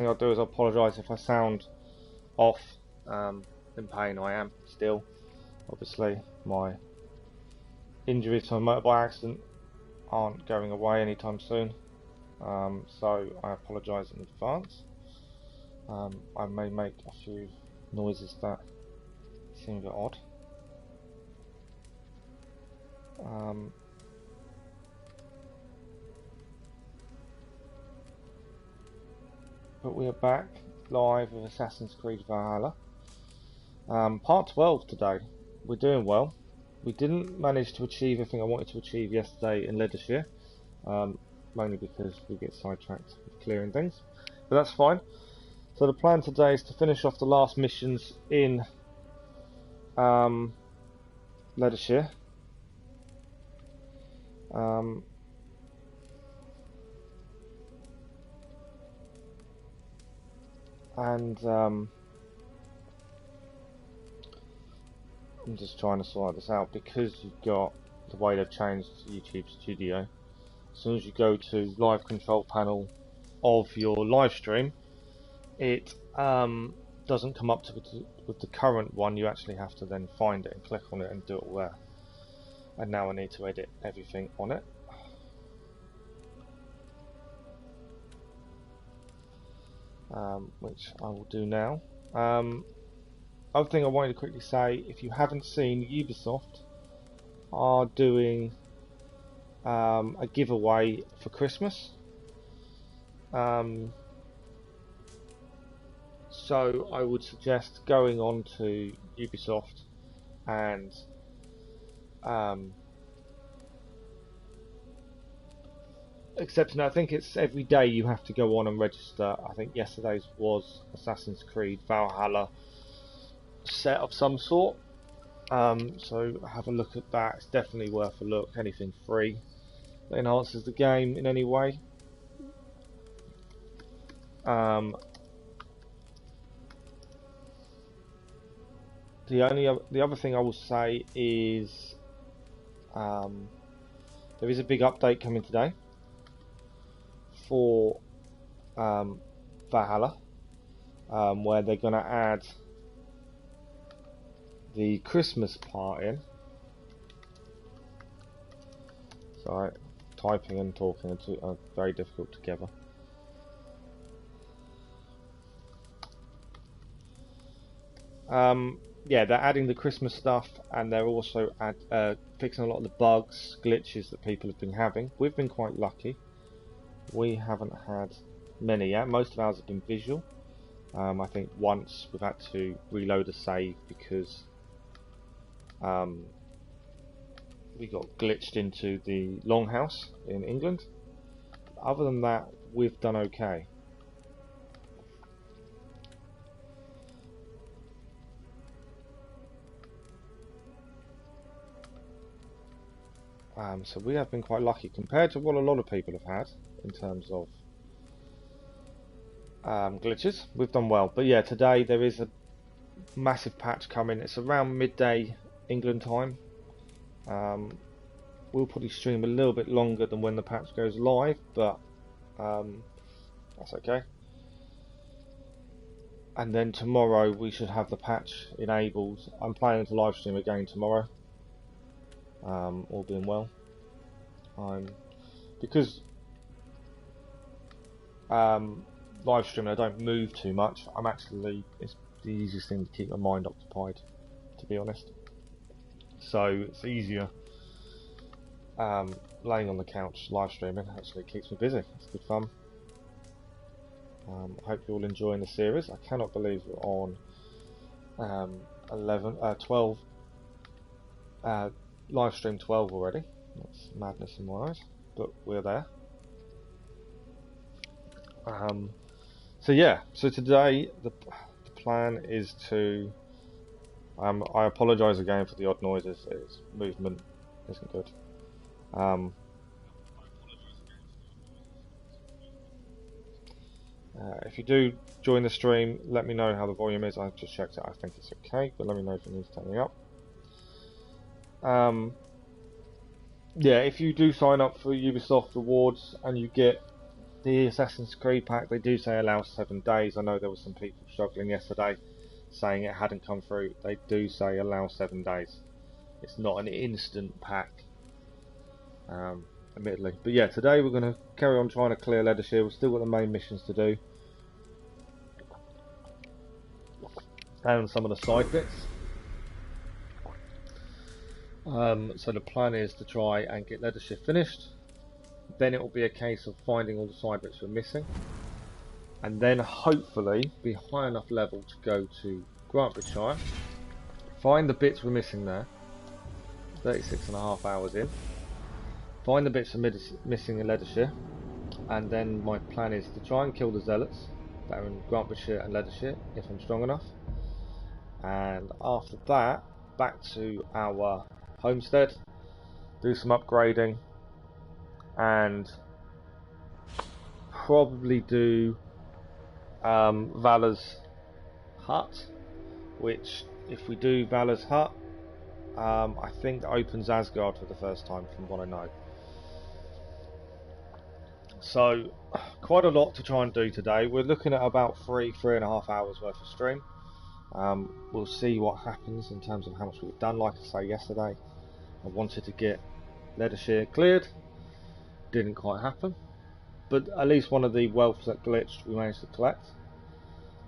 thing I'll do is I'll apologise if I sound off. In pain, I am still. Obviously, my injuries from a motorbike accident aren't going away anytime soon. So I apologise in advance. I may make a few noises that seem a bit odd. But we are back live with Assassin's Creed Valhalla. Part 12 today. We're doing well. We didn't manage to achieve everything I wanted to achieve yesterday in Ledecestrescire, mainly because we get sidetracked with clearing things, but that's fine. So the plan today is to finish off the last missions in Ledecestrescire. I'm just trying to sort this out because you've got the way they've changed YouTube Studio. As soon as you go to live control panel of your live stream, it doesn't come up with the current one. You actually have to then find it and click on it and do it all there. And now I need to edit everything on it. Which I will do now. Other thing I wanted to quickly say, if you haven't seen, Ubisoft are doing a giveaway for Christmas. So I would suggest going on to Ubisoft and accepting. I think it's every day you have to go on and register. I think yesterday's was Assassin's Creed Valhalla set of some sort. So have a look at that. It's definitely worth a look. Anything free that enhances the game in any way. The other thing I will say is there is a big update coming today for Valhalla, where they're going to add the Christmas part in. Sorry, typing and talking are very difficult together. Yeah, they're adding the Christmas stuff, and they're also fixing a lot of the bugs, glitches that people have been having. We've been quite lucky. We haven't had many yet. Most of ours have been visual. I think once we've had to reload a save because we got glitched into the Longhouse in England. Other than that, we've done okay. So we have been quite lucky compared to what a lot of people have had in terms of glitches. We've done well, but yeah, today there is a massive patch coming. It's around midday England time. We'll probably stream a little bit longer than when the patch goes live, but that's okay. And then tomorrow we should have the patch enabled. I'm planning to live stream again tomorrow, all being well. Because live streaming, I don't move too much. It's the easiest thing to keep my mind occupied, to be honest. So it's easier laying on the couch live streaming. Actually keeps me busy. It's good fun. I hope you're all enjoying the series. I cannot believe we're on 12 live stream 12 already. That's madness in my eyes, but we're there. So yeah, so today the plan is to I apologise again for the odd noises. Its movement isn't good. If you do join the stream, let me know how the volume is. I've just checked it. I think it's okay, but let me know if it needs turning up. Yeah, if you do sign up for Ubisoft rewards and you get the Assassin's Creed pack, they do say allow 7 days. I know there were some people struggling yesterday saying it hadn't come through. They do say allow 7 days. It's not an instant pack, admittedly. But yeah, today we're going to carry on trying to clear Ledecestrescire. We've still got the main missions to do, and some of the side bits. So the plan is to try and get Ledecestrescire finished. Then it will be a case of finding all the side bits we're missing, and then hopefully be high enough level to go to Untitled, find the bits we're missing there, 36.5 hours in, find the bits we're missing in Ledecestrescire, and then my plan is to try and kill the zealots that are in Untitled and Ledecestrescire if I'm strong enough, and after that back to our homestead, do some upgrading, and probably do Valor's hut, which if we do Valor's hut, I think opens Asgard for the first time from what I know. So quite a lot to try and do today. We're looking at about 3.5 hours worth of stream. We'll see what happens in terms of how much we've done. Like I say yesterday, I wanted to get Ledecestrescire cleared. Didn't quite happen, but at least one of the wealths that glitched we managed to collect.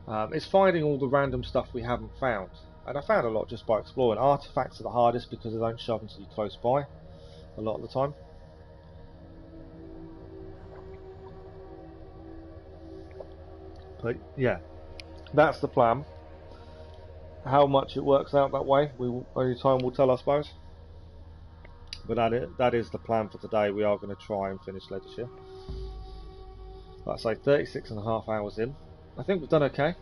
It's finding all the random stuff we haven't found, and I found a lot just by exploring. Artifacts are the hardest because they don't show up until you're close by a lot of the time. But yeah, that's the plan. How much it works out that way, only time will tell, I suppose. But that is the plan for today. We are going to try and finish Ledecestrescire. Like I say, 36.5 hours in. I think we've done okay.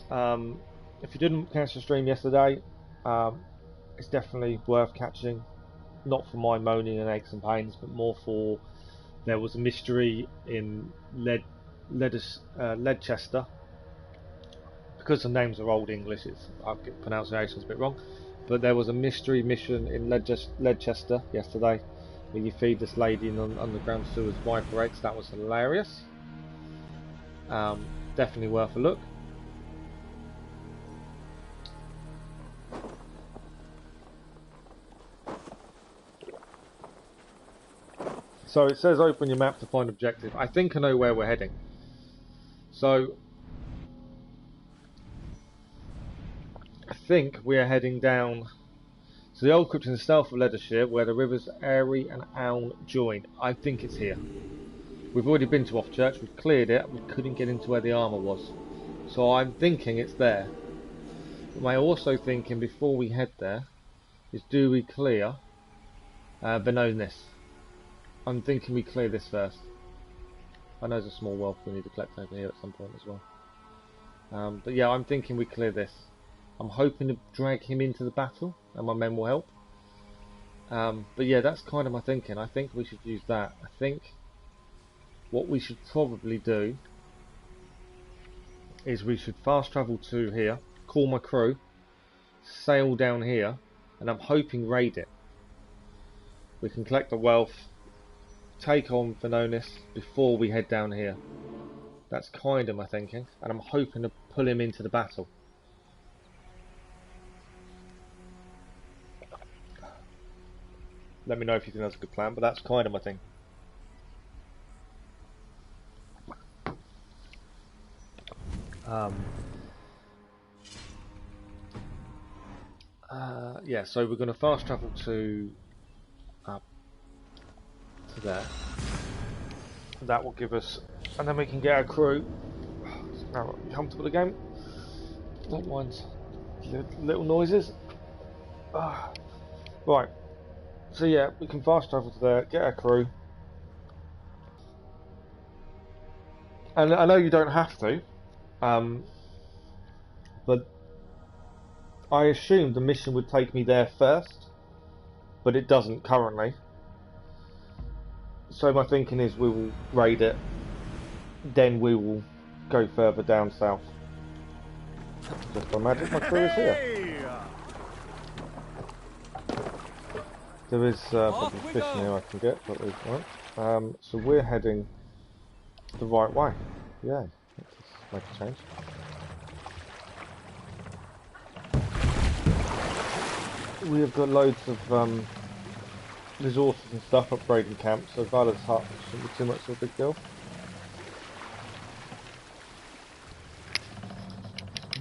If you didn't catch the stream yesterday, it's definitely worth catching. Not for my moaning and aches and pains, but more for there was a mystery in Ledecestrescire. Because the names are Old English, I get pronunciations a bit wrong. But there was a mystery mission in Ledecestrescire yesterday, where you feed this lady in underground sewers viper eggs. That was hilarious. Definitely worth a look. So it says open your map to find objective. I think I know where we're heading. So I think we are heading down to the old crypt in the south of Ledecestrescire, where the rivers Airy and Aln join. I think it's here. We've already been to Offchurch, we've cleared it, we couldn't get into where the armour was. So I'm thinking it's there. But I'm also thinking before we head there, is do we clear Venonis? I'm thinking we clear this first. I know there's a small wealth we need to collect over here at some point as well. But yeah, I'm thinking we clear this. I'm hoping to drag him into the battle, and my men will help. But yeah, that's kind of my thinking. I think we should use that. I think what we should probably do is we should fast travel to here, call my crew, sail down here, and I'm hoping raid it. We can collect the wealth, take on Venonis before we head down here. That's kind of my thinking, and I'm hoping to pull him into the battle. Let me know if you think that's a good plan, but that's kind of my thing. Yeah, so we're going to fast travel to there. That will give us, and then we can get our crew. Now, comfortable again? Don't mind little noises. Right. So yeah, we can fast travel to there, get our crew. And I know you don't have to, but I assumed the mission would take me there first, but it doesn't currently. So my thinking is we will raid it, then we will go further down south. Just by magic, my crew is here. There is probably fish in here I can get, but we won't. So we're heading the right way. Yeah, let's just make a change. We have got loads of resources and stuff upgrading camp, so Valhalla's hut shouldn't be too much of a big deal.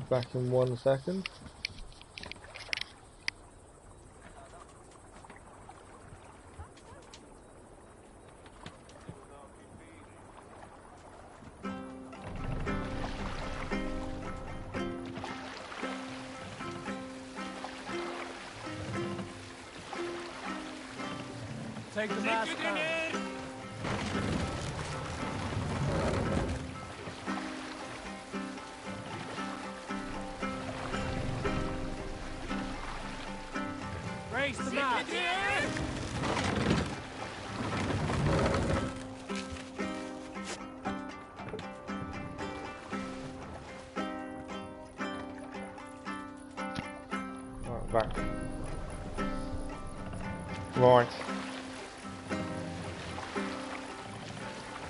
Back in 1 second. Take the mask down. Raise the mask. Right, back. Right.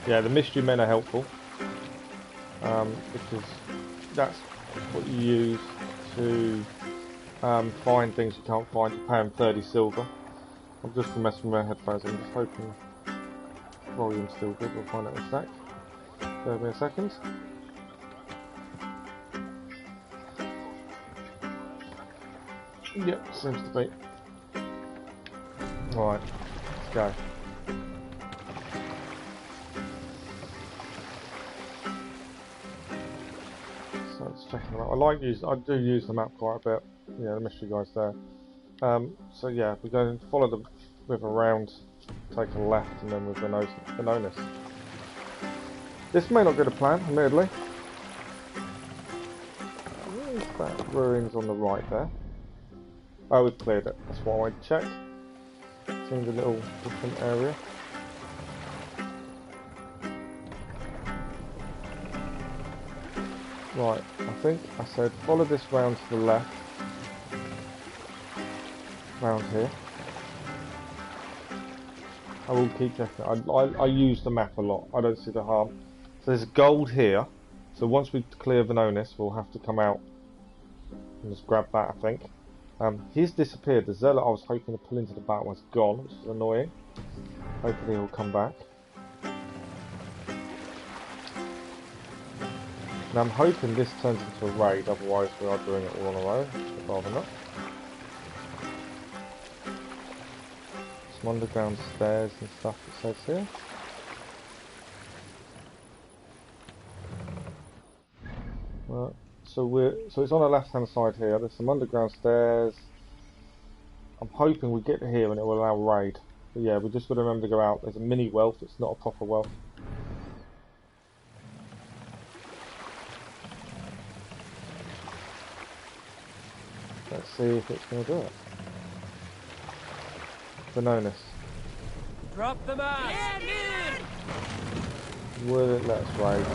Yeah, the mystery men are helpful because that's what you use to find things you can't find. You pay them 30 silver. I'm just messing with my headphones. I'm just hoping volume's still good. We'll find out in a sec. Give me a second. Yep, seems to be. Right, let's go. So let's check them out. I do use the map quite a bit. Yeah, the mystery guy's there. So yeah, we're going to follow the river around, take a left, and then we're going to Nonis. This may not go to plan, admittedly. Where's that ruins on the right there? Oh, we've cleared it. That's what I wanted to check. Seems a little different area. Right, I think I said follow this round to the left. Round here. I will keep checking. I use the map a lot. I don't see the harm. So there's gold here. So once we clear Vanonis, we'll have to come out and just grab that, I think. He's disappeared. The zealot I was hoping to pull into the battle has gone, which is annoying. Hopefully he'll come back. Now I'm hoping this turns into a raid, otherwise we are doing it all on our own. I'd rather not. Some underground stairs and stuff it says here. Right. So it's on the left hand side here. There's some underground stairs. I'm hoping we get to here and it will allow raid. But yeah, we just got to remember to go out. There's a mini wealth, it's not a proper wealth. Let's see if it's going to do it. Vanonis. Drop the mask. Will it let us raid?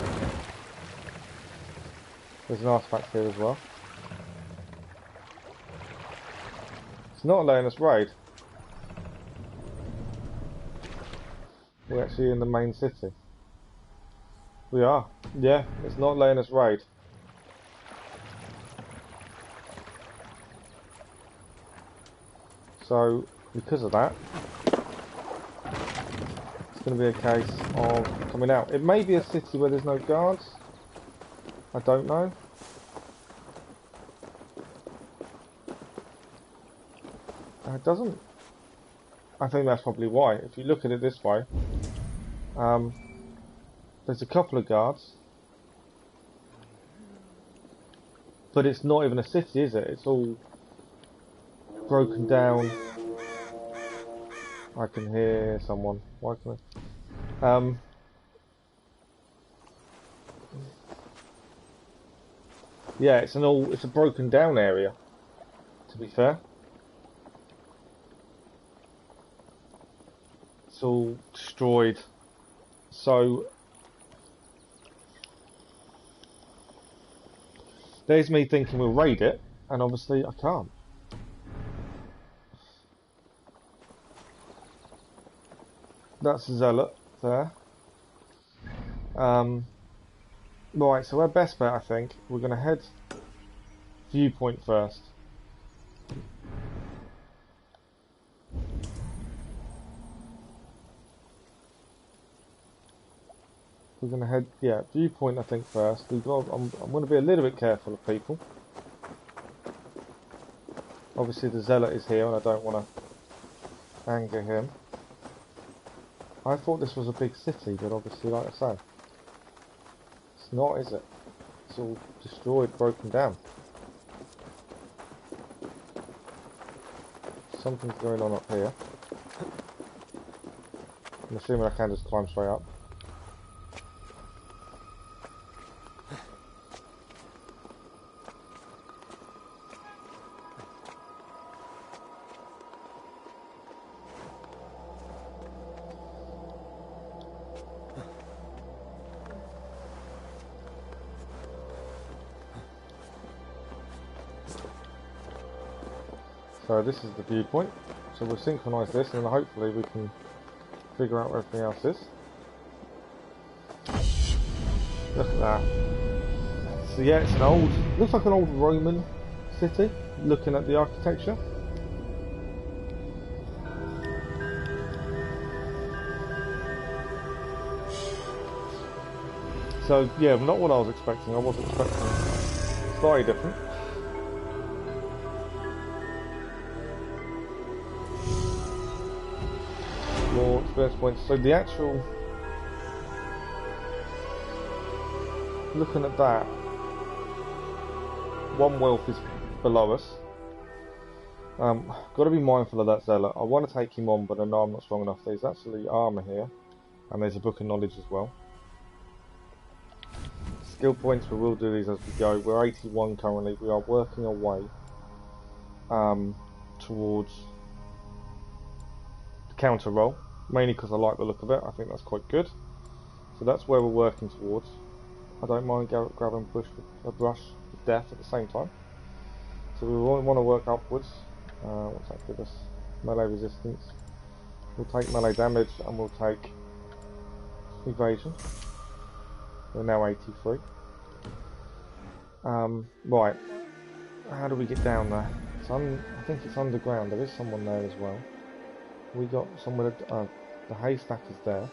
There's an artifact here as well. It's not letting us raid. We're actually in the main city. We are. Yeah, it's not letting us raid. So, because of that, it's going to be a case of coming out. It may be a city where there's no guards. I don't know. It doesn't. I think that's probably why. If you look at it this way, there's a couple of guards, but it's not even a city, is it? It's all broken down. I can hear someone. Why can I? Yeah, it's a broken down area, to be fair. It's all destroyed. So there's me thinking we'll raid it, and obviously I can't. That's a zealot there. Right, so our best bet, I think, we're going to head Viewpoint first. We're going to head, yeah, Viewpoint, I think, first. I'm going to be a little bit careful of people. Obviously, the Zealot is here, and I don't want to anger him. I thought this was a big city, but obviously, like I say, it's not, is it? It's all destroyed, broken down. Something's going on up here. I'm assuming I can just climb straight up. So this is the viewpoint. So we'll synchronise this and then hopefully we can figure out where everything else is. Look at that. So yeah, it's an old, looks like an old Roman city, looking at the architecture. So yeah, not what I was expecting. I was expecting slightly different. More experience points. So the actual, looking at that, one wealth is below us. Got to be mindful of that Zealot. I want to take him on, but I know I'm not strong enough. There's actually armour here, and there's a book of knowledge as well. Skill points, we will do these as we go. We're 81 currently. We are working our way towards the counter roll, mainly because I like the look of it. I think that's quite good. So that's where we're working towards. I don't mind grabbing a brush with death at the same time. So we want to work upwards. What's that give us? Melee resistance. We'll take melee damage and we'll take evasion. We're now 83. Right. How do we get down there? I think it's underground. There is someone there as well. We got somewhere. The haystack is there.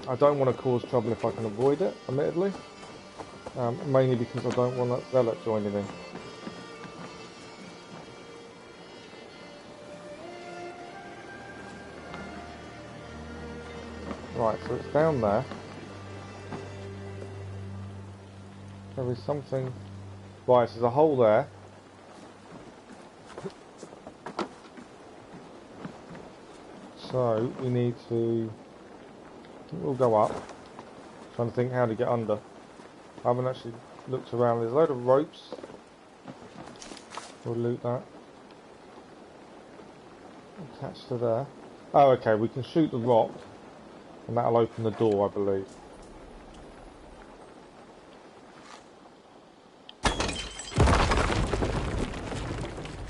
I don't want to cause trouble if I can avoid it, admittedly. Mainly because I don't want that Zealot joining in. Right, so it's down there. There is something. Right, so there's a hole there. So we need to. We'll go up. Trying to think how to get under. I haven't actually looked around. There's a load of ropes. We'll loot that. Attached to there. Oh, okay. We can shoot the rock, and that'll open the door, I believe.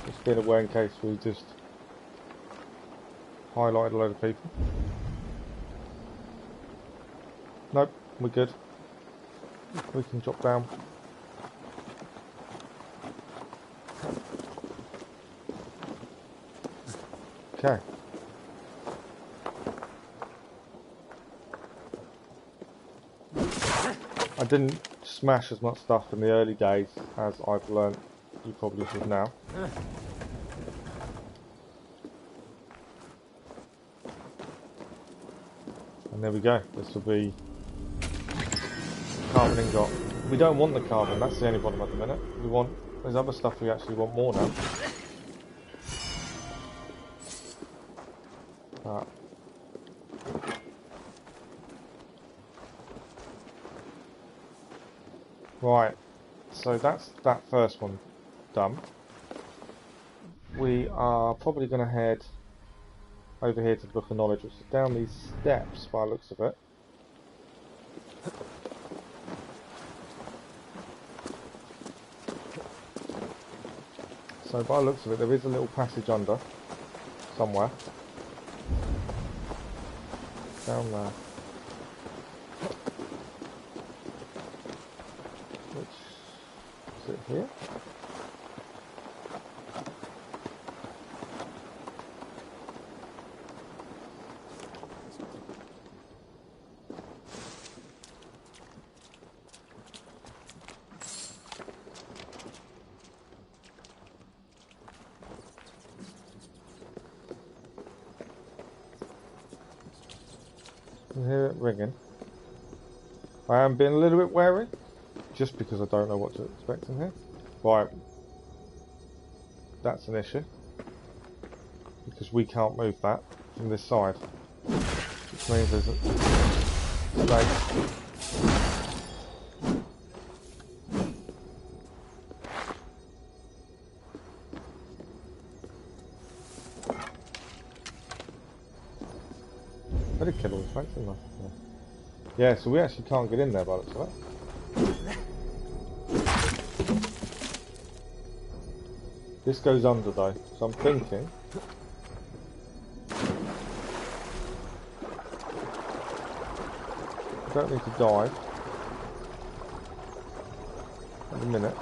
Just being aware in case we just highlighted a load of people. Nope, we're good. We can drop down. Okay. I didn't smash as much stuff in the early days as I've learnt you probably should now. And there we go. This will be carbon ingot. We don't want the carbon, that's the only problem at the minute. We want, there's other stuff we actually want more now. Right, so that's that first one done. We are probably going to head over here to the Book of Knowledge, which is down these steps by the looks of it. So by the looks of it, there is a little passage under, somewhere. Down there. Which, is it here? I hear it ringing. I am being a little bit wary, just because I don't know what to expect in here. Right, that's an issue, because we can't move that from this side, which means there's a space. I did kill all the snakes, didn't I? Yeah, so we actually can't get in there by the looks of it. This goes under though, so I'm thinking I don't need to dive at the minute.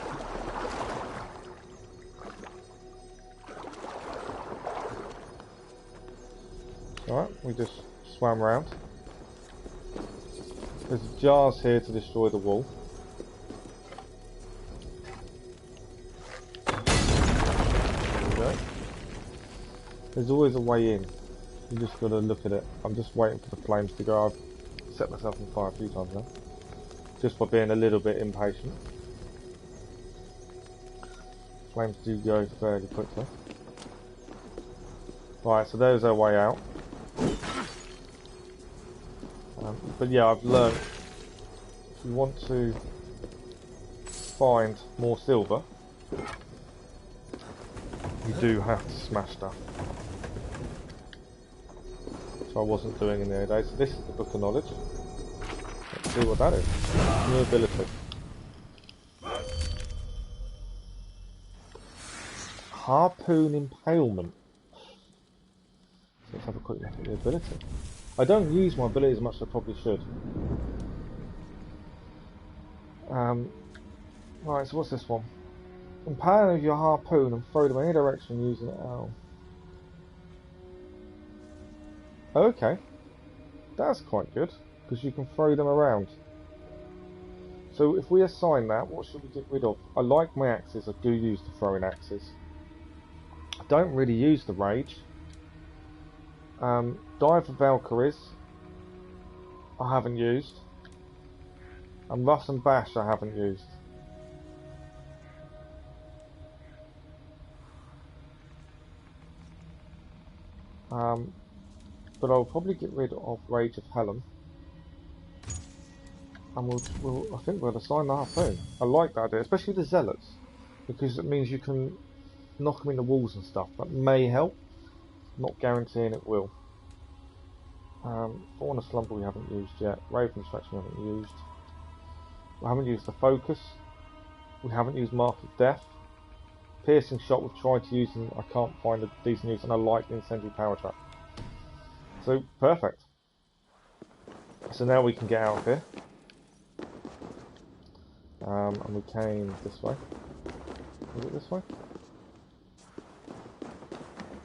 Alright, we just swam round. There's jars here to destroy the wall. There we go. There's always a way in. You just gotta look at it. I'm just waiting for the flames to go. I've set myself on fire a few times now. Just by being a little bit impatient. Flames do go fairly quickly. Right, so there's our way out. But yeah, I've learned if you want to find more silver, you do have to smash stuff. Which I wasn't doing in the early days. So this is the Book of Knowledge. Let's see what that is. New ability. Harpoon Impalement. So let's have a quick look at the ability. I don't use my ability as much as I probably should. Right, so what's this one? Impale with your harpoon and throw them in any direction using it. Oh. Okay. That's quite good, because you can throw them around. So if we assign that, what should we get rid of? I like my axes, I do use the throwing axes. I don't really use the rage. Dive for Valkyries I haven't used, and Russ and Bash I haven't used. But I'll probably get rid of Rage of Helen, and I think we'll assign the harpoon. I like that idea, especially the zealots, because it means you can knock them in the walls and stuff. That may help, not guaranteeing it will. Fawn of Slumber we haven't used yet. Raven Distraction we haven't used. We haven't used the Focus. We haven't used Mark of Death. Piercing Shot we've tried to use and I can't find a decent use, and I like the Incendiary Power Trap. So, perfect. So now we can get out of here. And we came this way. Was it this way?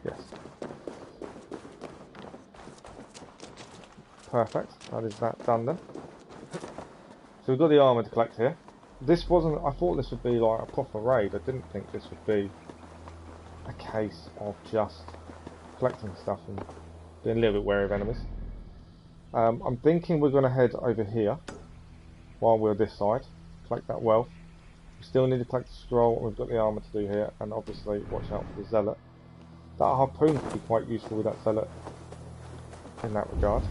Yes. Perfect. That is that done then. So we've got the armour to collect here. This wasn't... I thought this would be like a proper raid. I didn't think this would be a case of just collecting stuff and being a little bit wary of enemies. I'm thinking we're going to head over here while we're this side. Collect that wealth. We still need to collect the scroll, and we've got the armour to do here, and obviously watch out for the zealot. That harpoon could be quite useful with that zealot in that regard.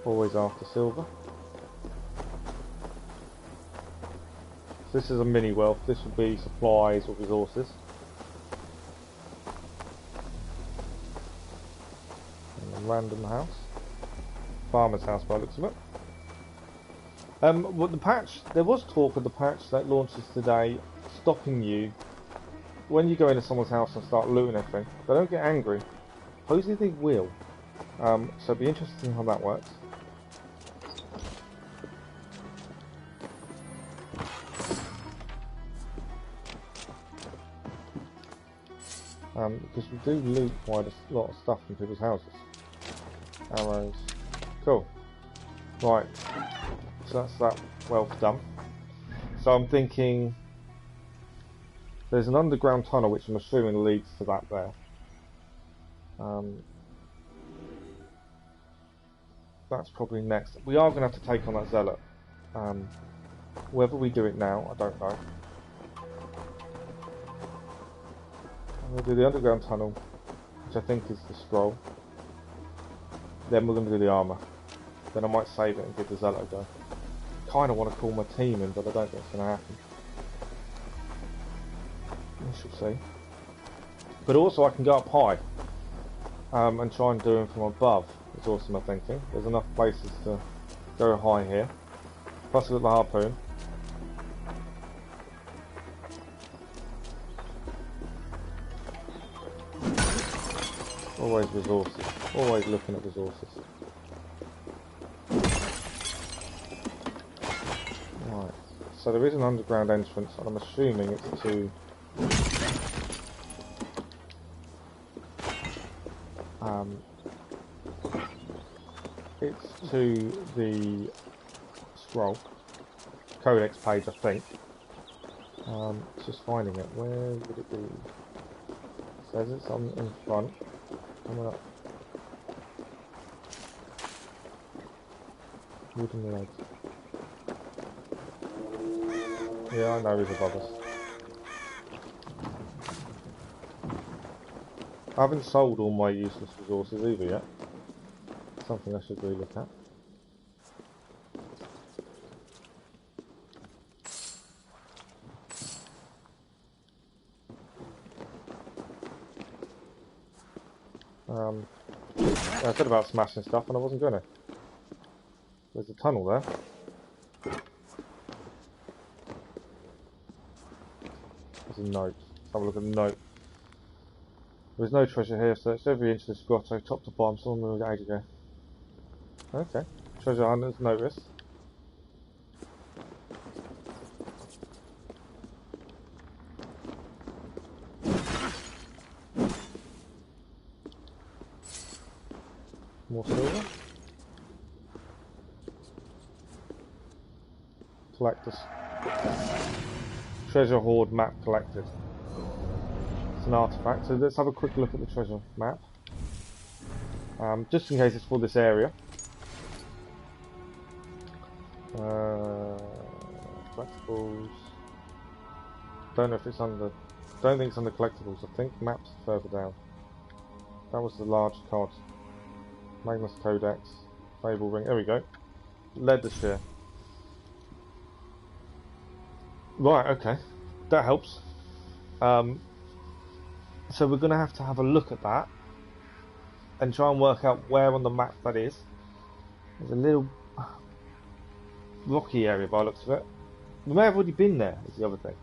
Always after silver. So this is a mini wealth. This would be supplies or resources. And a random house. Farmer's house by the looks of it. Well, the patch, there was talk of the patch that launches today stopping you when you go into someone's house and start looting everything. They don't get angry. Supposedly they will. So it'd be interesting how that works. Because we do loot quite a lot of stuff from people's houses. Arrows. Cool. Right. So that's that wealth done. So I'm thinking there's an underground tunnel which I'm assuming leads to that there. That's probably next. We are going to have to take on that zealot. Whether we do it now, I don't know. I'm going to do the underground tunnel, which I think is the scroll. Then we're going to do the armour. Then I might save it and give the zealot a go. Kind of want to call my team in, but I don't think it's going to happen. We shall see. But also I can go up high and try and do them from above. It's awesome, I'm thinking. There's enough places to go high here. Plus I've got the harpoon. Always resources. Always looking at resources. Right. So there is an underground entrance, and I'm assuming it's to the scroll codex page, I think. Just finding it. Where would it be? It says it's on in front. Coming up. Wooden legs. Yeah, I know he's above us. I haven't sold all my useless resources either yet. Something I should really look at. I said about smashing stuff and I wasn't gonna. There's a tunnel there. There's a note. Let's have a look at the note. There's no treasure here, so it's every inch of this grotto, top to bottom, someone moved ages ago. Okay. Treasure hunters, notice. More silver. Collectors. Treasure hoard map collected. It's an artifact, so let's have a quick look at the treasure map. Just in case it's for this area. Collectibles. Don't know if it's under. Don't think it's under collectibles. I think maps are further down. That was the large cod. Magnus Codex. Fable Ring. There we go. Ledecestrescire. Right. Okay. That helps. So we're going to have a look at that and try and work out where on the map that is. There's a little rocky area by the looks of it. We may have already been there, is the other thing.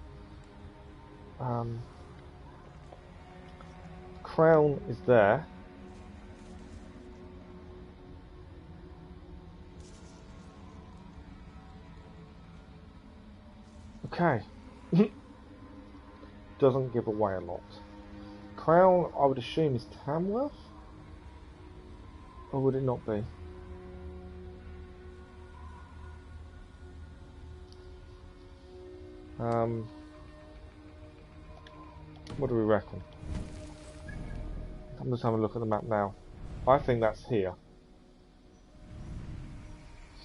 Crown is there. Okay. Doesn't give away a lot. Crown, I would assume, is Tamworth? Or would it not be? What do we reckon? I'm just having a look at the map now. I think that's here.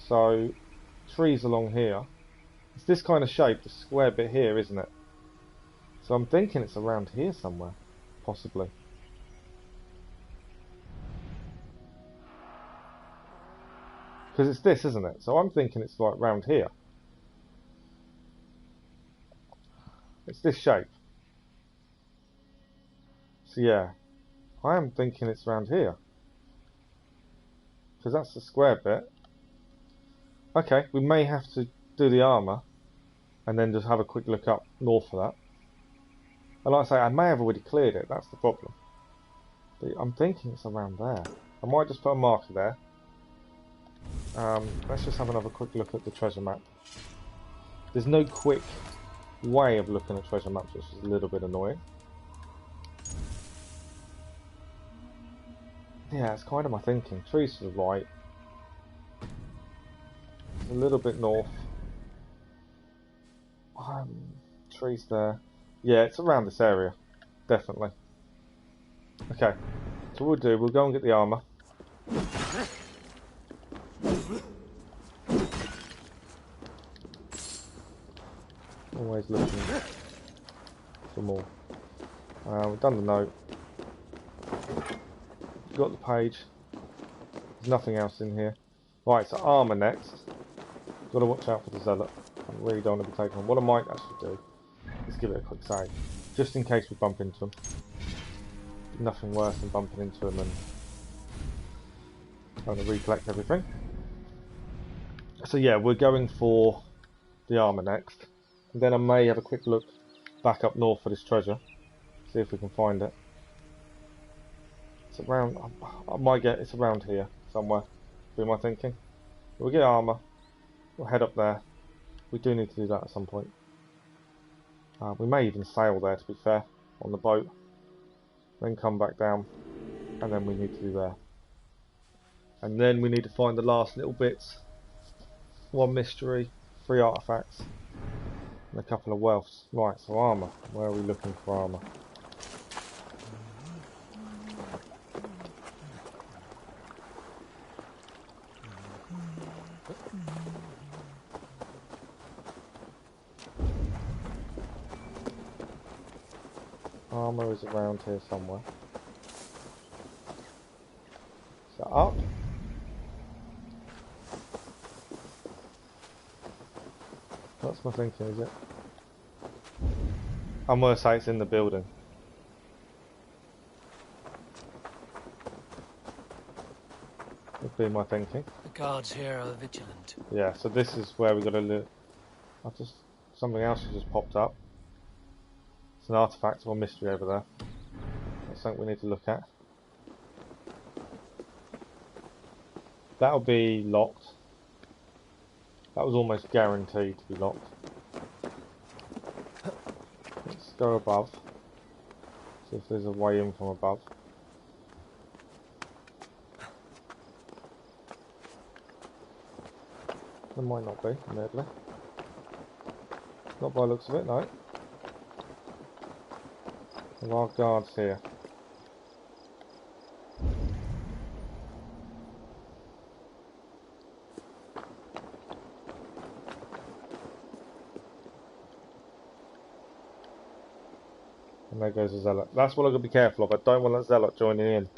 So, trees along here. It's this kind of shape, the square bit here, isn't it? So I'm thinking it's around here somewhere. Possibly. Because it's this, isn't it? So I'm thinking it's like round here. It's this shape. So yeah, I am thinking it's round here. Because that's the square bit. Okay, we may have to do the armour and then just have a quick look up north for that. And like I say, I may have already cleared it, that's the problem. But I'm thinking it's around there. I might just put a marker there. Let's just have another quick look at the treasure map. There's no quick way of looking at treasure maps, which is a little bit annoying. Yeah, it's kind of my thinking. Trees to the right. A little bit north. Trees there. Yeah, it's around this area. Definitely. Okay. So what we'll go and get the armour. Always looking for more. We've done the note. Got the page. There's nothing else in here. Right, so armour next. Got to watch out for the zealot. I really don't want to be taken on. What I might actually do is give it a quick save, just in case we bump into him. Nothing worse than bumping into him and trying to recollect everything. So yeah, we're going for the armour next. And then I may have a quick look back up north for this treasure. See if we can find it. It's around, I might get, it's around here somewhere, be my thinking. We'll get armour, we'll head up there. We do need to do that at some point. We may even sail there, to be fair, on the boat. Then come back down, and then we need to do there. And then we need to find the last little bits. One mystery, 3 artifacts, and a couple of wealths. Right, so armour. Where are we looking for armour? Armour is around here somewhere. So up. That's my thinking, is it? I'm going to say it's in the building. Would be my thinking. The guards here are vigilant. Yeah, so this is where we got to look. Something else has just popped up. It's an artifact or mystery over there. That's something we need to look at. That'll be locked. That was almost guaranteed to be locked. Let's go above. See if there's a way in from above. There might not be, admittedly. Not by the looks of it, no. There are guards here. And there goes the zealot. That's what I've got to be careful of. I don't want that zealot joining in.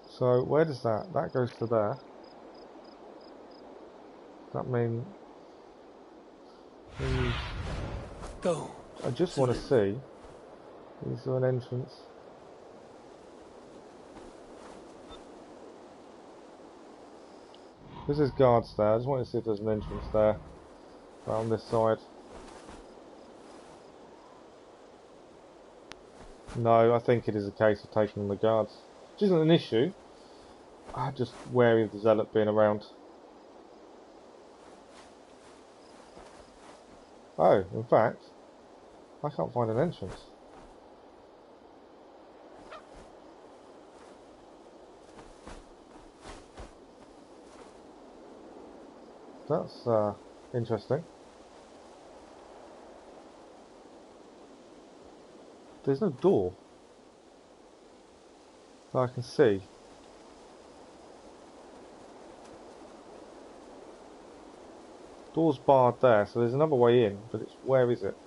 So where does that? That goes to there. Does that mean? Go. I just want to see. Is there an entrance? Because there's guards there. I just want to see if there's an entrance there. Around this side. No, I think it is a case of taking on the guards. Which isn't an issue. I'm just wary of the zealot being around. Oh, in fact, I can't find an entrance. That's interesting. There's no door that I can see. Door's barred there, so there's another way in, but it's where is it?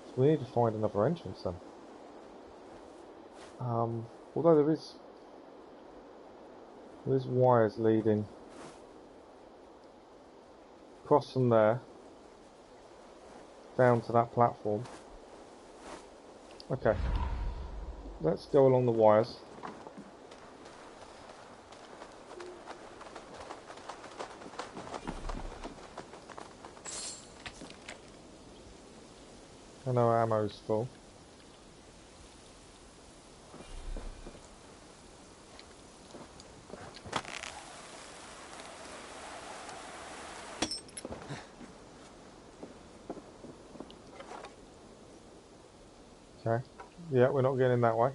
So we need to find another entrance then. Although there is wires leading across from there down to that platform. Okay, let's go along the wires. I know our ammo's full. Okay. Yeah, we're not getting that way.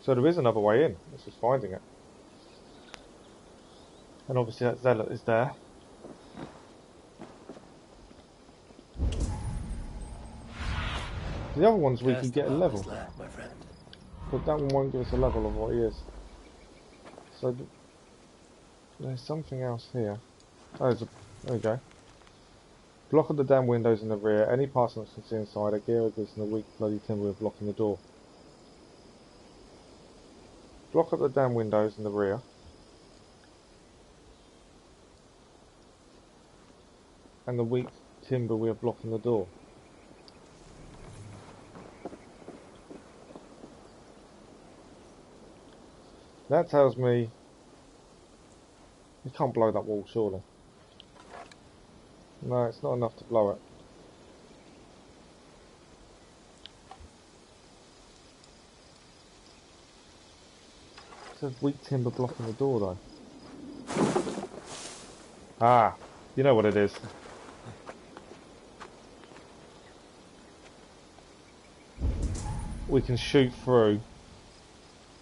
So there is another way in. It's just finding it. And obviously that zealot is there. The other ones we can get a level. But that one won't give us a level of what he is. So there's something else here. Oh, there we go. Block of the damn windows in the rear. Any passengers can see inside. A gear gives in the weak bloody timber of blocking the door. Block up the damn windows in the rear. And the weak timber we are blocking the door. That tells me you can't blow that wall, surely. No, it's not enough to blow it. It says weak timber blocking the door though. Ah, you know what it is. We can shoot through.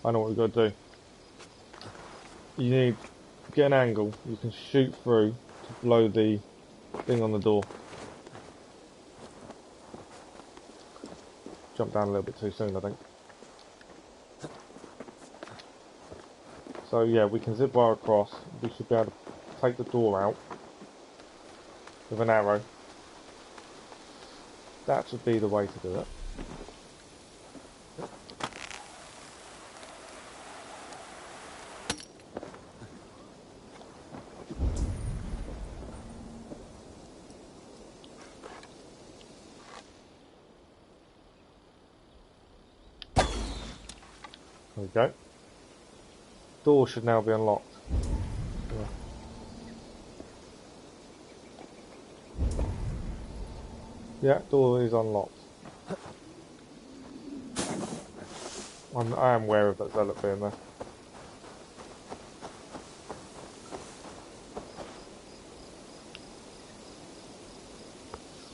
I know what we've got to do. You need to get an angle. You can shoot through to blow the thing on the door. Jump down a little bit too soon, I think. So yeah, we can zip wire across. We should be able to take the door out with an arrow. That should be the way to do it. There we go. Door should now be unlocked. Yeah, door is unlocked. I am aware of that zealot being there.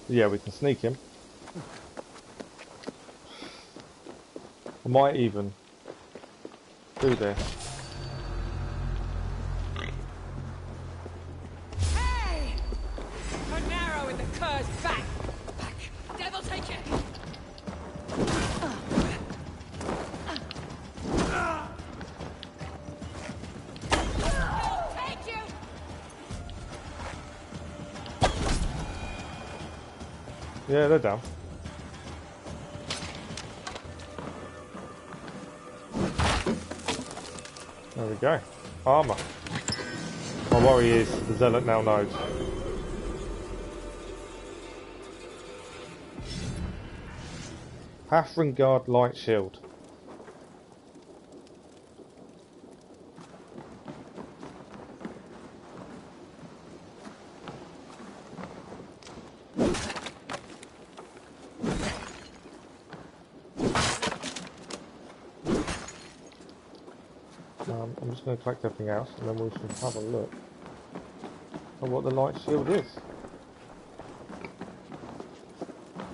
Yeah, we can sneak him. I might even do this. Hey! An arrow in the cur's back! Back! Devil take it! I'll take you! Yeah, they're down. There we go. Armour. My worry is the zealot now knows. Hathran Guard light shield. I'm just going to collect everything else and then we should have a look at what the light shield is.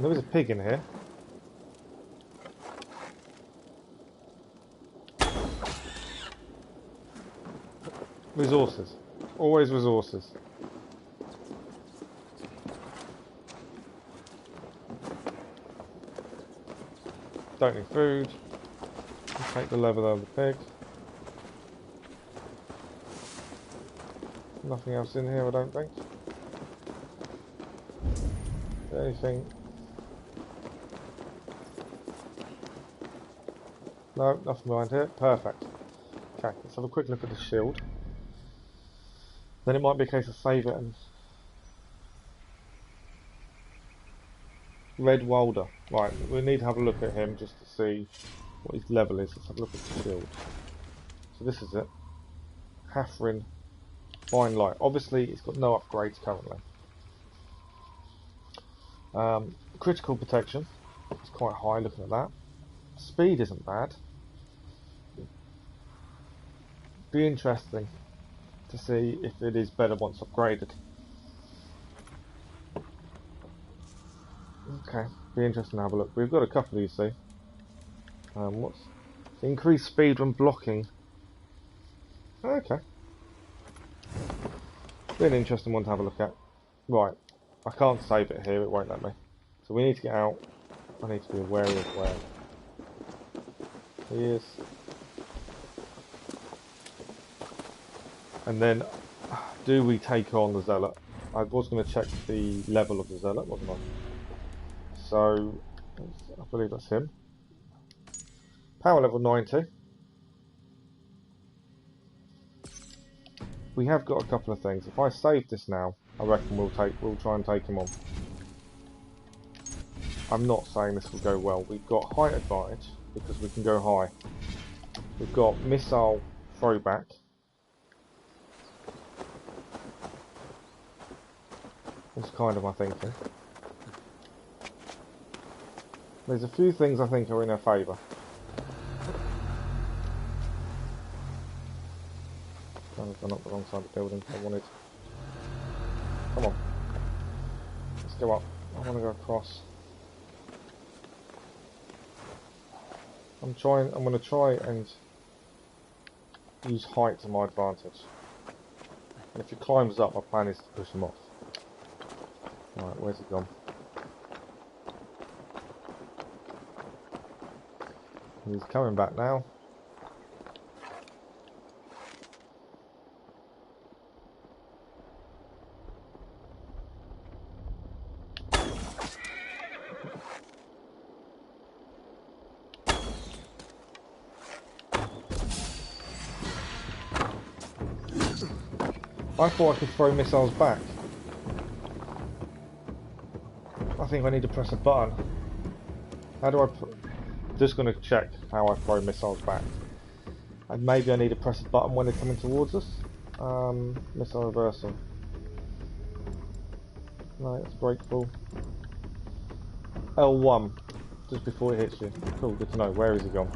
There is a pig in here. Resources. Always resources. Don't need food. Let's take the leather of the pig. Nothing else in here, I don't think. Anything? No, nothing behind here. Perfect. Okay, let's have a quick look at the shield. Then it might be a case of save it and... Red Walder. Right, we need to have a look at him just to see what his level is. Let's have a look at the shield. So this is it. Hathrin, Fine Light. Obviously, it's got no upgrades currently. Critical protection. It's quite high looking at that. Speed isn't bad. Be interesting to see if it is better once upgraded. Okay, be interesting to have a look. We've got a couple, you see. What's increased speed when blocking? Okay, be an interesting one to have a look at. Right, I can't save it here; it won't let me. So we need to get out. I need to be aware of where he is. And then, do we take on the Zealot? I was going to check the level of the Zealot, wasn't I? So, I believe that's him. Power level 90. We have got a couple of things. If I save this now, I reckon we'll try and take him on. I'm not saying this will go well. We've got height advantage because we can go high. We've got missile throwback. That's kind of my thinking. There's a few things I think are in our favour. I've gone up the wrong side of the building. I wanted. Come on. Let's go up. I want to go across. I'm going to try and use height to my advantage. And if he climbs up, my plan is to push him off. Right, where's he gone? He's coming back now. I thought I could throw missiles back. I think I need to press a button. How do I... Just going to check how I throw missiles back. And maybe I need to press a button when they're coming towards us. Missile reversal. Right, it's breakable. L1. Just before it hits you. Cool, good to know. Where is he gone?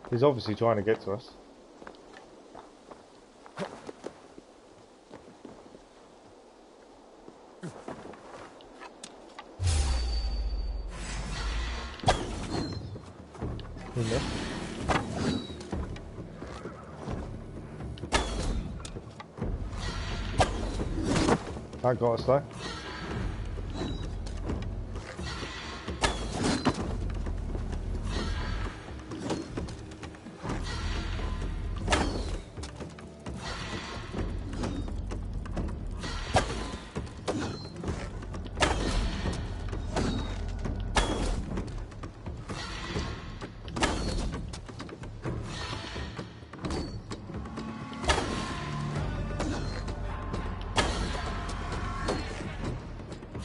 He's obviously trying to get to us. He missed. That got us though.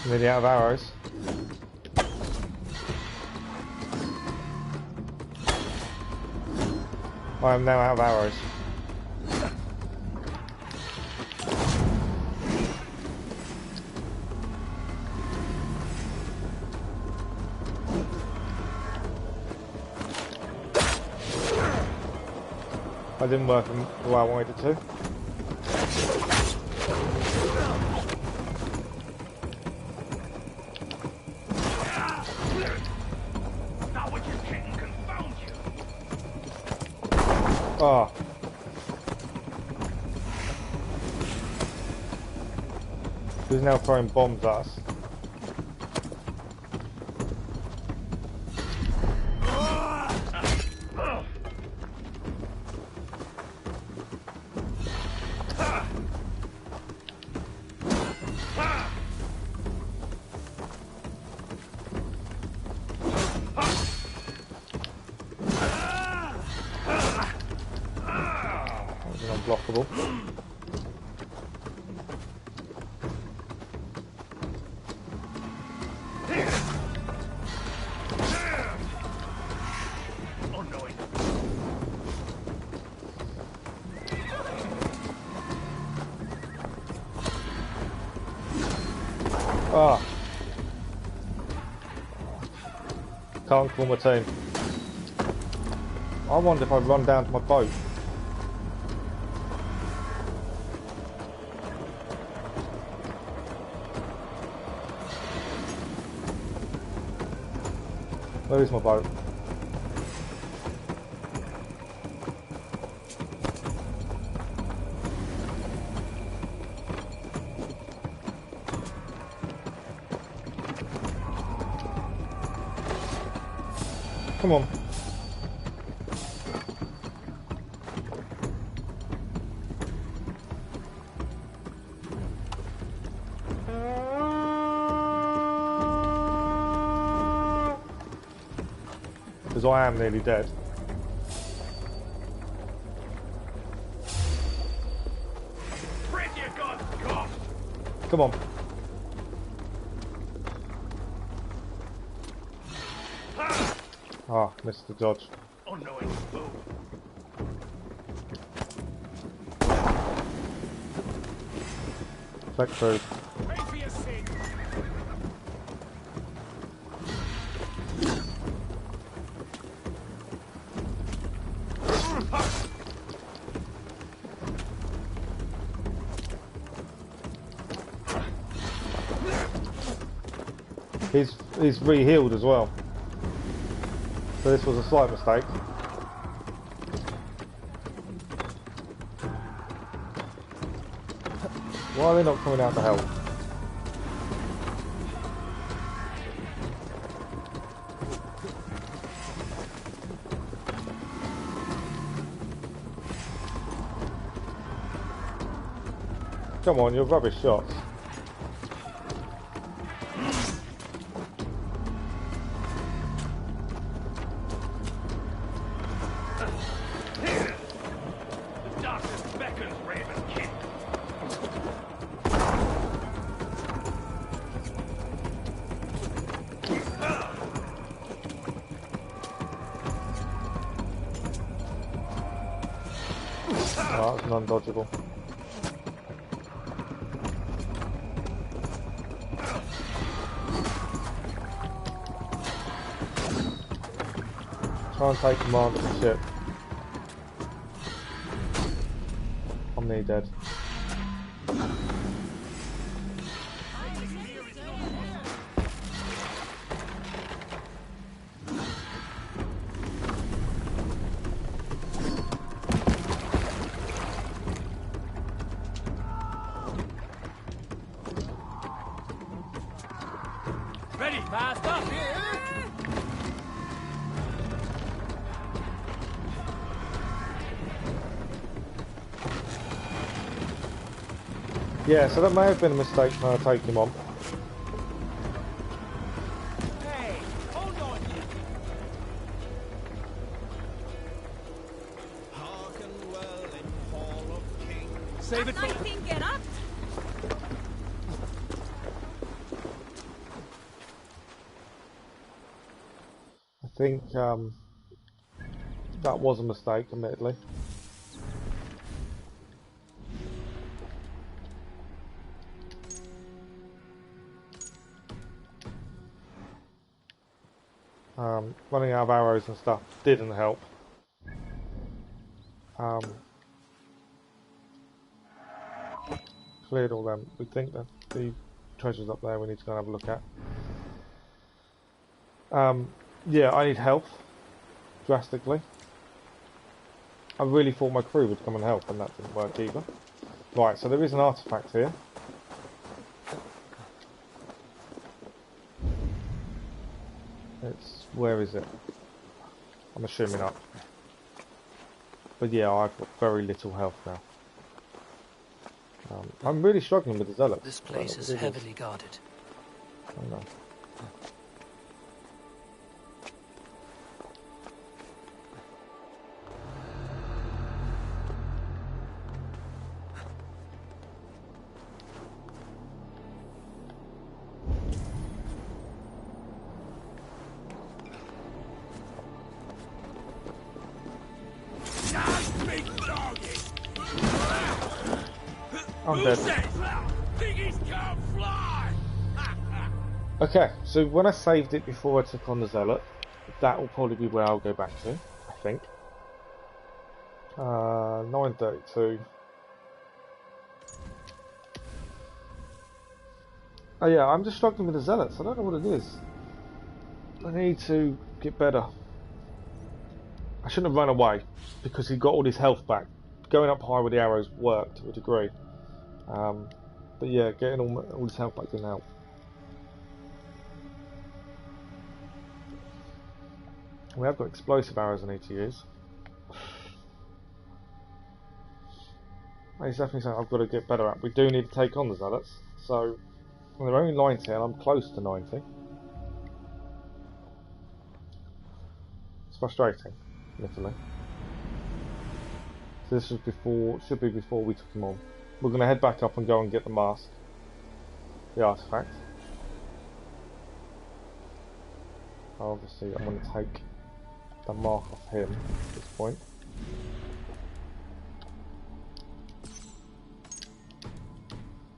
Nearly out of arrows. I am now out of arrows. I didn't work the way I wanted it to. Oh. He's now throwing bombs at us. unblockable. Ah. Can't call my team. I wonder if I run down to my boat. Where is my boat? Come on. Because I am nearly dead. Come on. Ah, missed the dodge. Fleck through. He's re-healed as well. So this was a slight mistake. Why are they not coming out to help? Come on, you're rubbish shots. Oh, that's non-dodgeable. Try and take command of the ship. I'm nearly dead. Yeah, so that may have been a mistake when I take him on. Hey, hold on. Save it for get up. I think that was a mistake, admittedly. Running out of arrows and stuff didn't help. Cleared all them. We think that the treasure's up there we need to go and have a look at. Yeah, I need health. Drastically. I really thought my crew would come and help and that didn't work either. Right, so there is an artifact here. Where is it? I'm assuming up. But yeah, I've got very little health now. I'm really struggling with the zealots. This place is heavily guarded. I know. I'm dead. Okay, so when I saved it before I took on the Zealot, that will probably be where I'll go back to, I think. 9:32. Oh yeah, I'm just struggling with the Zealots. I don't know what it is. I need to get better. I shouldn't have run away because he got all his health back. Going up high with the arrows worked to a degree. But yeah, getting all his health back didn't help. We have got explosive arrows I need to use. It's definitely something I've got to get better at. We do need to take on the Zealots. So, well, they're only 90 and I'm close to 90. It's frustrating, literally. So this was before, should be before we took him on. We're going to head back up and go and get the mask. The artifact. Obviously I'm going to take the mark off him at this point.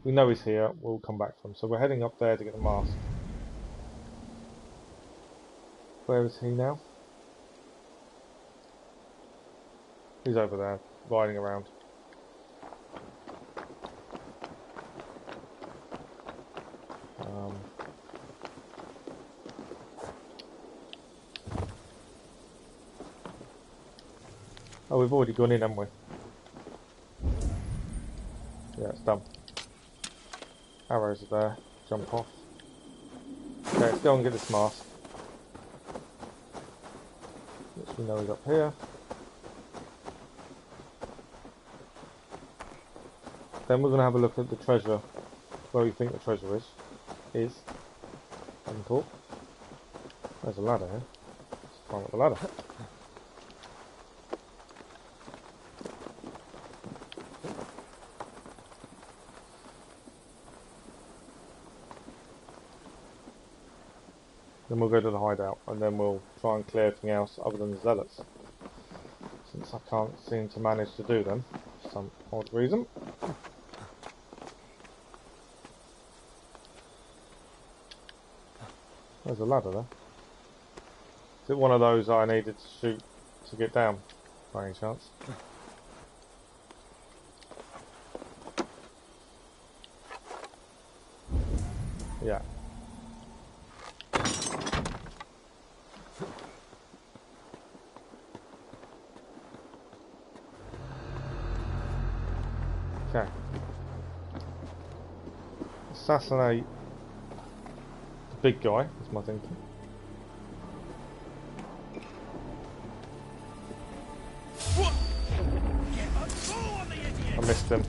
We know he's here, we'll come back for him. So we're heading up there to get the mask. Where is he now? He's over there, riding around. Oh, we've already gone in, haven't we? Yeah, it's done. Arrows are there. Jump off. Okay, let's go and get this mask. Which we know is up here. Then we're going to have a look at the treasure, where we think the treasure is. Haven't thought. There's a ladder here. Let's climb up the ladder. Then we'll go to the hideout, and then we'll try and clear everything else other than the Zealots. Since I can't seem to manage to do them, for some odd reason. There's a ladder there. Is it one of those I needed to shoot to get down, by any chance? Yeah. Okay. Assassinate the big guy, is my thinking. I missed him.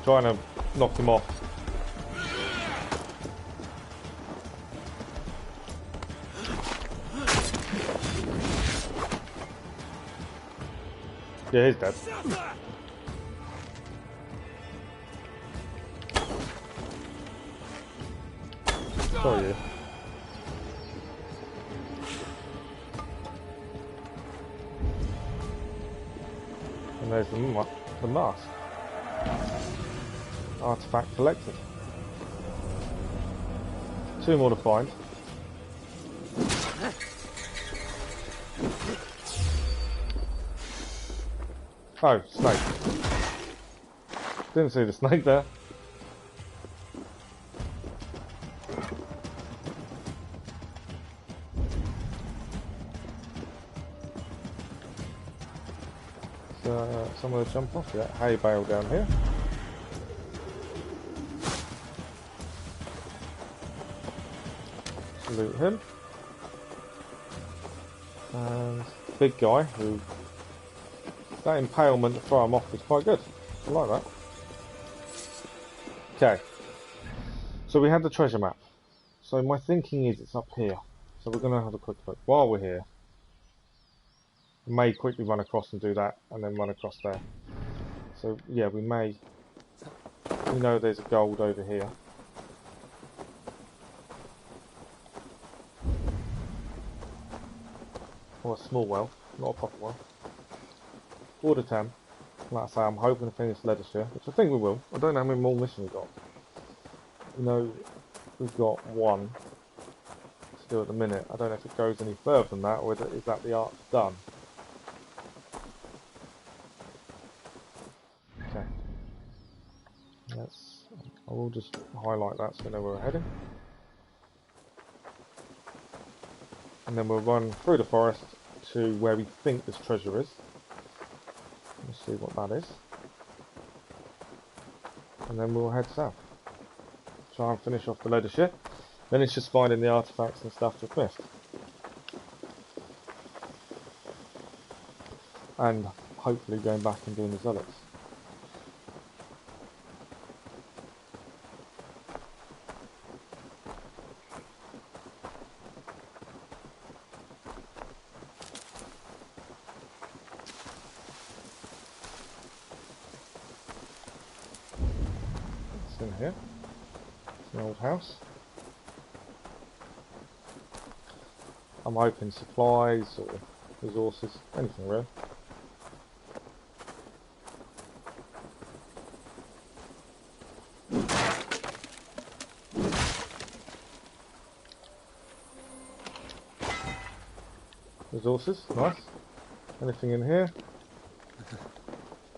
Trying to knock him off. Yeah, he's dead. So you. And there's the mask. Artifact collected. 2 more to find. Oh, snake. Didn't see the snake there. So, someone will jump off that hay bale down here. Salute him. And big guy who... That impalement to throw him off is quite good. I like that. Okay. So we had the treasure map. So my thinking is it's up here. So we're going to have a quick look. While we're here, we may quickly run across and do that, and then run across there. So yeah, we may... We know there's a gold over here. or a small well, not a proper well. Order 10. Like I say, I'm hoping to finish Ledecestrescire, which I think we will. I don't know how many more missions we've got. You know, we've got one to do at the minute. I don't know if it goes any further than that, or is that the art's done. Okay. I will just highlight that so we know where we're heading. And then we'll run through the forest to where we think this treasure is. Let's see what that is. And then we'll head south. Try and finish off the Ledecestrescire. Then it's just finding the artifacts and stuff we've missed. And hopefully going back and doing the zealots. In here, it's an old house. I'm hoping supplies or resources, anything really. Resources, nice. Anything in here?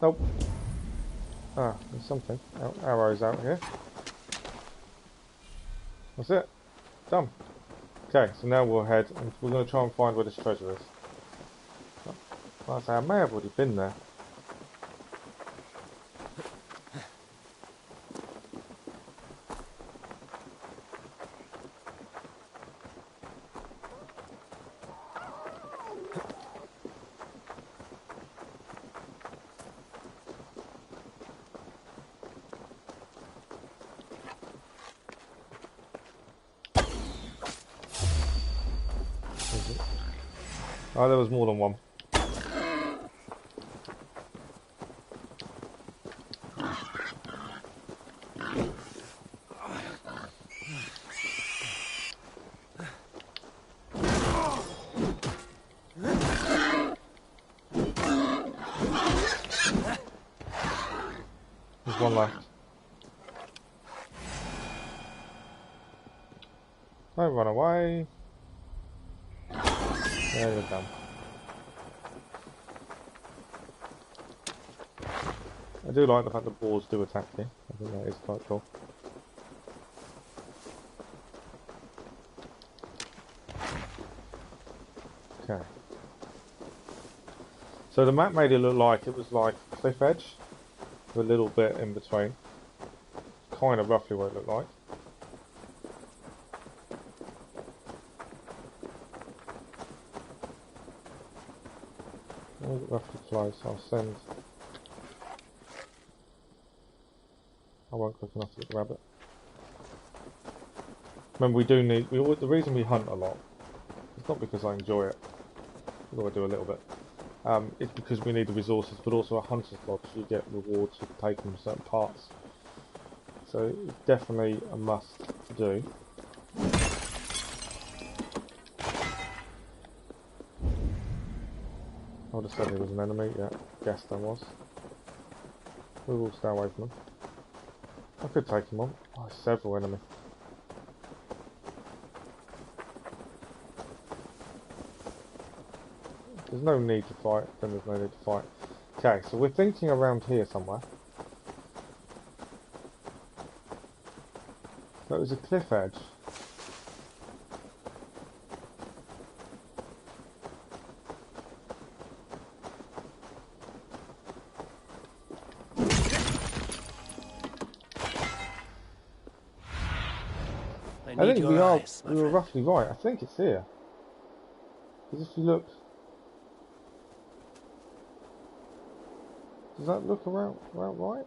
Nope. Ah, there's something. Arrows out here. That's it. Done. Okay, so now we'll head and we're going to try and find where this treasure is. Like I say, I may have already been there. Oh, there was more than one. There's one left. Don't run away. There you go. I do like the fact that boars do attack you. I think that is quite cool. Okay. So the map made it look like it was like a cliff edge, with a little bit in between. Kind of roughly what it looked like. Roughly close. I'll send. I won't click enough to get the rabbit. Remember, we do need. The reason we hunt a lot, it's not because I enjoy it, although I do a little bit. It's because we need the resources, but also a hunter's lodge. You get rewards for taking certain parts, so it's definitely a must to do. I would have said he was an enemy, yeah, guessed I was. We will stay away from him. I could take him on. Oh, several enemies. There's no need to fight, then there's no need to fight. Okay, so we're thinking around here somewhere. So it was a cliff edge. I think we were roughly right. I think it's here. Because if you look... Does that look around right?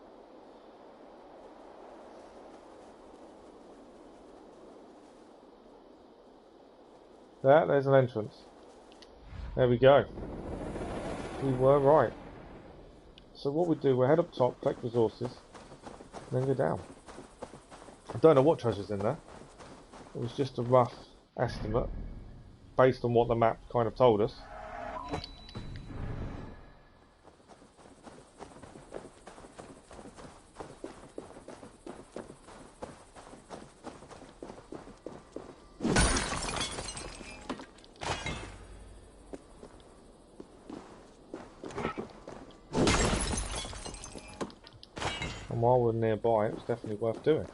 There's an entrance. There we go. We were right. So what we do, we'll head up top, collect resources, and then go down. I don't know what treasure's in there. It was just a rough estimate based on what the map kind of told us. And while we're nearby, it's definitely worth doing.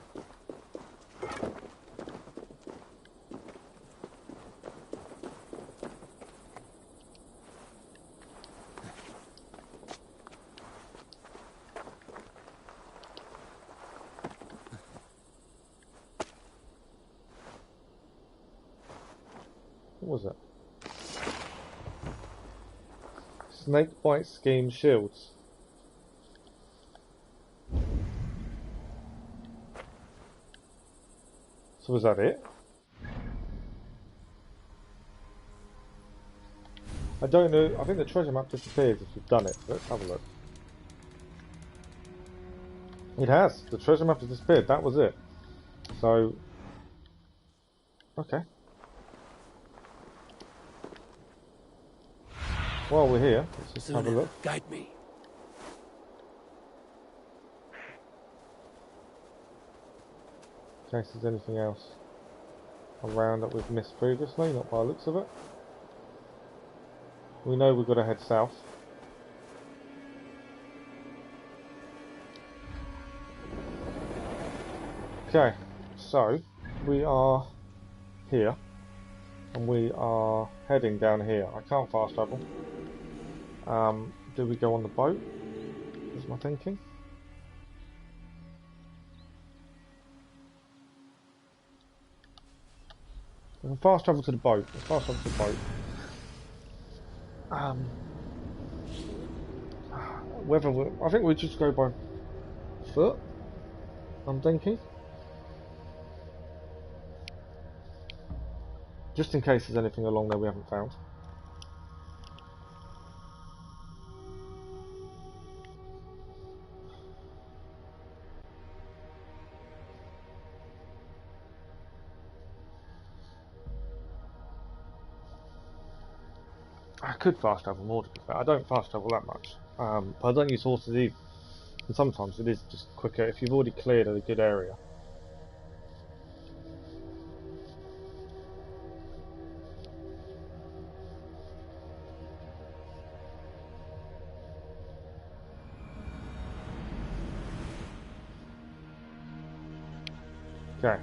What was it? Snakebite scheme shields. So was that it? I don't know. I think the treasure map disappears if you've done it. Let's have a look. It has. The treasure map has disappeared. That was it. So, okay. While we're here, let's just have a look. Guide me. In case there's anything else around that we've missed previously, not by the looks of it. We know we've got to head south. Okay, so we are here and we are heading down here. I can't fast travel. Do we go on the boat? Is my thinking. We can fast travel to the boat. Let's fast travel to the boat. Whether I think we just go by foot. I'm thinking. Just in case there's anything along there we haven't found. I could fast travel more, to be fair. I don't fast travel that much, but I don't use horses either. And sometimes it is just quicker if you've already cleared a good area. Okay.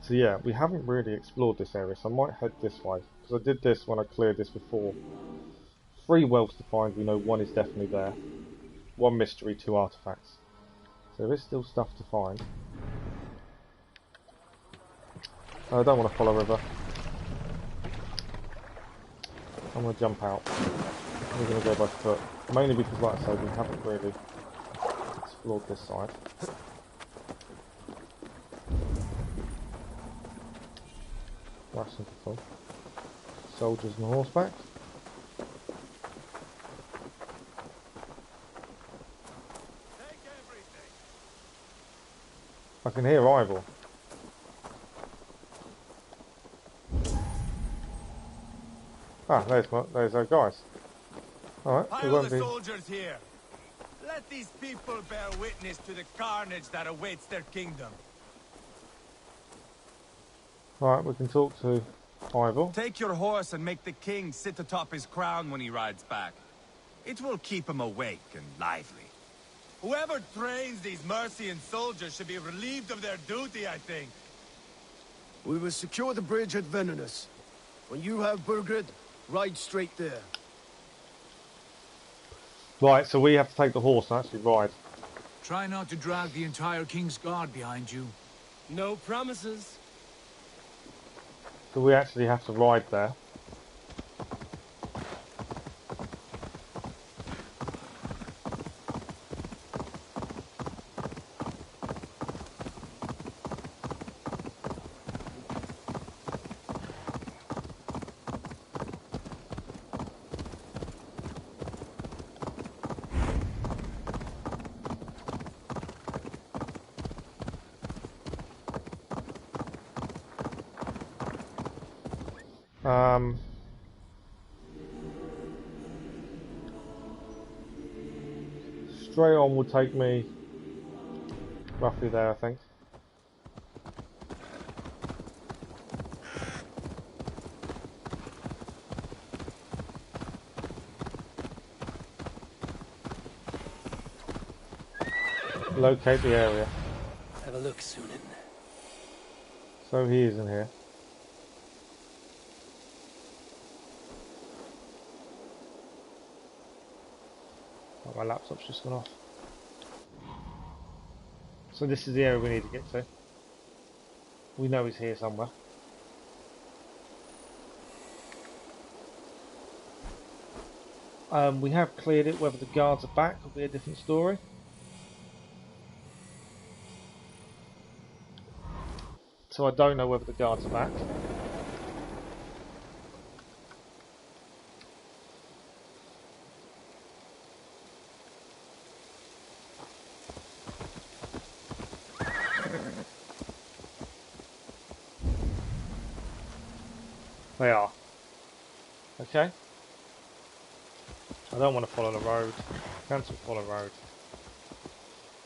So yeah, we haven't really explored this area, so I might head this way. Because I did this when I cleared this before. 3 wells to find, we know 1 is definitely there. 1 mystery, 2 artifacts. So there is still stuff to find. I don't want to follow river. I'm going to jump out. We're going to go by foot. Mainly because, like I said, we haven't really explored this side. Nice and full. Soldiers on horseback. I can hear Ivor. Ah, there's our guys. Alright, we Pile won't the be... soldiers here. Let these people bear witness to the carnage that awaits their kingdom. Alright, we can talk to Ivor. Take your horse and make the king sit atop his crown when he rides back. It will keep him awake and lively. Whoever trains these Mercian soldiers should be relieved of their duty, I think. We will secure the bridge at Venonus. When you have Burgred, ride straight there. Right, so we have to take the horse and actually ride. Try not to drag the entire King's Guard behind you. No promises. So we actually have to ride there. Straight on will take me roughly there, I think. locate the area. Have a look, Sunan. So he is in here. Oh, my laptop's just gone off. So this is the area we need to get to. We know he's here somewhere. We have cleared it. Whether the guards are back will be a different story. So I don't know whether the guards are back. They are. Okay. I don't want to follow the road. Cancel follow road.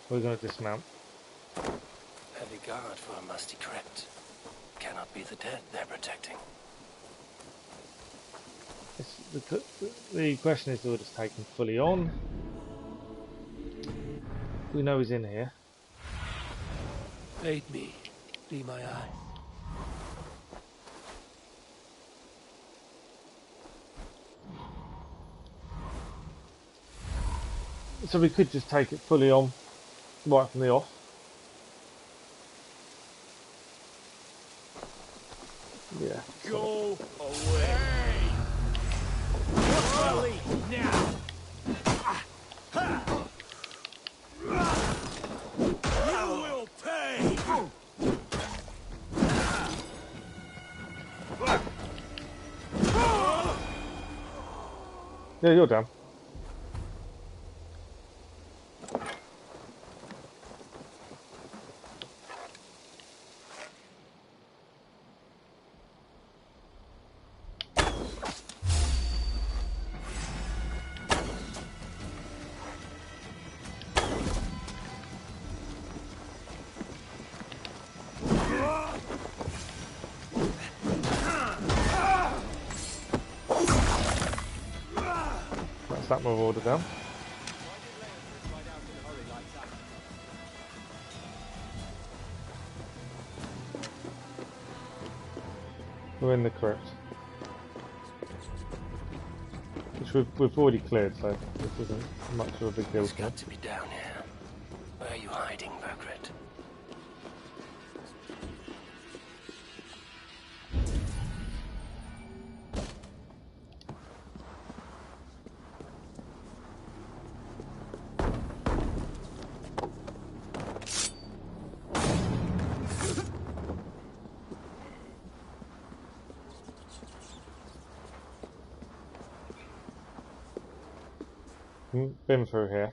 We're going to dismount. Heavy guard for a musty crypt. Cannot be the dead they're protecting. The question is, do we just take him fully on? We know he's in here. Aid me. Be my eye. So we could just take it fully on right from the off. Yeah. Go away. Now. You will pay. Yeah, you're done. That's that move order down. We're in the crypt, which we've already cleared, so this isn't much of a big deal. It's got to be down here. Where are you hiding, Burgred? Been through here.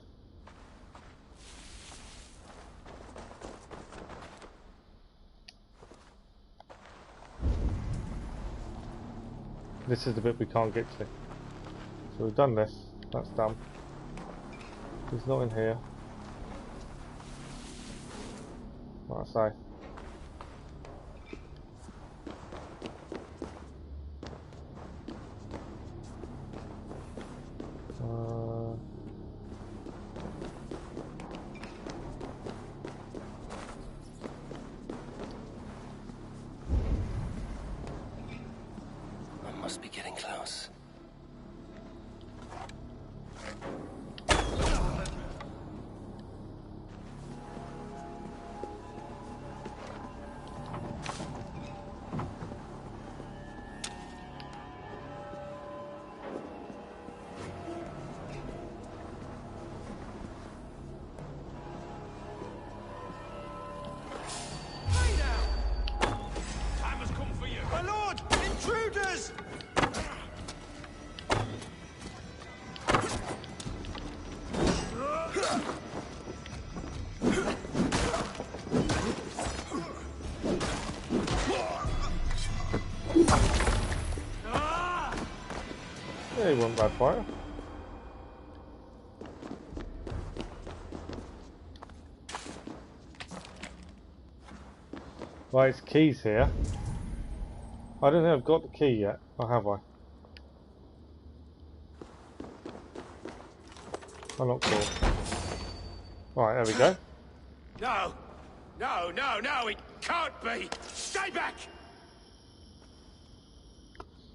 This is the bit we can't get to. So we've done this. That's done. He's not in here. What I say? Must be getting close. Time has come for you. My lord! Intruders! Yeah, he wasn't bad fire. Right, it's keys here. I don't think I've got the key yet, or have I? I'm not sure. Right, there we go. No! No, no, no! It can't be! Stay back!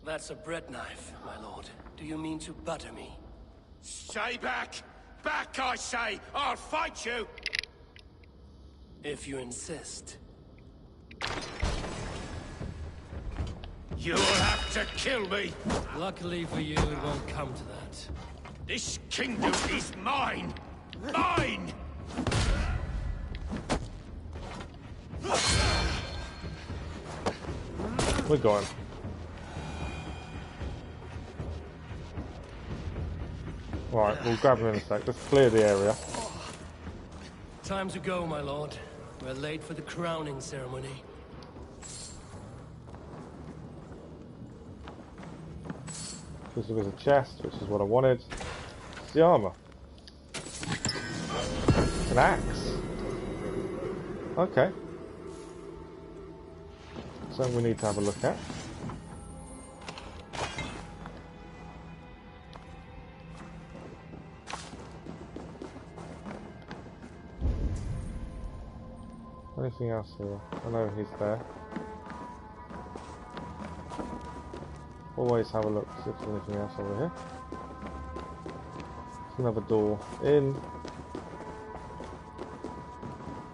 That's a bread knife, my lord. Do you mean to butter me? Stay back! Back, I say! I'll fight you! If you insist. You'll have to kill me! Luckily for you, it won't come to that. This kingdom is mine! Mine! We're going. Right, we'll grab him in a sec. Let's clear the area. Time to go, my lord. We're late for the crowning ceremony. This was a chest, which is what I wanted. It's the armour. An axe. Okay. Something we need to have a look at. Anything else here? I know he's there. Always have a look, see if there's anything else over here. There's another door in.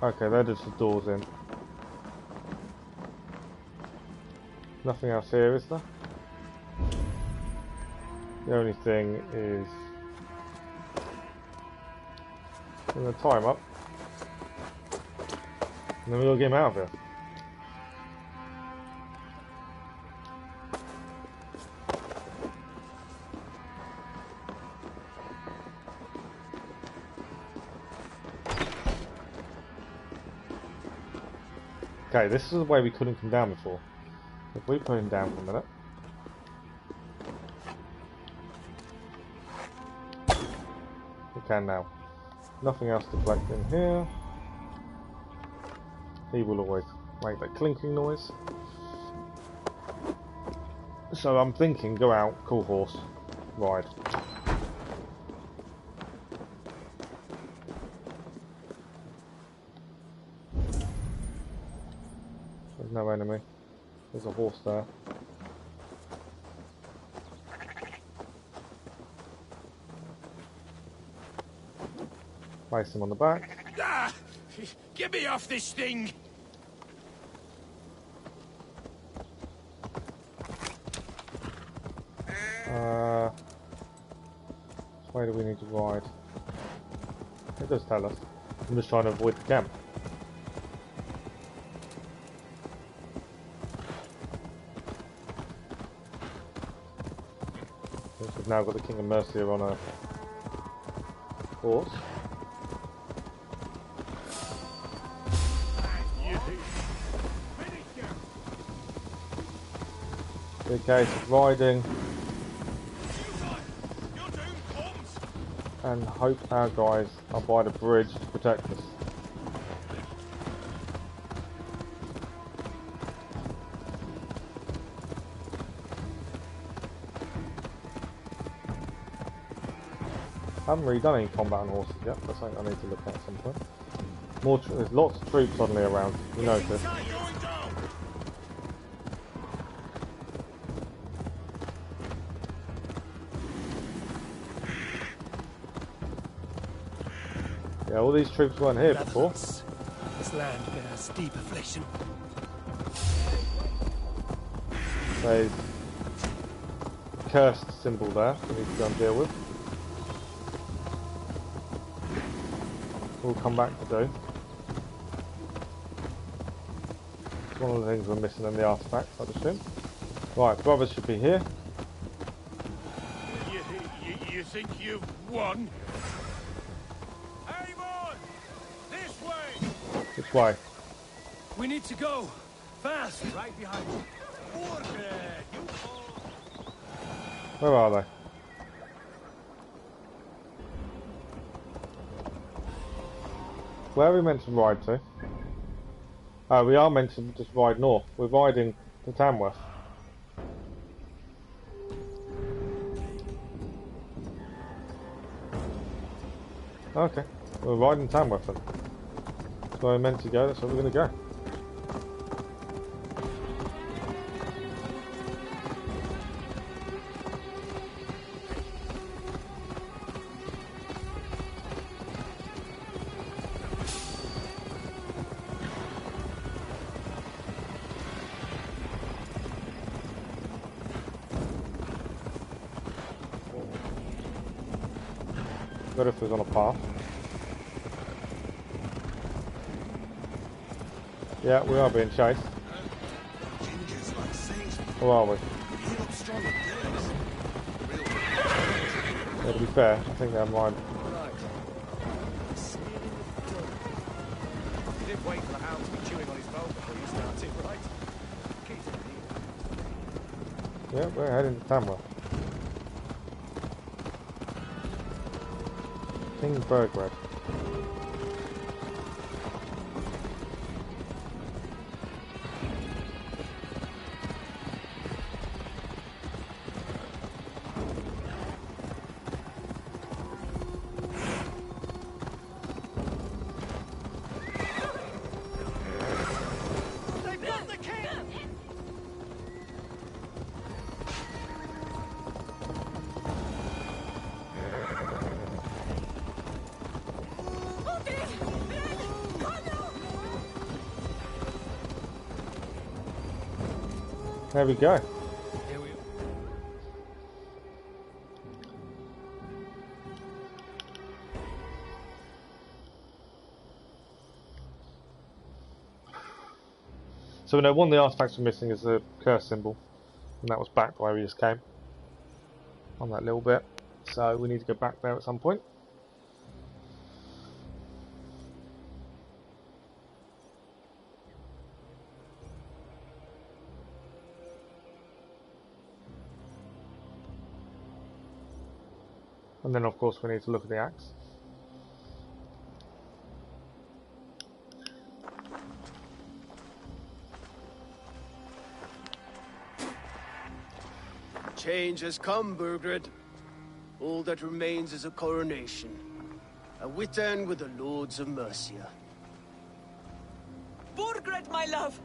Okay, they're just the doors in. Nothing else here, is there? The only thing is... I'm going to tie him up. And then we'll get him out of here. Okay, this is the way we couldn't come down before. If we put him down for a minute. We can now. Nothing else to collect in here. He will always make that clinking noise. So I'm thinking, go out, call horse, ride. There's no enemy. There's a horse there. Place him on the back. Ah! Get me off this thing! Which way do we need to ride? It does tell us. I'm just trying to avoid the camp. We've now got the King of Mercia on a horse. Big case of riding and hope our guys are by the bridge to protect us. Haven't really done any combat on horses yet. That's something I need to look at some point. There's lots of troops suddenly around. You notice. Yeah, all these troops weren't here before. This land bears deep affliction. There's a cursed symbol there we need to go and deal with. We'll come back to do. It's one of the things we're missing in the artifacts, I'd assume. Right, brothers should be here. You think you've won? Hey, boy! This way! Which way? We need to go. Fast. Right behind you. Burgred, you Where are they? Where are we meant to ride to? Oh, we are meant to just ride north. We're riding to Tamworth. Okay, we're riding Tamworth then. That's where we're meant to go, that's where we're going to go. Good if it was on a path. Yeah, we are being chased. Or are we? Yeah, to be fair, I think they're mine. You did wait for the hound to be chewing on his bone before you started, right? Yeah, we're heading to Tamworth. King Burgred. There we go. So we know one of the artifacts we're missing is the curse symbol, and that was back where we just came on that little bit. So we need to go back there at some point. And then of course we need to look at the axe. Change has come, Burgred. All that remains is a coronation. A Witan with the Lords of Mercia. Burgred, my love!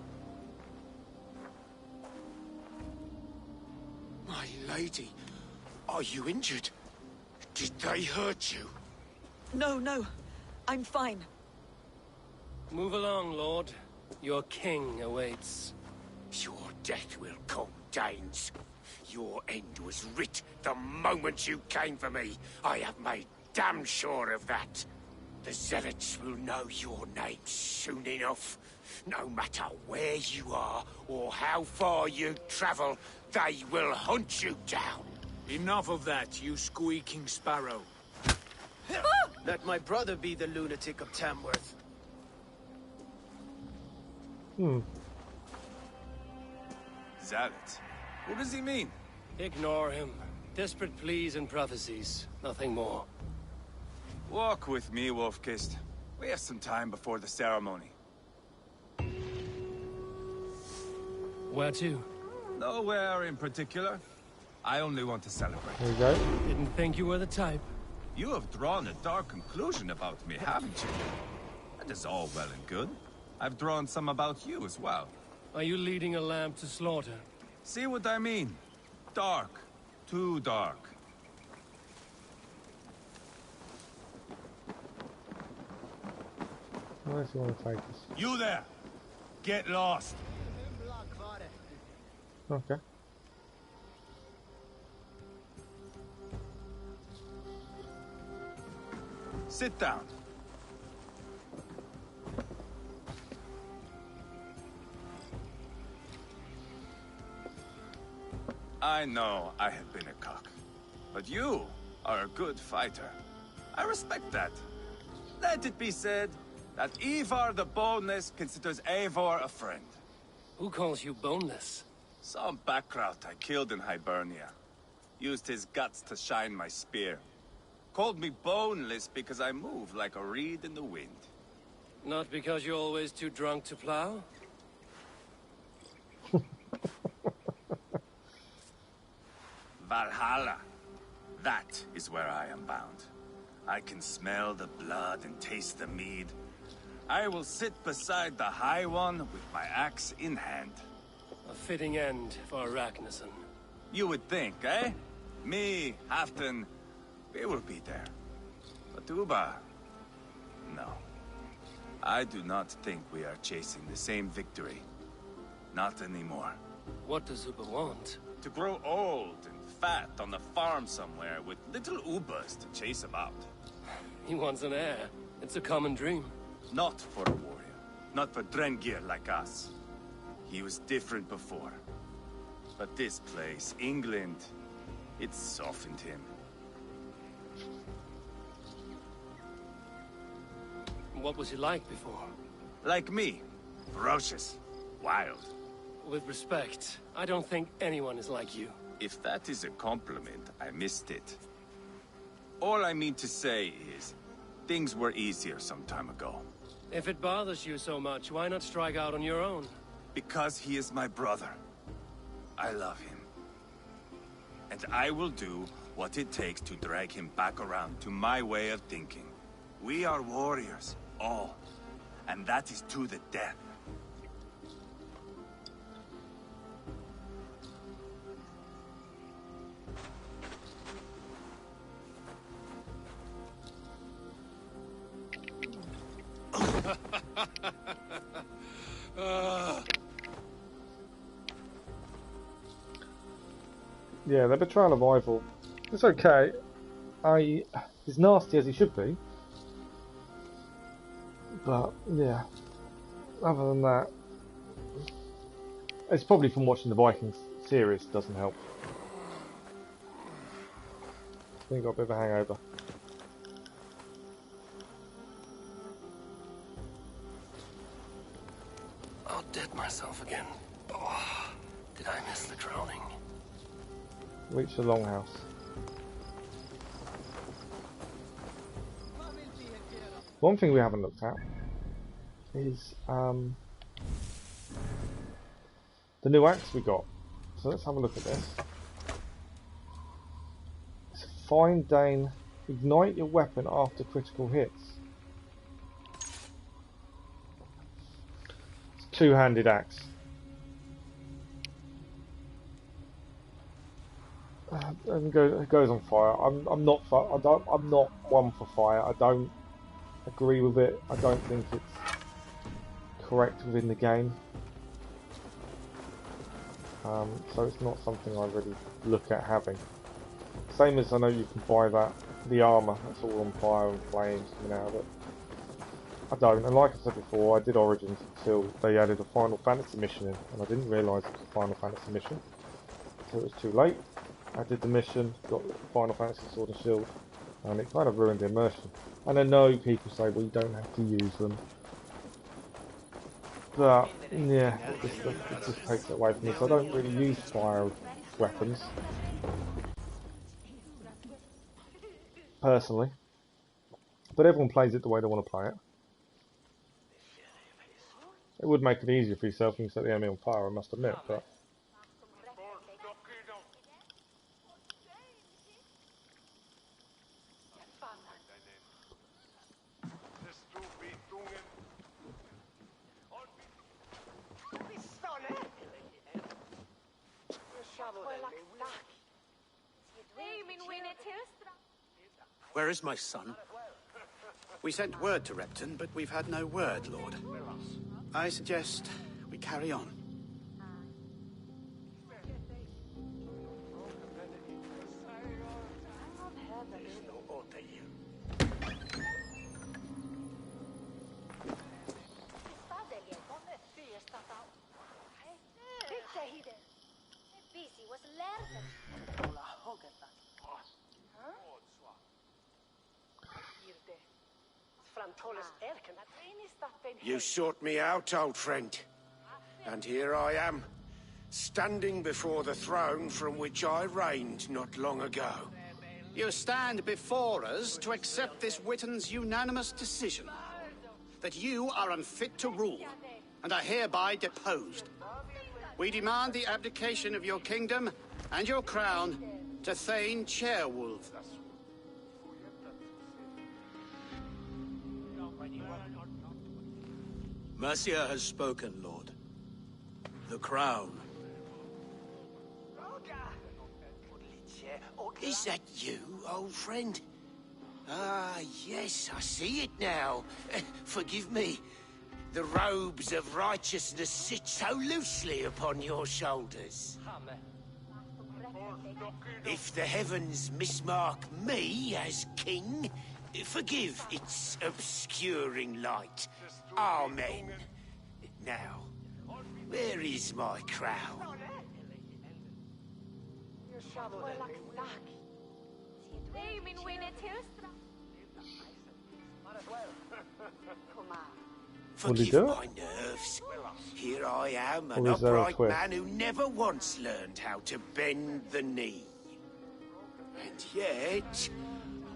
My lady, are you injured? Did they hurt you? No, no. I'm fine. Move along, Lord. Your king awaits. Your death will come, Danes. Your end was writ the moment you came for me. I have made damn sure of that. The Zealots will know your name soon enough. No matter where you are or how far you travel, they will hunt you down. Enough of that, you squeaking sparrow. Let my brother be the lunatic of Tamworth. Zealots? What does he mean? Ignore him. Desperate pleas and prophecies. Nothing more. Walk with me, Wolf-Kissed. We have some time before the ceremony. Where to? Nowhere in particular. I only want to celebrate. There we go. Didn't think you were the type. You have drawn a dark conclusion about me, haven't you? That is all well and good. I've drawn some about you as well. Are you leading a lamb to slaughter? See what I mean? Dark. Too dark. Where does he want to take us? You there! Get lost! Okay. Sit down. I know I have been a cock, but you are a good fighter. I respect that. Let it be said that Ivar the Boneless considers Eivor a friend. Who calls you boneless? Some backrout I killed in Hibernia. Used his guts to shine my spear. Called me boneless because I move like a reed in the wind. Not because you're always too drunk to plow? Valhalla. That is where I am bound. I can smell the blood and taste the mead. I will sit beside the High One with my axe in hand. A fitting end for Ragnarsson. You would think, eh? Me, Halfdan, we will be there. But Uba, no. I do not think we are chasing the same victory. Not anymore. What does Uba want? To grow old and fat on the farm somewhere with little Ubas to chase him out. He wants an heir. It's a common dream. Not for a warrior. Not for Drengir like us. He was different before. But this place, England, it softened him. What was he like before? Like me. Ferocious. Wild. With respect, I don't think anyone is like you. If that is a compliment, I missed it. All I mean to say is, things were easier some time ago. If it bothers you so much, why not strike out on your own? Because he is my brother. I love him. And I will do what it takes to drag him back around to my way of thinking. We are warriors, all. And that is to the death. Yeah, the betrayal of Ivor. It's okay. He's nasty as he should be. But, yeah. Other than that, it's probably from watching the Vikings series, doesn't help. I think I've got a bit of a hangover. I'll dead myself again. Oh, did I miss the drowning? Reach the longhouse. One thing we haven't looked at is the new axe we got. So let's have a look at this. It's a Fine Dane. Ignite your weapon after critical hits. It's a two-handed axe. It goes on fire. I'm not one for fire. I don't agree with it. I don't think it's correct within the game. So it's not something I really look at having. Same as I know you can buy the armour that's all on fire and flames coming out of it. I don't, and like I said before, I did Origins until they added a Final Fantasy mission in, and I didn't realise it was a Final Fantasy mission until it was too late. I did the mission, got Final Fantasy Sword and Shield, and it kind of ruined the immersion. And I know people say, well, you don't have to use them. But, yeah, it just takes it away from me. So I don't really use fire weapons. Personally. But everyone plays it the way they want to play it. It would make it easier for yourself when you set the enemy on fire, I must admit, but... Where is my son? We sent word to Repton, but we've had no word, Lord. I suggest we carry on. You sought me out, old friend. And here I am, standing before the throne from which I reigned not long ago. You stand before us to accept this Witten's unanimous decision that you are unfit to rule and are hereby deposed. We demand the abdication of your kingdom and your crown to Thane Chairwolf. Mercia has spoken, Lord. The crown. Is that you, old friend? Ah, yes, I see it now. Forgive me. The robes of righteousness sit so loosely upon your shoulders. If the heavens mismark me as king, forgive its obscuring light. Amen. Now, where is my crown? Forgive my nerves. Here I am, an upright man who never once learned how to bend the knee. And yet,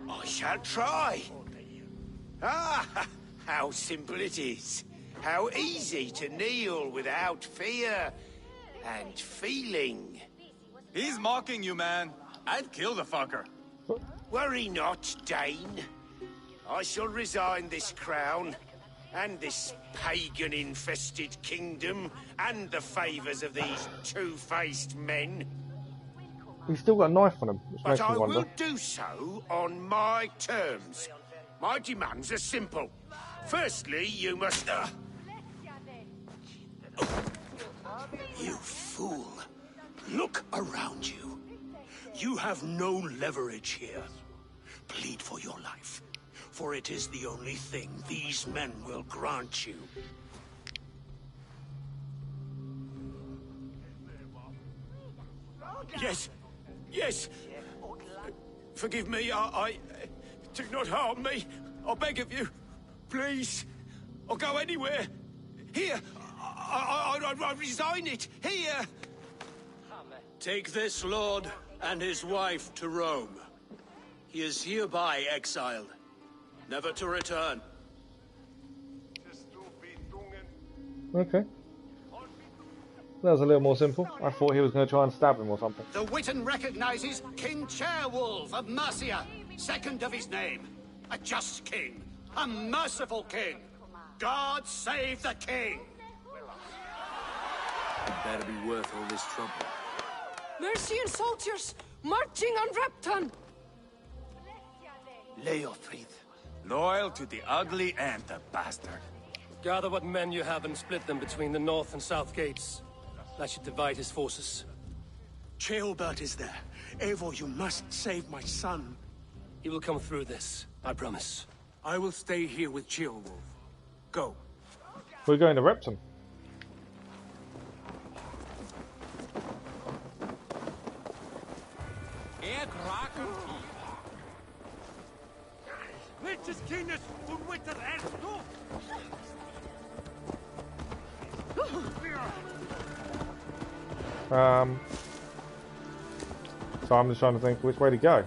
I shall try. Ah, how simple it is. How easy to kneel without fear and feeling. He's mocking you, man. I'd kill the fucker. Worry not, Dane. I shall resign this crown, and this pagan-infested kingdom, and the favours of these two-faced men. He's still got a knife on him, which But makes me I wonder. will do so on my terms. My demands are simple. Firstly, you must... You fool. Look around you. You have no leverage here. Plead for your life, for it is the only thing these men will grant you. Yes, yes. Forgive me, I... Do not harm me. I beg of you. Please. I'll go anywhere. Here. I resign it. Here. Take this lord and his wife to Rome. He is hereby exiled, never to return. Okay. That was a little more simple. I thought he was going to try and stab him or something. The Witan recognizes King Chairwolf of Mercia, second of his name. A just king, a merciful king. God save the king! Better be worth all this trouble. Mercian soldiers marching on Repton. Leofrith. Loyal to the ugly and the bastard. Gather what men you have and split them between the north and south gates. That should divide his forces. Ceolbert is there. Eivor, you must save my son. He will come through this, I promise. I will stay here with Ceolwulf. Go. We're going to Repton. So I'm just trying to think which way to go.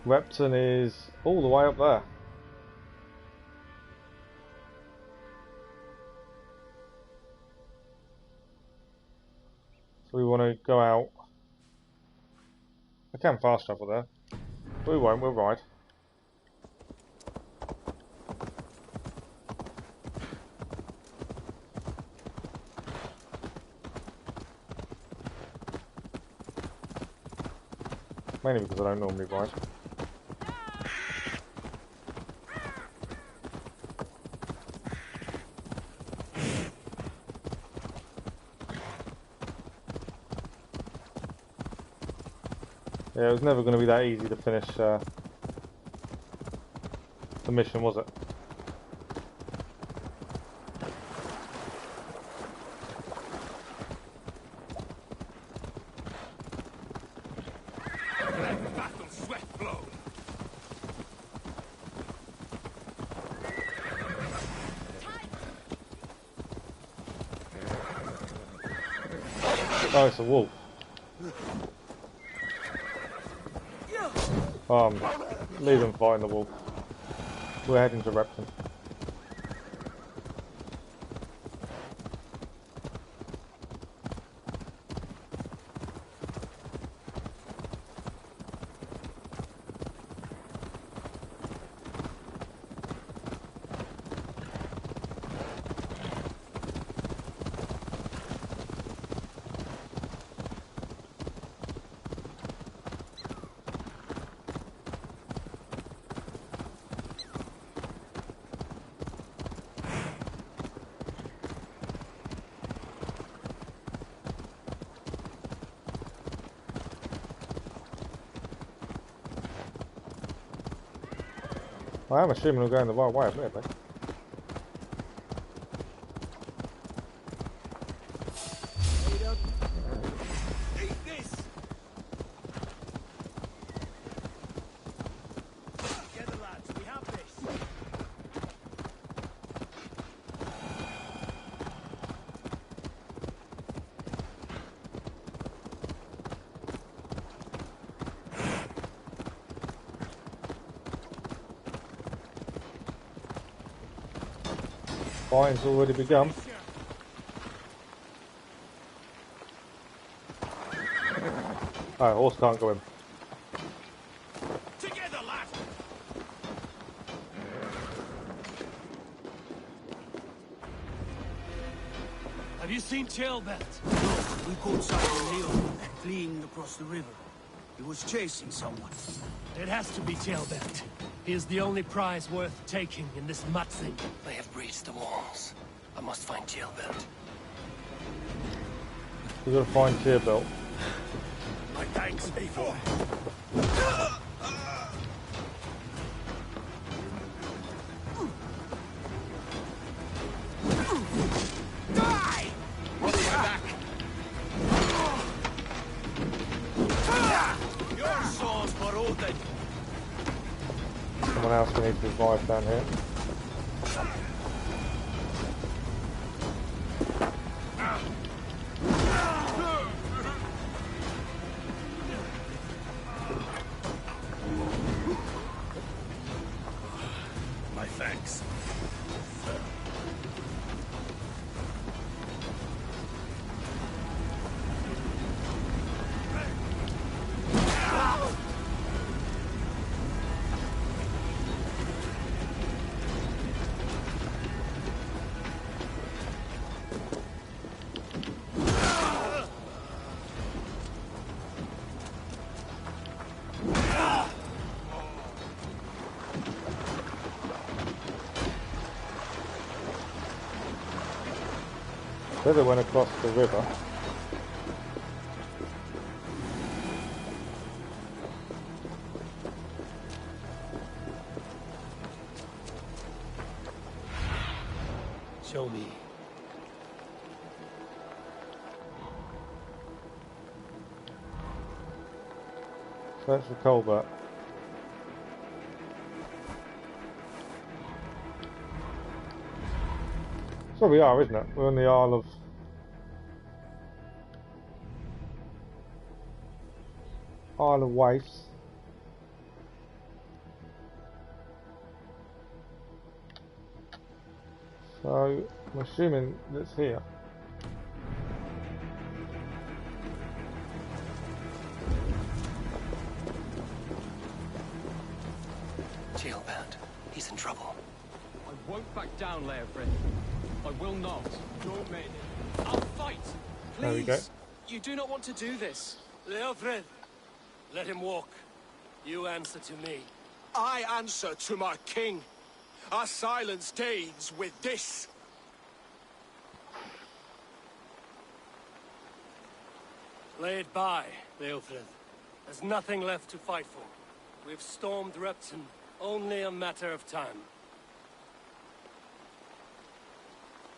Repton is all the way up there. So we want to go out. I can fast travel there. But we won't, we'll ride. Mainly because I don't normally ride. Yeah, it was never going to be that easy to finish the mission, was it? Oh, it's a wolf. Leave them fighting the wolf. We're heading to Repton. I am assuming I'm going the right way, admittedly. Fighting's already begun. Oh, horse can't go in. Together, lad! Have you seen Tailbelt? We caught sight of Leo fleeing across the river. He was chasing someone. It has to be Tailbelt. He is the only prize worth taking in this mud thing. They have breached the walls. I must find Tailbelt. We've got to find Tailbelt. My thanks, Eivor. Die! Watch my back. Your sword for Odin. Someone else we need to revive down here. My thanks. So they went across the river. Show me. Search for Colbert. That's where we are, isn't it? We're on the Isle of Waifs. So I'm assuming that's here. Tailbelt. He's in trouble. I won't back down, Leofrith. I will not. Don't make it. I'll fight. Please. There we go. You do not want to do this. Leofrith, let him walk. You answer to me. I answer to my king. Our silence Danes with this. Lay it by, Leofrith. There's nothing left to fight for. We've stormed Repton. Only a matter of time.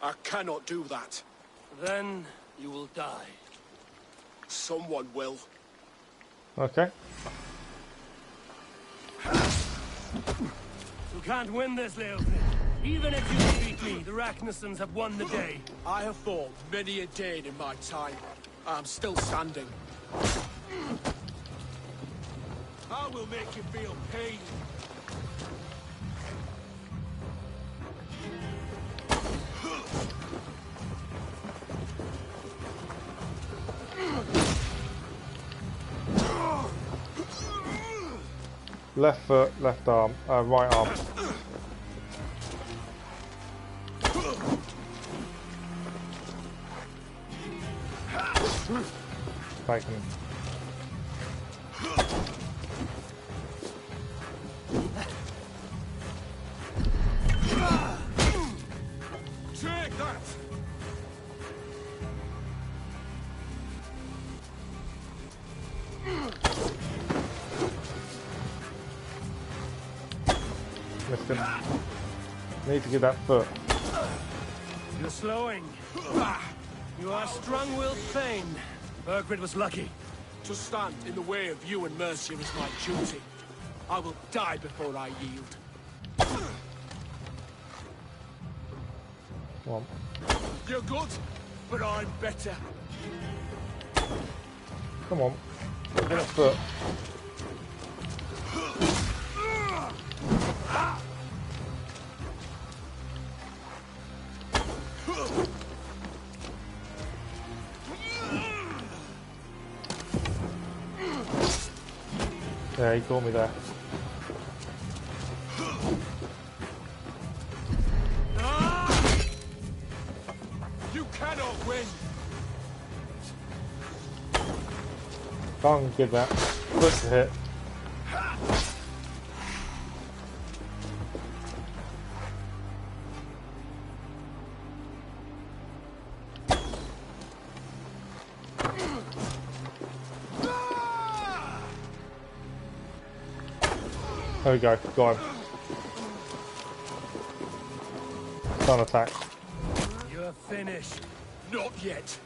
I cannot do that. Then you will die. Someone will. Okay. You can't win this, Leofrith. Even if you defeat me, the Ragnarsons have won the day. I have fought many a Dane in my time. I'm still standing. I will make you feel pain. Left foot, left arm, right arm. Taken. Take that! Missed him. Need to get that foot. You're slowing. You are strong-willed thane. Burgred was lucky. To stand in the way of you and Mercia is my duty. I will die before I yield. Come on. You're good, but I'm better. Come on. Get that foot. Yeah, he caught me there. You cannot win. Can't get that foot to hit. There we go, got him. Stun attack. You're finished. Not yet.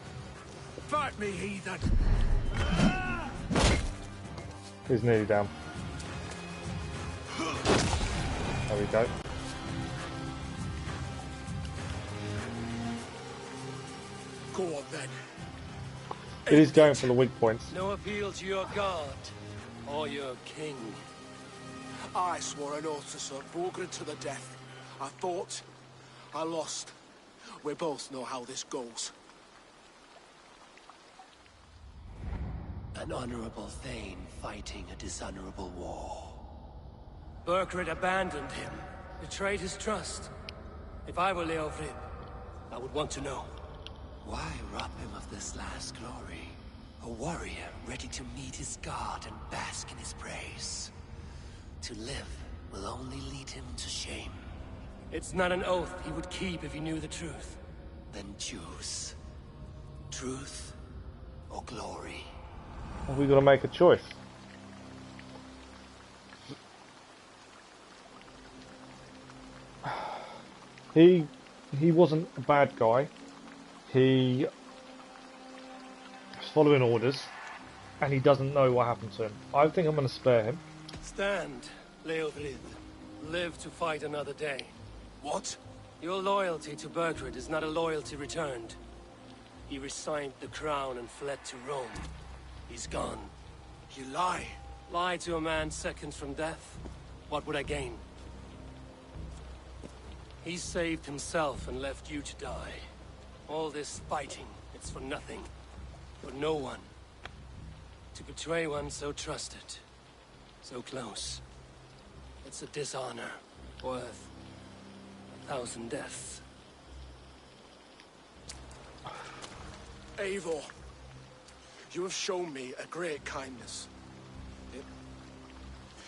Fight me, heathen. He's nearly down. There we go. Go on then. It is going for the weak points. No appeal to your god or your king. I swore an oath to serve Burgred to the death. I fought. I lost. We both know how this goes. An honorable thane fighting a dishonorable war. Burgred abandoned him, betrayed his trust. If I were Leofrith, I would want to know. Why rob him of this last glory? A warrior ready to meet his god and bask in his praise. To live will only lead him to shame. It's not an oath he would keep if he knew the truth. Then choose. Truth or glory. Well, we got to make a choice. He wasn't a bad guy. He was following orders, and he doesn't know what happened to him. I think I'm going to spare him. Stand, Leofrith. Live to fight another day. What? Your loyalty to Burgred is not a loyalty returned. He resigned the crown and fled to Rome. He's gone. You lie. Lie to a man seconds from death? What would I gain? He saved himself and left you to die. All this fighting, it's for nothing. For no one. To betray one so trusted. So close. It's a dishonor worth 1,000 deaths. Eivor, you have shown me a great kindness.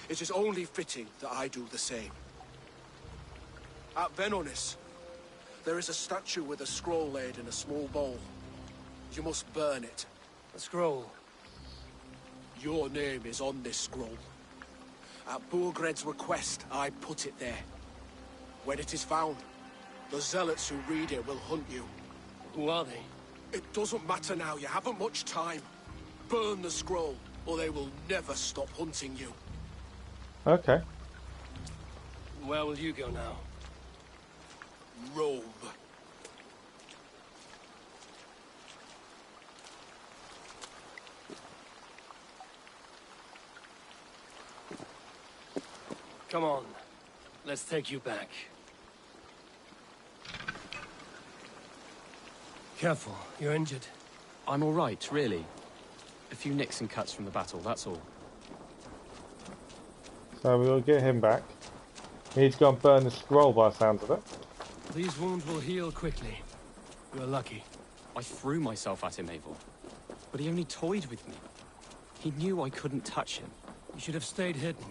It is only fitting that I do the same. At Venonis, there is a statue with a scroll laid in a small bowl. You must burn it. A scroll? Your name is on this scroll. At Burgred's request, I put it there. When it is found, the zealots who read it will hunt you. Who are they? It doesn't matter now, you haven't much time. Burn the scroll, or they will never stop hunting you. Okay. Where will you go now? Rome. Come on. Let's take you back. Careful, you're injured. I'm all right, really. A few nicks and cuts from the battle, that's all. So we'll get him back. He needs to go and burn the scroll by the sounds of it. These wounds will heal quickly. You're lucky. I threw myself at him, Eivor. But he only toyed with me. He knew I couldn't touch him. You should have stayed hidden.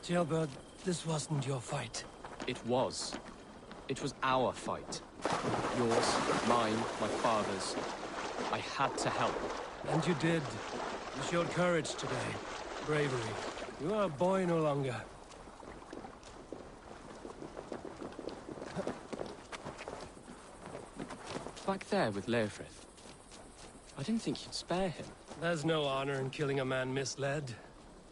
Jailbird, this wasn't your fight. It was. It was our fight. Yours, mine, my father's. I had to help. And you did. You showed courage today. Bravery. You are a boy no longer. Back there with Leofrith. I didn't think you'd spare him. There's no honor in killing a man misled.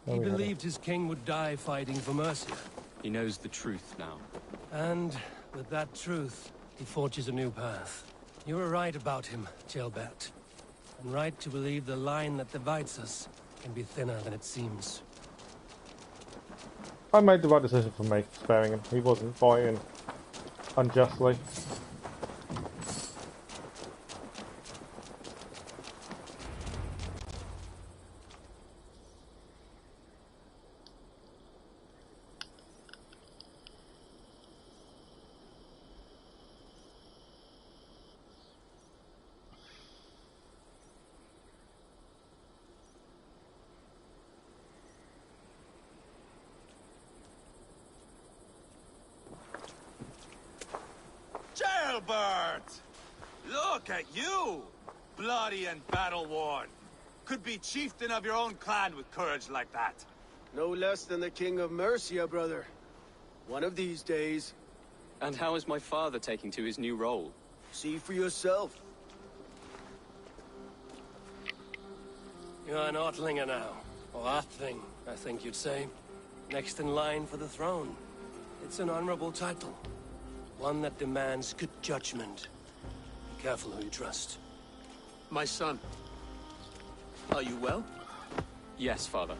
He believed his king would die fighting for Mercia. He knows the truth now. And with that truth, he forges a new path. You were right about him, Ceolbert. And right to believe the line that divides us can be thinner than it seems. I made the right decision for me, sparing him. He wasn't fighting unjustly. Ceolbert! Look at you! Bloody and battle-worn. Could be chieftain of your own clan with courage like that. No less than the king of Mercia, brother. One of these days. And how is my father taking to his new role? See for yourself. You're an Ortlinger now. Or Athling, I think you'd say. Next in line for the throne. It's an honorable title. One that demands good judgment. Be careful who you trust. My son, are you well? Yes, father.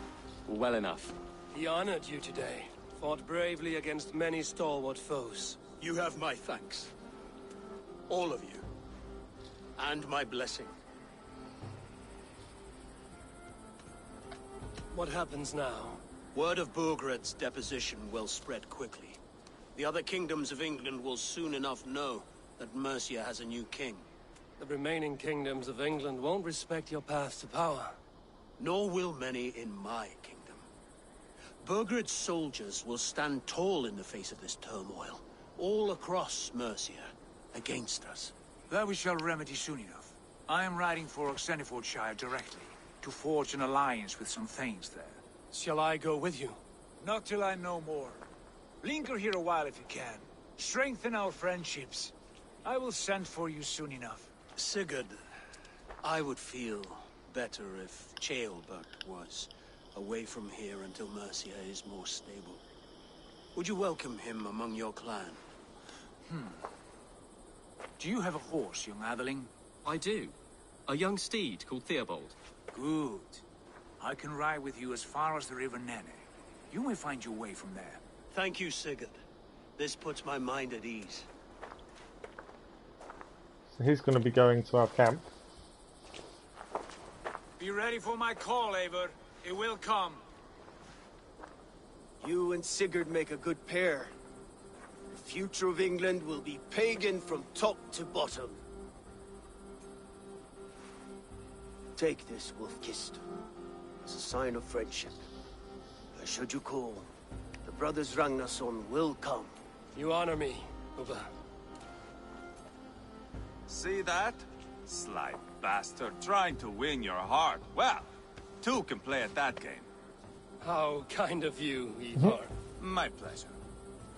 Well enough. He honored you today. Fought bravely against many stalwart foes. You have my thanks. All of you. And my blessing. What happens now? Word of Burgred's deposition will spread quickly. The other kingdoms of England will soon enough know that Mercia has a new king. The remaining kingdoms of England won't respect your path to power. Nor will many in my kingdom. Burgred's soldiers will stand tall in the face of this turmoil, all across Mercia, against us. That we shall remedy soon enough. I am riding for Oxenfordshire directly, to forge an alliance with some thanes there. Shall I go with you? Not till I know more. Linger here a while if you can. Strengthen our friendships. I will send for you soon enough. Sigurd, I would feel better if Ceolbert was away from here until Mercia is more stable. Would you welcome him among your clan? Do you have a horse, young atheling? I do. A young steed called Theobald. Good. I can ride with you as far as the River Nene. You may find your way from there. Thank you, Sigurd. This puts my mind at ease. So he's going to be going to our camp. Be ready for my call, Eivor. It will come. You and Sigurd make a good pair. The future of England will be pagan from top to bottom. Take this, Wolf-Kissed, as a sign of friendship. Should you call, the brothers Ragnarsson will come. You honor me, Uba. See that? Sly bastard, trying to win your heart. Well, two can play at that game. How kind of you, Eivor. My pleasure.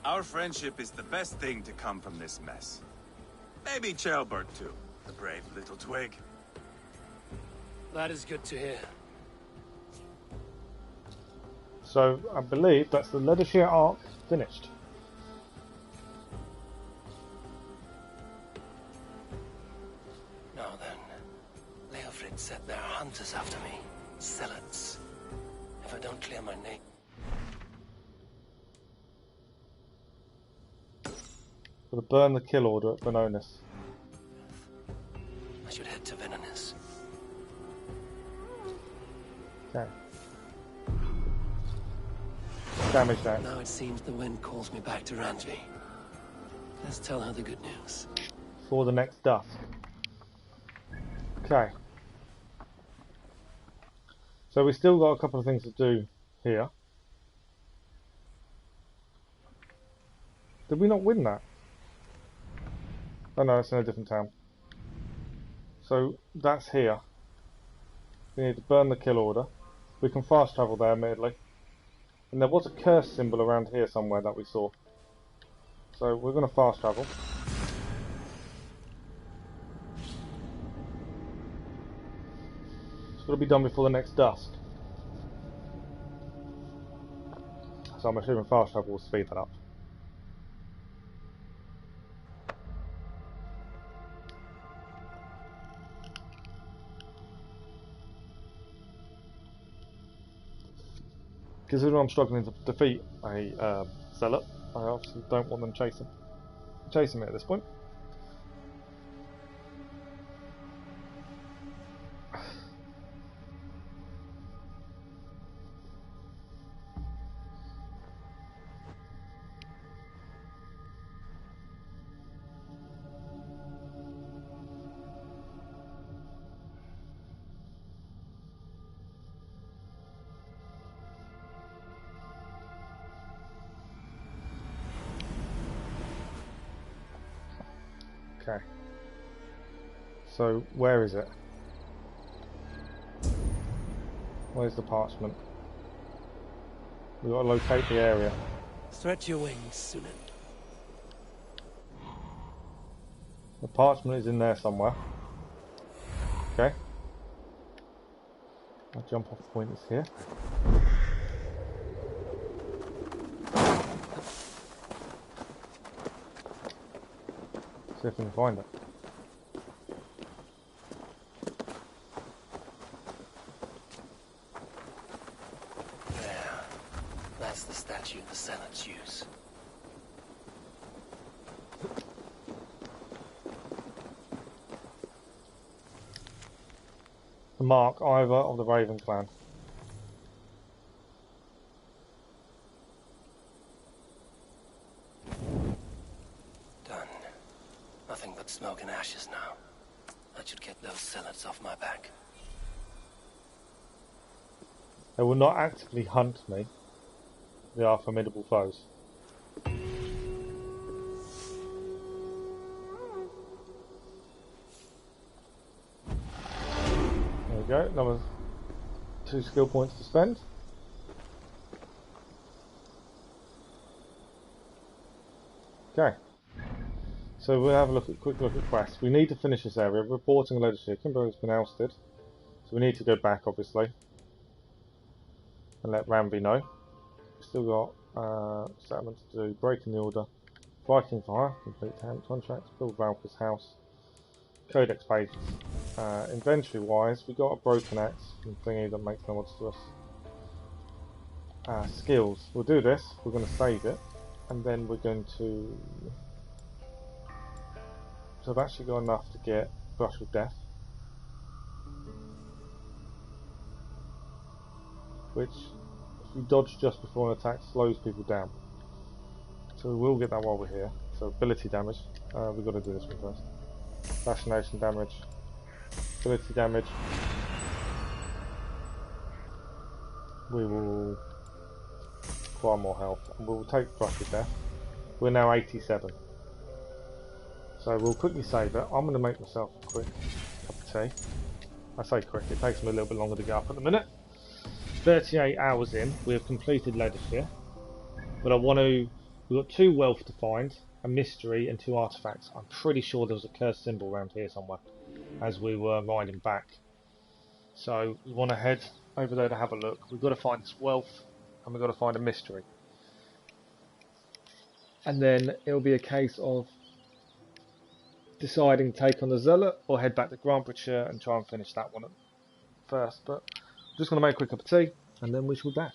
Our friendship is the best thing to come from this mess. Maybe Ceolbert too, the brave little twig. That is good to hear. So I believe that's the Ledecestrescire arc finished. Now then, Leofrith said there are hunters after me. Zealots. If I don't clear my name. For the burn the kill order at Bononis. I should head to Venanis. Okay. Damage that. Now it seems the wind calls me back to Randvi. Let's tell her the good news. For the next dusk. Okay. So we still got a couple of things to do here. Did we not win that? Oh no, it's in a different town. So that's here. We need to burn the kill order. We can fast travel there immediately. And there was a curse symbol around here somewhere that we saw. So we're going to fast travel. got to be done before the next dusk. So I'm assuming fast travel will speed that up. Considering I'm struggling to defeat a zealot, I obviously don't want them chasing me at this point. Okay. So, where is it? Where's the parchment? We've got to locate the area. Stretch your wings, Sunan. The parchment is in there somewhere. Okay. I'll jump off the point that's here. See if we can find it. There. That's the statue the Zealots use. The mark either of the Raven clan. Done. Nothing but smoke and ashes now. That should get those Zealots off my back. They will not actively hunt me. They are formidable foes. There we go, another 2 skill points to spend. Okay. So we'll have a quick look at quests. We need to finish this area. Reporting Ledecestrescire. Kimberly's been ousted. So we need to go back, obviously. And let Ramby know. We've still got settlement to do. Breaking the order. Viking fire. Complete contracts. Build Valky's house. Codex pages. Inventory wise, we got a broken axe from thingy that makes no odds to us. Skills. We'll do this. We're going to save it. And then we're going to... So I've actually got enough to get Brush with Death. Which, if you dodge just before an attack, slows people down. So we will get that while we're here. So ability damage. We've got to do this one first. Fascination damage. Ability damage. We will acquire more health. And we will take Brush with Death. We're now 87. So we'll quickly save it. I'm going to make myself a quick cup of tea. I say quick, it takes me a little bit longer to get up at the minute. 38 hours in, we have completed Ledecestrescire. But I want to... We've got 2 wealth to find, a mystery and 2 artifacts. I'm pretty sure there was a cursed symbol around here somewhere as we were riding back. So we want to head over there to have a look. We've got to find this wealth and we've got to find a mystery. And then it'll be a case of deciding to take on the Zealot or head back to Grantbridgeshire and try and finish that one first. But I'm just going to make a quick cup of tea and then we shall be back.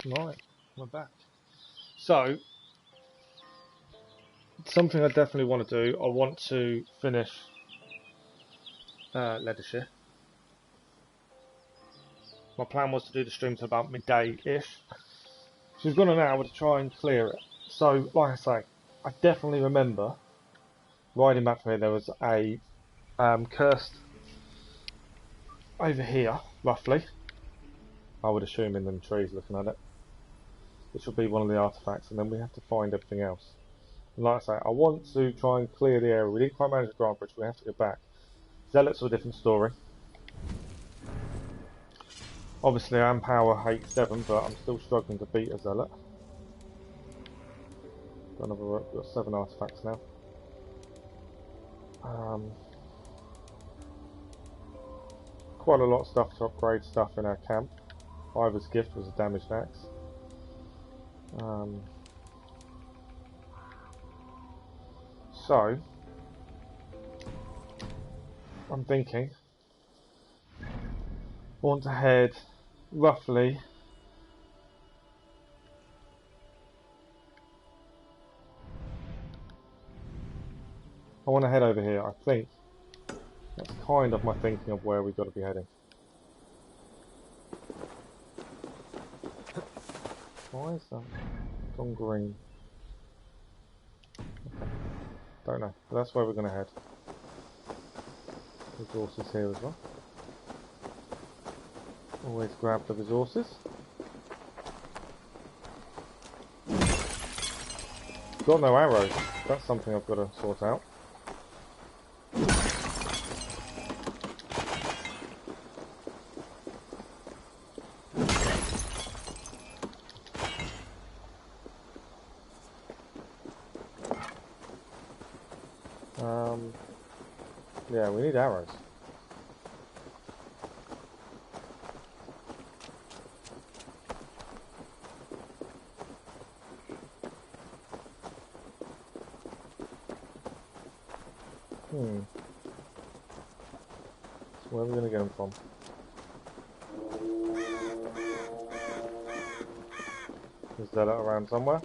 Right, we're back. So, something I definitely want to do, I want to finish Ledecestrescire. My plan was to do the stream to about midday-ish. So we've got an hour to try and clear it. So, like I say, I definitely remember riding back from here, there was a cursed over here, roughly. I would assume in them trees looking at it. Which will be one of the artifacts, and then we have to find everything else. And like I say, I want to try and clear the area. We didn't quite manage the Grand Bridge, we have to go back. Zealots are a different story. Obviously I'm power 8-7, but I'm still struggling to beat a Zealot. Got 7 artifacts now. Quite a lot of stuff to upgrade stuff in our camp. Ivor's gift was a damaged axe. So, I'm thinking I want to head roughly I want to head over here. I think that's kind of my thinking of where we've got to be heading. Why is that gone green? Okay. Don't know, but that's where we're going to head. Resources here as well. Always grab the resources. Got no arrows. That's something I've got to sort out. Yeah, we need arrows. So where are we going to get them from? Is that around somewhere?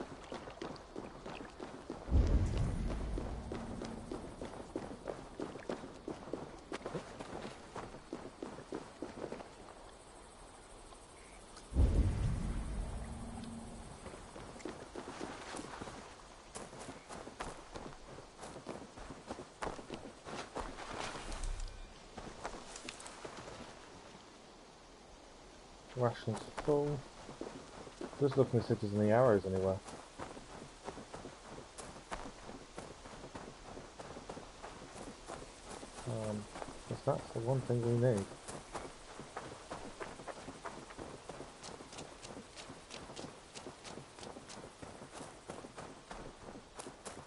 Rations full. Just looking to see if there's any arrows anywhere. Because that's the one thing we need.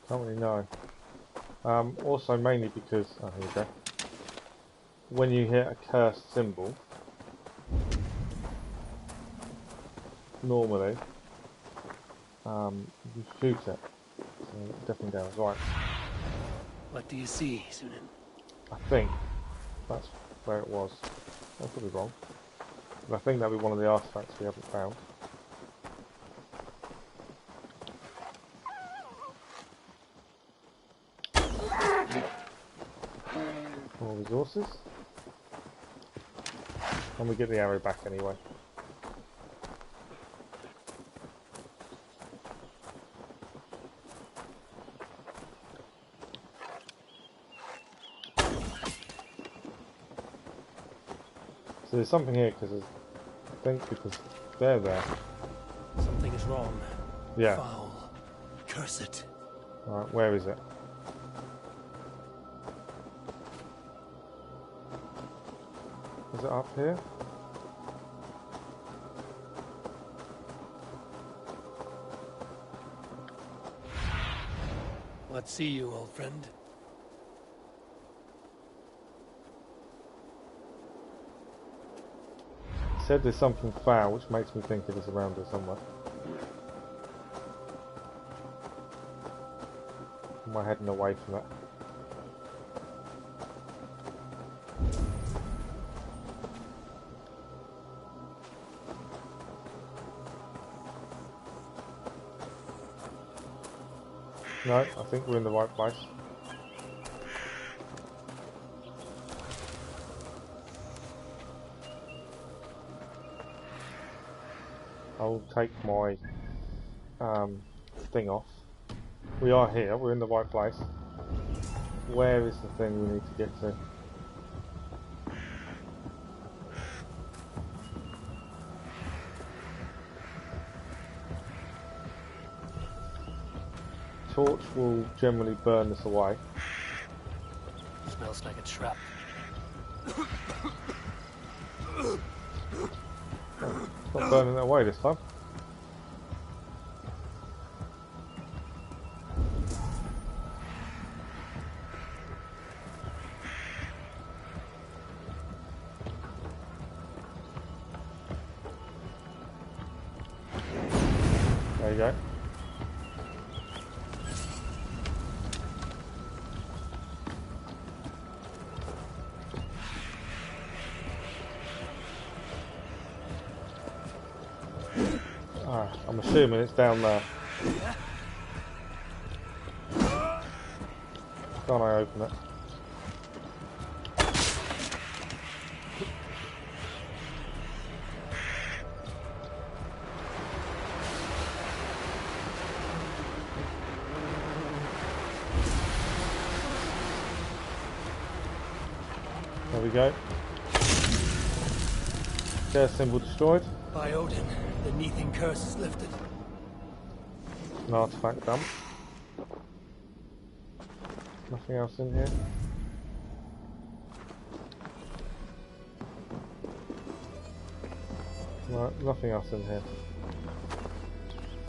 Don't really know. Also mainly because, oh here we go. When you hit a cursed symbol, normally, you shoot it. So it definitely goes right. What do you see, Sunan? I think that's where it was. I could be wrong. But I think that'll be one of the artifacts we haven't found. More resources. And we get the arrow back anyway. So there's something here because I think because they're there. Something is wrong. Yeah. Foul. Curse it. Alright, where is it? Is it up here? What see you, old friend? Said there's something foul, which makes me think it is around here somewhere. Am I heading away from it? No, I think we're in the right place. I'll take my thing off. We are here, we're in the right place. Where is the thing we need to get to? Torch will generally burn this away. Smells like a trap. Not burning it away this time. There you go. I'm assuming it's down there. Can't I open it? There we go. Chair symbol destroyed. By Odin, the Neething curse is lifted. An artifact dump. Nothing else in here. No, nothing else in here.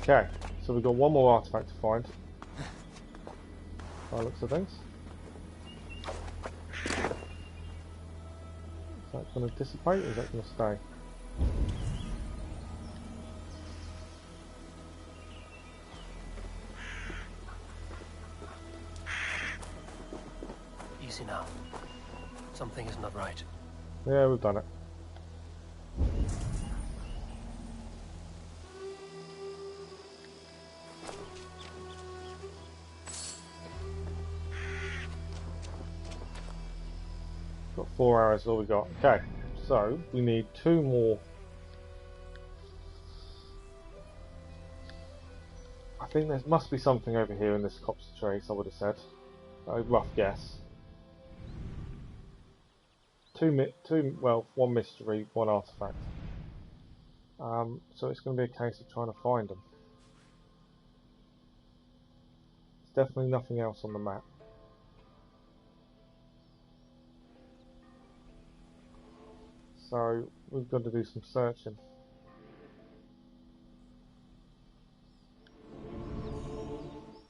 Okay, so we've got one more artifact to find. By the looks of things. Is that going to dissipate or is that going to stay? Easy now. Something is not right. Yeah, we've done it. Got 4 arrows, is all we got. Okay, so we need 2 more. I think there must be something over here in this copse trace, I would have said. A rough guess. Well, 1 mystery, 1 artifact. So it's going to be a case of trying to find them. There's definitely nothing else on the map. So we've got to do some searching.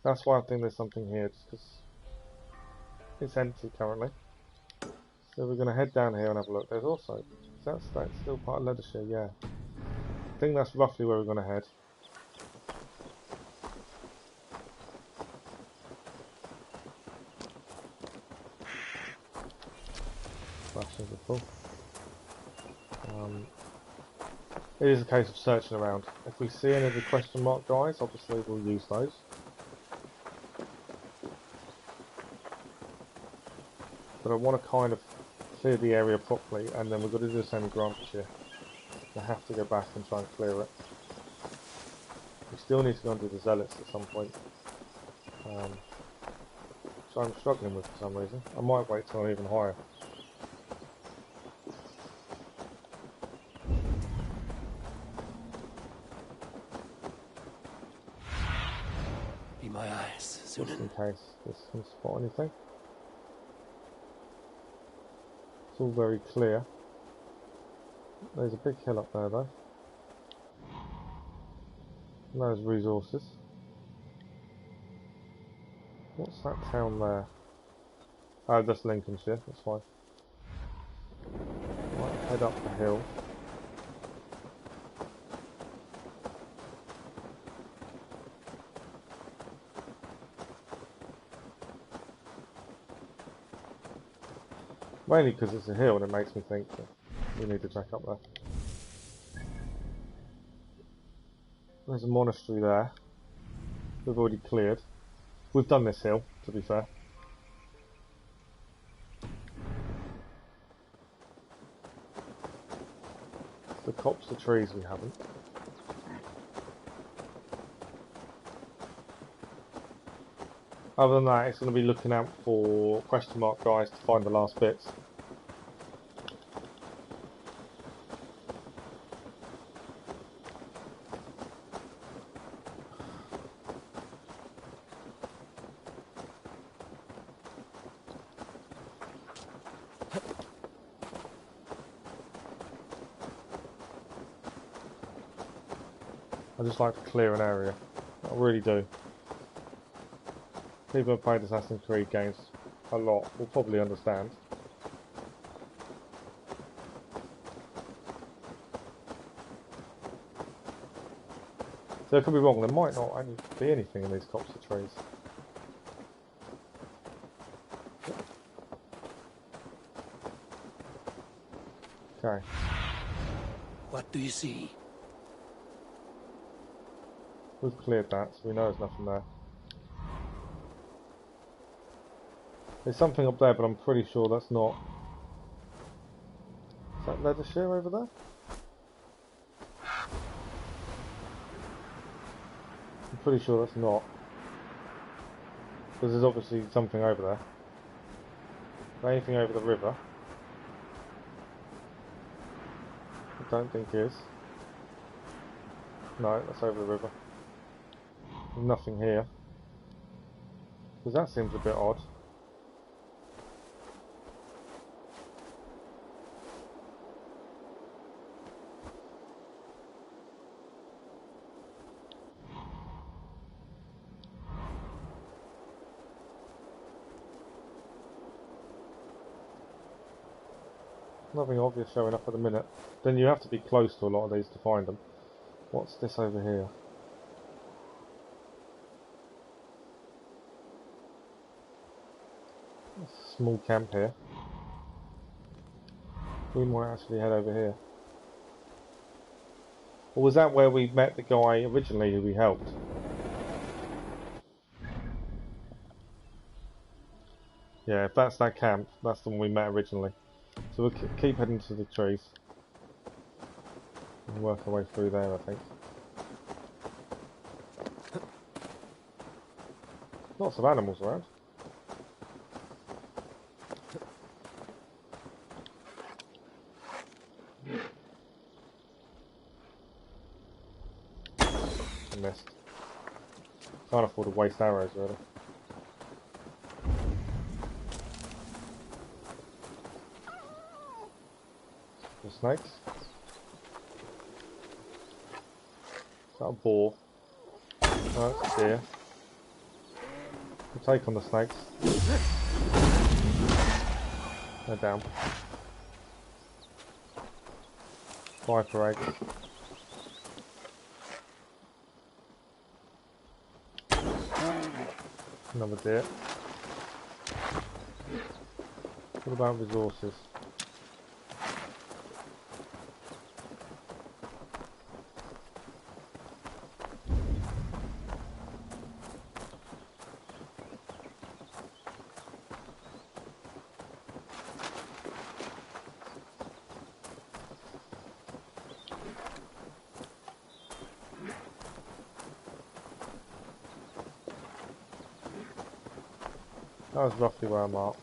That's why I think there's something here, just because it's empty currently. So we're going to head down here and have a look. There's also, that's still part of Ledecestrescire, yeah. I think that's roughly where we're going to head. Flashing the full. It is a case of searching around. If we see any of the question mark guys, obviously we'll use those. But I want to kind of clear the area properly, and then we've got to do the same with Granthshire. I have to go back and try and clear it. We still need to go and do the Zealots at some point. So I'm struggling with for some reason. I might wait till I'm even higher. Be my eyes, soon. Just in case this can spot anything. It's all very clear. There's a big hill up there though. And there's resources. What's that town there? Oh, that's Lincolnshire, that's fine. Might head up the hill. Mainly because it's a hill and it makes me think that we need to check up there. There's a monastery there. We've already cleared. We've done this hill, to be fair. The copse of trees we haven't. Other than that, it's going to be looking out for question mark guys to find the last bits. I just like to clear an area. I really do. People who have played Assassin's Creed games a lot will probably understand. So I could be wrong, there might not only be anything in these copse of trees. Okay. What do you see? We've cleared that, so we know there's nothing there. There's something up there, but I'm pretty sure that's not... Is that Ledecestrescire over there? I'm pretty sure that's not. Because there's obviously something over there. Is there anything over the river? I don't think is. No, that's over the river. There's nothing here. Because that seems a bit odd. Nothing obvious showing up at the minute. Then you have to be close to a lot of these to find them. What's this over here? There's a small camp here. We might actually head over here. Or was that where we met the guy originally who we helped? Yeah, if that's that camp, that's the one we met originally. So we'll keep heading to the trees. And work our way through there, I think. Lots of animals around. I missed. Can't afford to waste arrows, really. The snakes. Is that a boar? No, it's a deer. We'll take on the snakes. They're down. Viper eggs. Another deer. What about resources? That was roughly where I marked.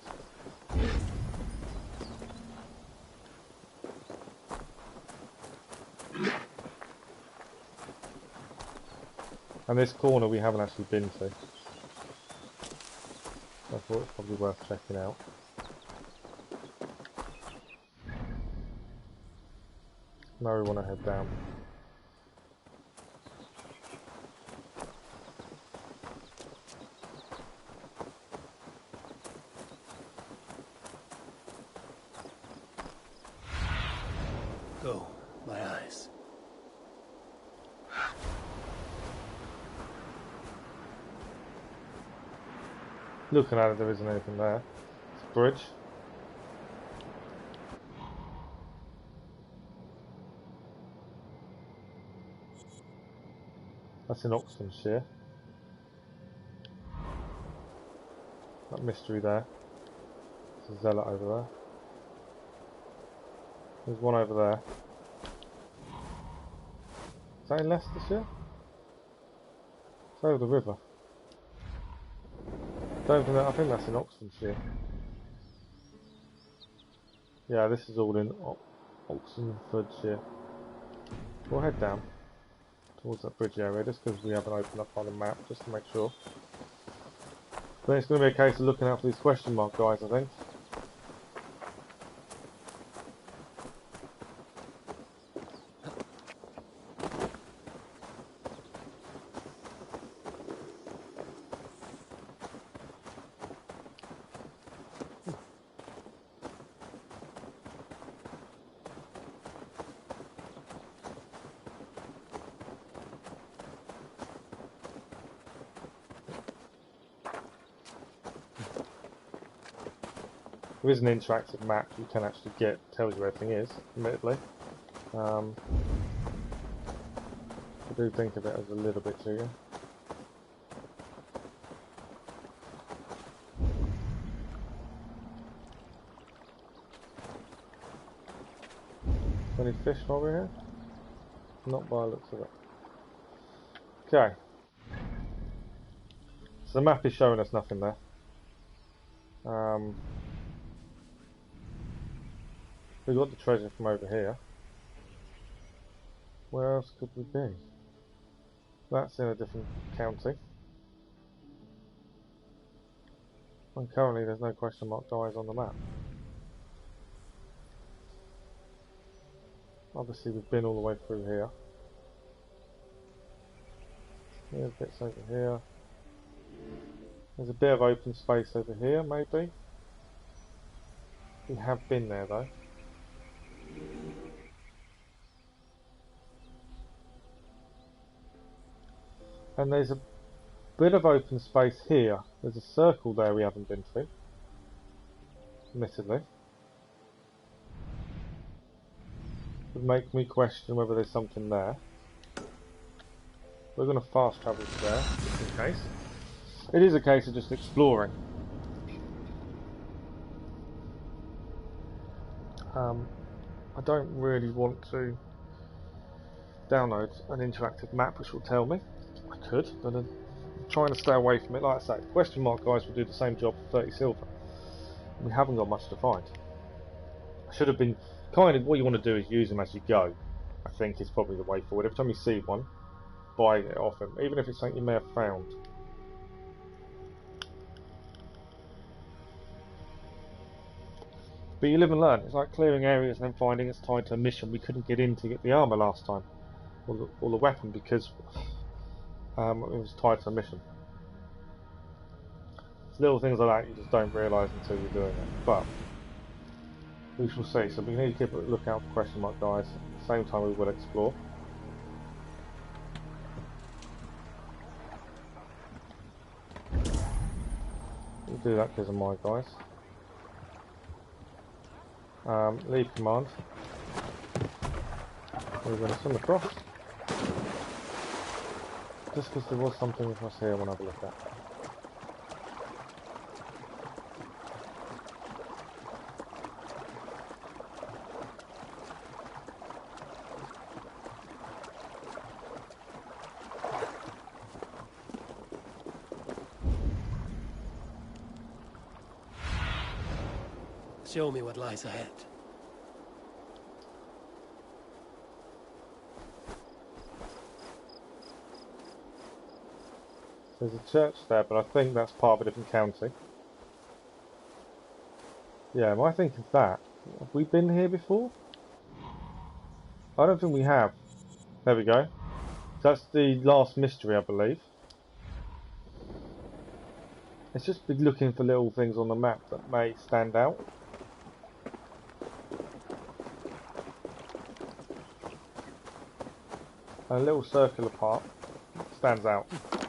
And this corner we haven't actually been to. I thought it's probably worth checking out. Now we want to head down. Go, my eyes. Looking at it, there isn't anything there. It's a bridge. That's in Oxfordshire. That mystery there. There's a zealot over there. There's one over there. Is that in Ledecestrescire? It's over the river. Don't know, I think that's in Oxfordshire. Yeah, this is all in Oxfordshire. We'll head down towards that bridge area just because we haven't opened up on the map, just to make sure. But it's going to be a case of looking out for these question mark guys, I think. There is an interactive map you can actually get, tells you where everything is, admittedly. I do think of it as a little bit cheating. Any fish while we're here? Not by the looks of it. Okay. So the map is showing us nothing there. We got the treasure from over here. Where else could we be? That's in a different county. And currently there's no question mark guys on the map. Obviously we've been all the way through here. There's bits over here. There's a bit of open space over here, maybe. We have been there though. And there's a bit of open space here. There's a circle there we haven't been through, admittedly. Would make me question whether there's something there. We're going to fast travel to there, just in case. It is a case of just exploring. I don't really want to download an interactive map which will tell me. I could, but I'm trying to stay away from it. Like I say, question mark guys will do the same job for 30 silver. We haven't got much to find. I should have been kind of, what you want to do is use them as you go. I think is probably the way forward. Every time you see one, buy it off them, even if it's something you may have found. But you live and learn. It's like clearing areas and then finding it's tied to a mission we couldn't get in to get the armour last time, or the weapon, because it was tied to a mission. It's little things like that you just don't realise until you're doing it. But we shall see. So we need to keep a lookout for question mark guys. At the same time we will explore. We'll do that because of my guys. Leave command. We're going to swim across. Just because there was something across here I want to have a look at. Show me what lies ahead. There's a church there, but I think that's part of a different county. Yeah, am I thinking of that? Have we been here before? I don't think we have. There we go. That's the last mystery, I believe. Let's just be looking for little things on the map that may stand out. A little circular part stands out.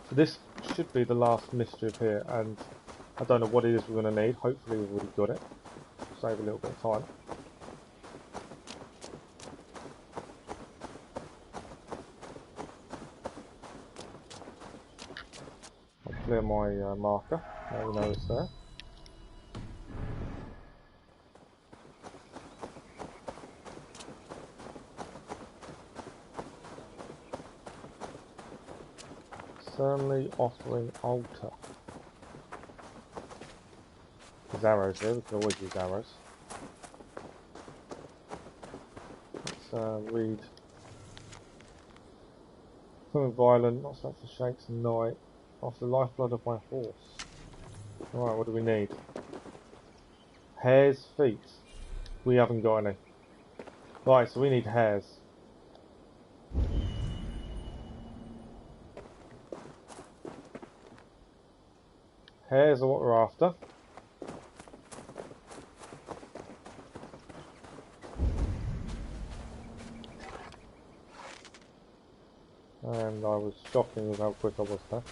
So this should be the last mystery of here, and I don't know what it is we're going to need. Hopefully we've already got it. Save a little bit of time. I'll clear my marker. Now we know it's there. Certainly offering altar. There's arrows here, we can always use arrows. Let's read. Something violent, not such as shakes and night. Off the lifeblood of my horse. Alright, what do we need? Hare's feet. We haven't got any. Right, so we need hares. Hares are what we're after. And I was shocking with how quick I was there.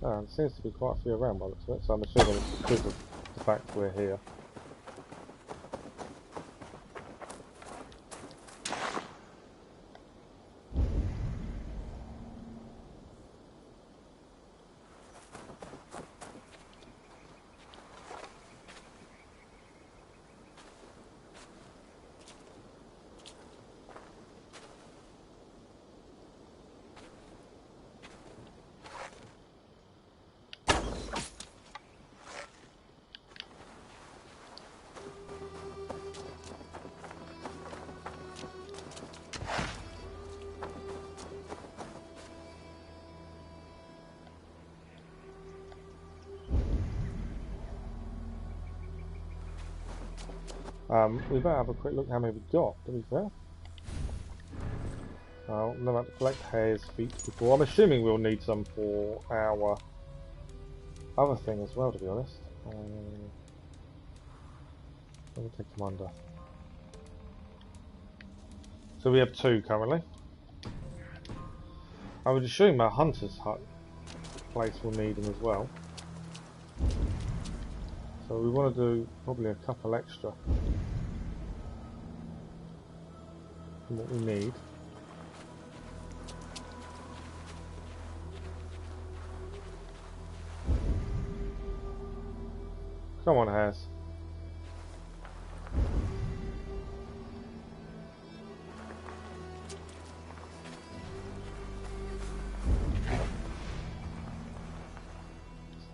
And there seems to be quite a few around by the looks of it, so I'm assuming it's because of the fact we're here. We better have a quick look how many we've got, to be fair. I'll never have to collect hare's feet before. I'm assuming we'll need some for our other thing as well, to be honest. Let me take them under. So we have 2 currently. I would assume our hunter's hut place will need them as well. So we want to do probably a couple extra from what we need. Come on, hares.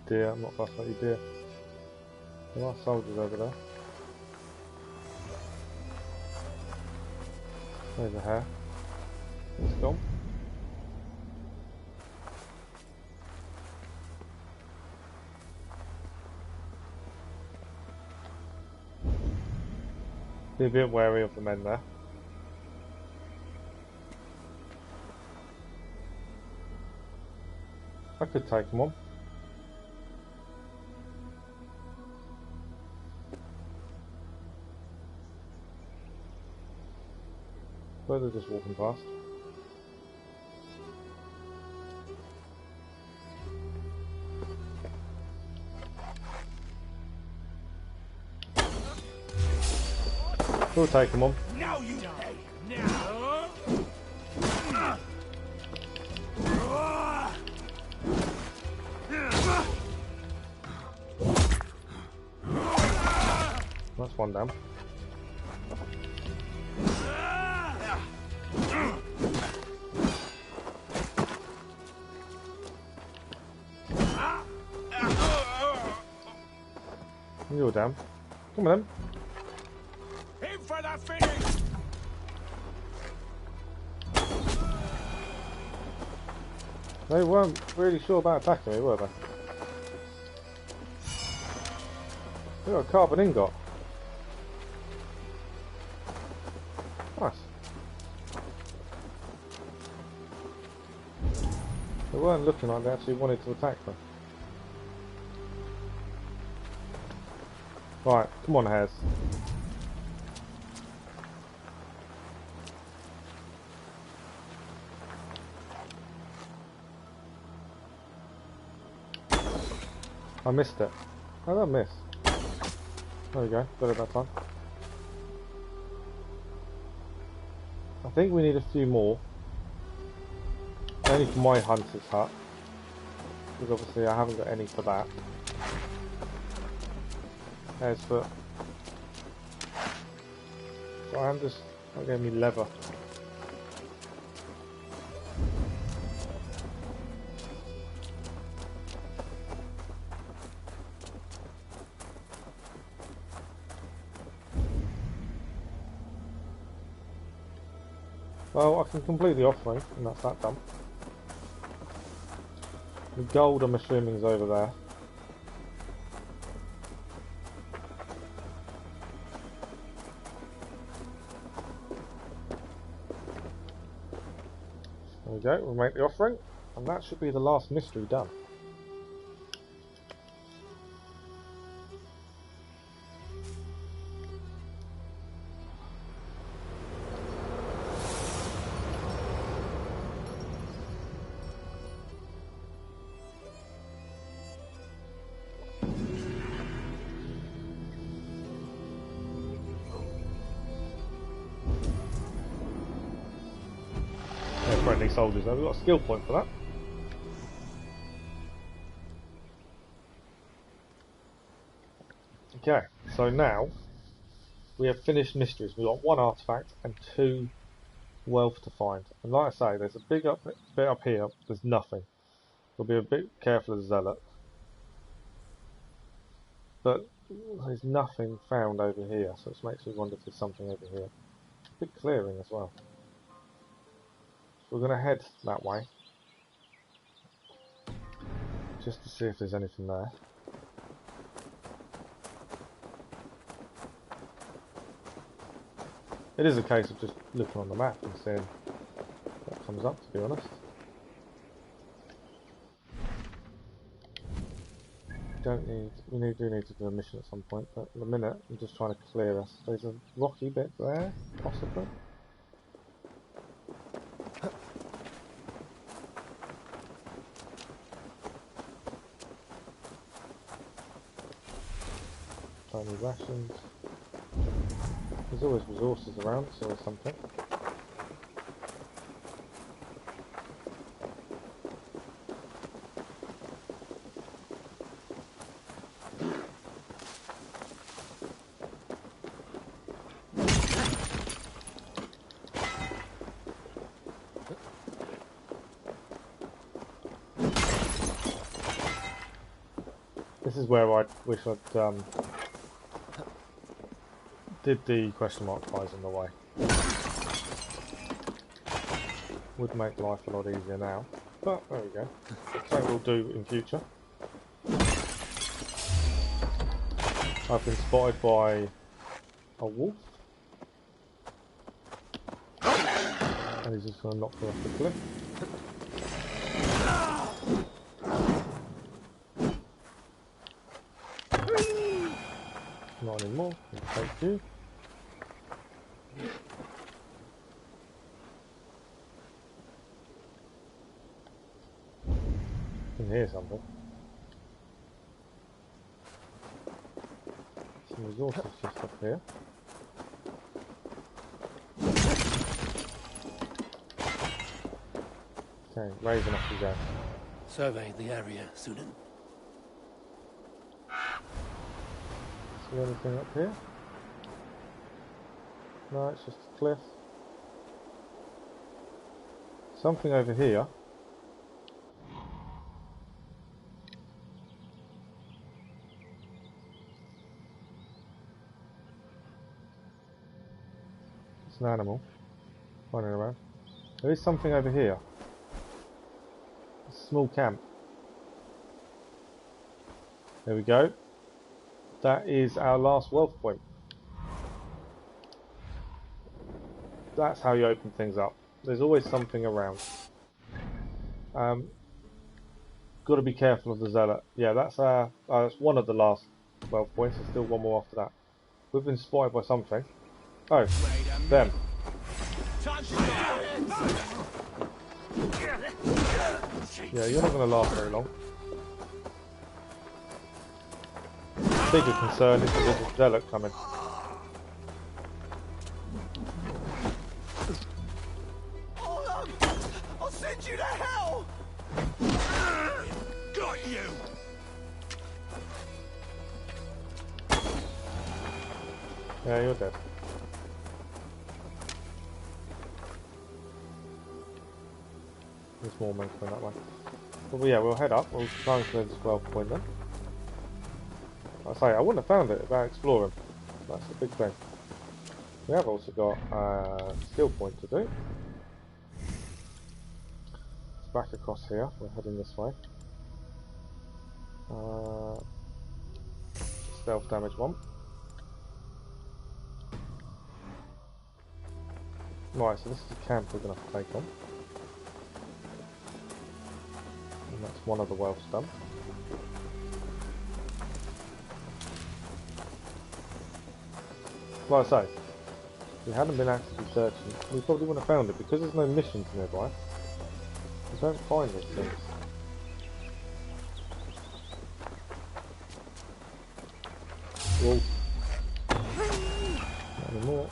Deer, I'm not fussed about you, deer. There are soldiers over there. There's a hare. It's gone. Be a bit wary of the men there. I could take them on. But they're just walking past. We'll take them on. Now you die. Now. That's one down. You're down. Come on then. Aim for that finish. They weren't really sure about attacking me, were they? We got a carbon ingot. Nice. They weren't looking like they actually wanted to attack them. Right, come on, hares. I missed it. How did I miss? There we go, got it that time. I think we need a few more. Only for my hunter's hut. Because obviously I haven't got any for that. Hare's foot. So I'm just... that gave me leather. Well, I can complete the offering, and that's that done. The gold, I'm assuming, is over there. There we go, we'll make the offering, and that should be the last mystery done. Friendly soldiers, though. We've got a skill point for that. Okay, so now we have finished mysteries. We've got 1 artifact and 2 wealth to find. And like I say, there's a bit up here, there's nothing. We'll be a bit careful of the zealot. But there's nothing found over here, so it makes me wonder if there's something over here. Big clearing as well. So we're going to head that way, just to see if there's anything there. It is a case of just looking on the map and seeing what comes up, to be honest. We do need to do a mission at some point, but at the minute I'm just trying to clear this. There's a rocky bit there, possibly. Tiny rations. There's always resources around, so there's something. This is where I wish I'd did the question mark prize on the way. Would make life a lot easier now, but there we go. Something we'll do in future. I've been spotted by a wolf, and he's just going to knock me off the cliff. Not anymore. We'll take you. I can hear something. Some resources just up here. Okay, raising up we go. Survey the area, Sunan. See anything up here? No, it's just a cliff. Something over here. It's an animal running around. There is something over here. A small camp. There we go. That is our last wealth point. That's how you open things up. There's always something around. Got to be careful of the zealot. Yeah, that's one of the last wealth points. There's still one more after that. We've been spotted by something. Oh, them. Yeah, you're not going to last very long. Bigger concern is that there's a zealot coming. Hold on! I'll send you to hell! Got you! Yeah, you're dead. There's more men coming that way. But yeah, we'll head up. We'll try and clear this 12 point then. Like I say, I wouldn't have found it without exploring. That's the big thing. We have also got a skill point to do. back across here. We're heading this way. Stealth damage 1. Right, so this is the camp we're going to have to take on. And that's one of the wells done. Like I say, if we hadn't been actively searching, we probably wouldn't have found it. Because there's no missions nearby, we don't find these things. Whoa. Not anymore.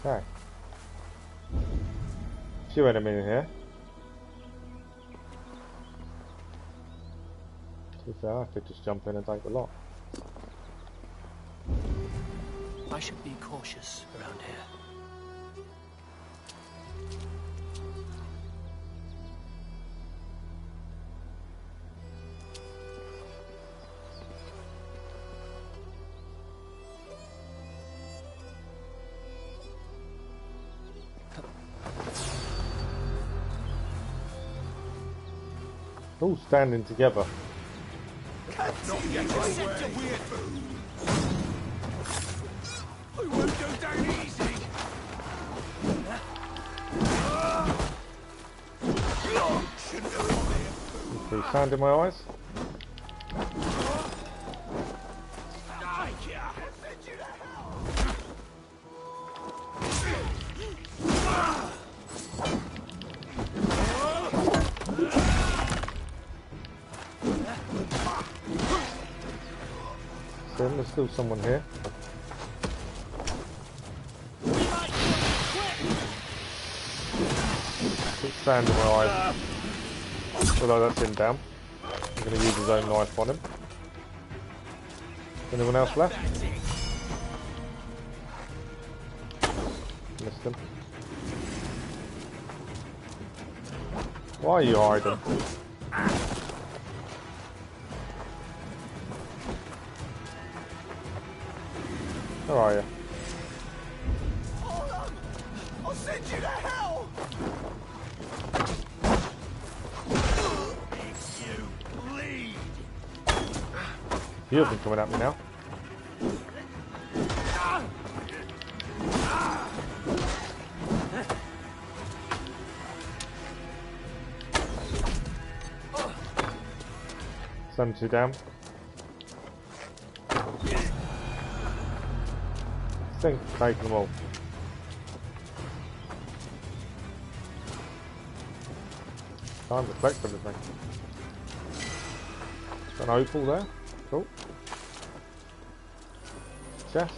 Okay. Few enemies in here. To be fair, I could just jump in and take the lot. I should be cautious around here. All standing together. Not yet a weird food. We won't go down easy. Through sand in my eyes. There's still someone here. Put sand in my eyes. Although that's him down. I'm going to use his own knife on him. Anyone else left? Missed him. Why are you hiding? Where are you? Hold on! I'll send you to hell! Makes you bleed! You have been coming at me now. Send 2 down. I think take them all. Time to collect everything. Got an opal there. Cool. Chest.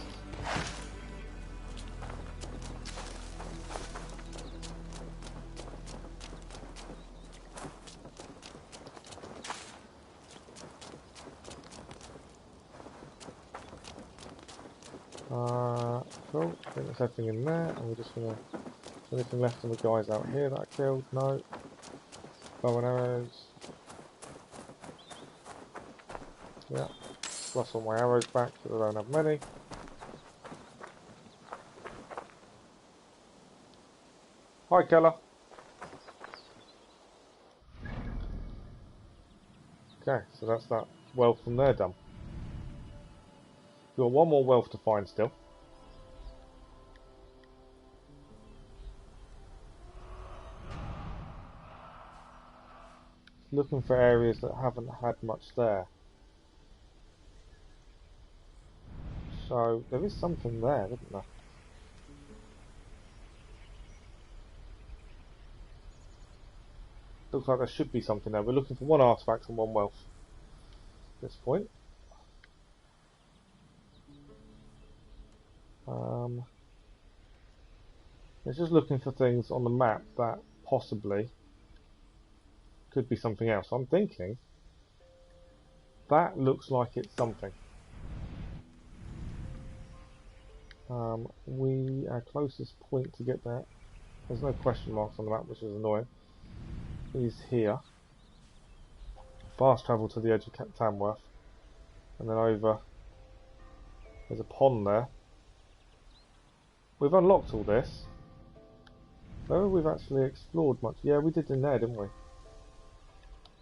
Cool. I think there's everything in there, and we're just gonna. Is there anything left on the guys out here that I killed? No. Bow and arrows. Yeah. Plus all my arrows back because I don't have many. Hi, Keller. Okay, so that's that wealth from there done. We've got one more wealth to find still. Looking for areas that haven't had much there. So there is something there, isn't there? Looks like there should be something there. We're looking for 1 artifact and 1 wealth at this point. It's just looking for things on the map that possibly could be something else. I'm thinking that looks like it's something. Our closest point to get there, there's no question marks on the map, which is annoying, is here. Fast travel to the edge of Tamworth and then over There's a pond there. We've unlocked all this. Whether we've actually explored much. Yeah, we did in there, didn't we?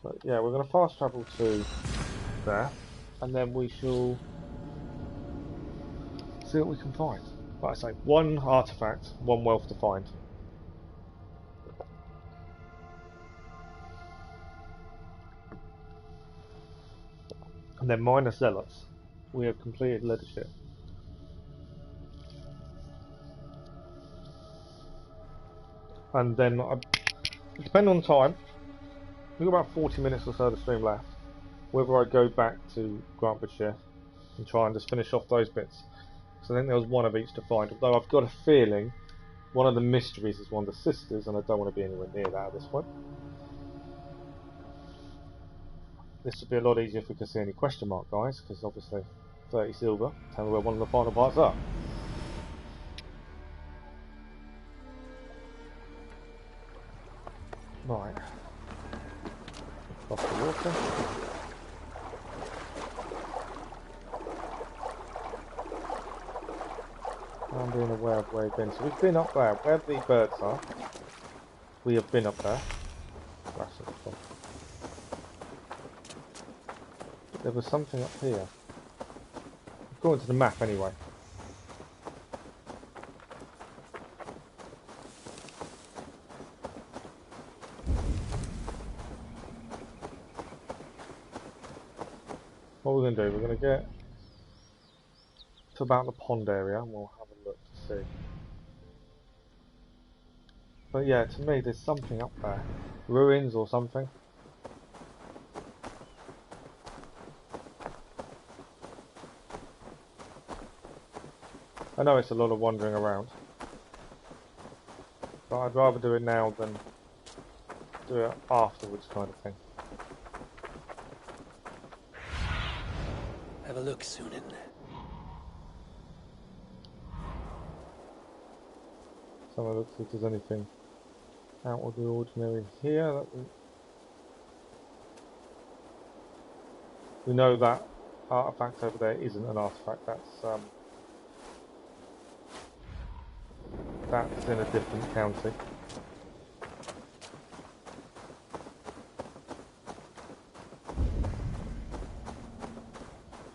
But yeah, we're going to fast travel to there. And then we shall see what we can find. Like I say, one artifact, one wealth to find. And then minus zealots. We have completed Ledecestrescire. And then, depending on time, we've got about 40 minutes or so of the stream left. Whether I go back to Grantfordshire and try and just finish off those bits. So I think there was one of each to find. Although I've got a feeling one of the mysteries is one of the sisters, and I don't want to be anywhere near that at this point. This would be a lot easier if we could see any question mark, guys, because obviously 30 silver. Tell me where one of the final parts are. Right. Across the water. I'm being aware of where we've been. So we've been up there, where the birds are. We have been up there. That's it. But there was something up here. According to the map, anyway. What we're going to do, we're going to get to about the pond area and we'll have a look to see. But yeah, to me there's something up there. Ruins or something. I know it's a lot of wandering around. But I'd rather do it now than do it afterwards kind of thing. Have a look, Sunan. So I look see if there's anything out of the ordinary here. That we know that artifact over there isn't an artifact. That's in a different county.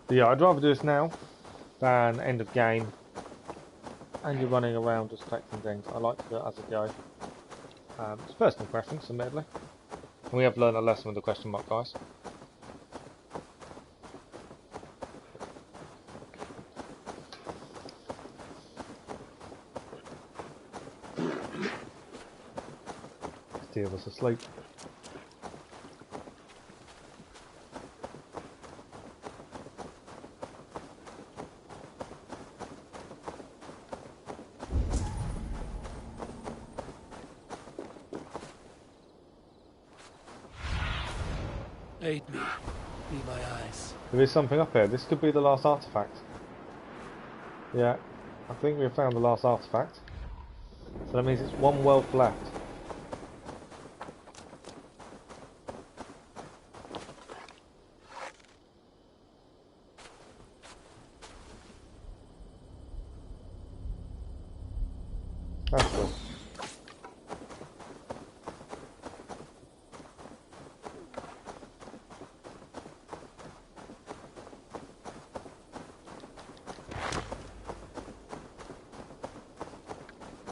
But yeah, I'd rather do this now than end of game and you're running around just collecting things. I like to do it as I go. It's personal preference, admittedly. And we have learned a lesson with the question mark, guys. Deal was asleep. Aid me. Be my eyes. There is something up here. This could be the last artifact. Yeah, I think we have found the last artifact. So that means it's one wealth left. That's good.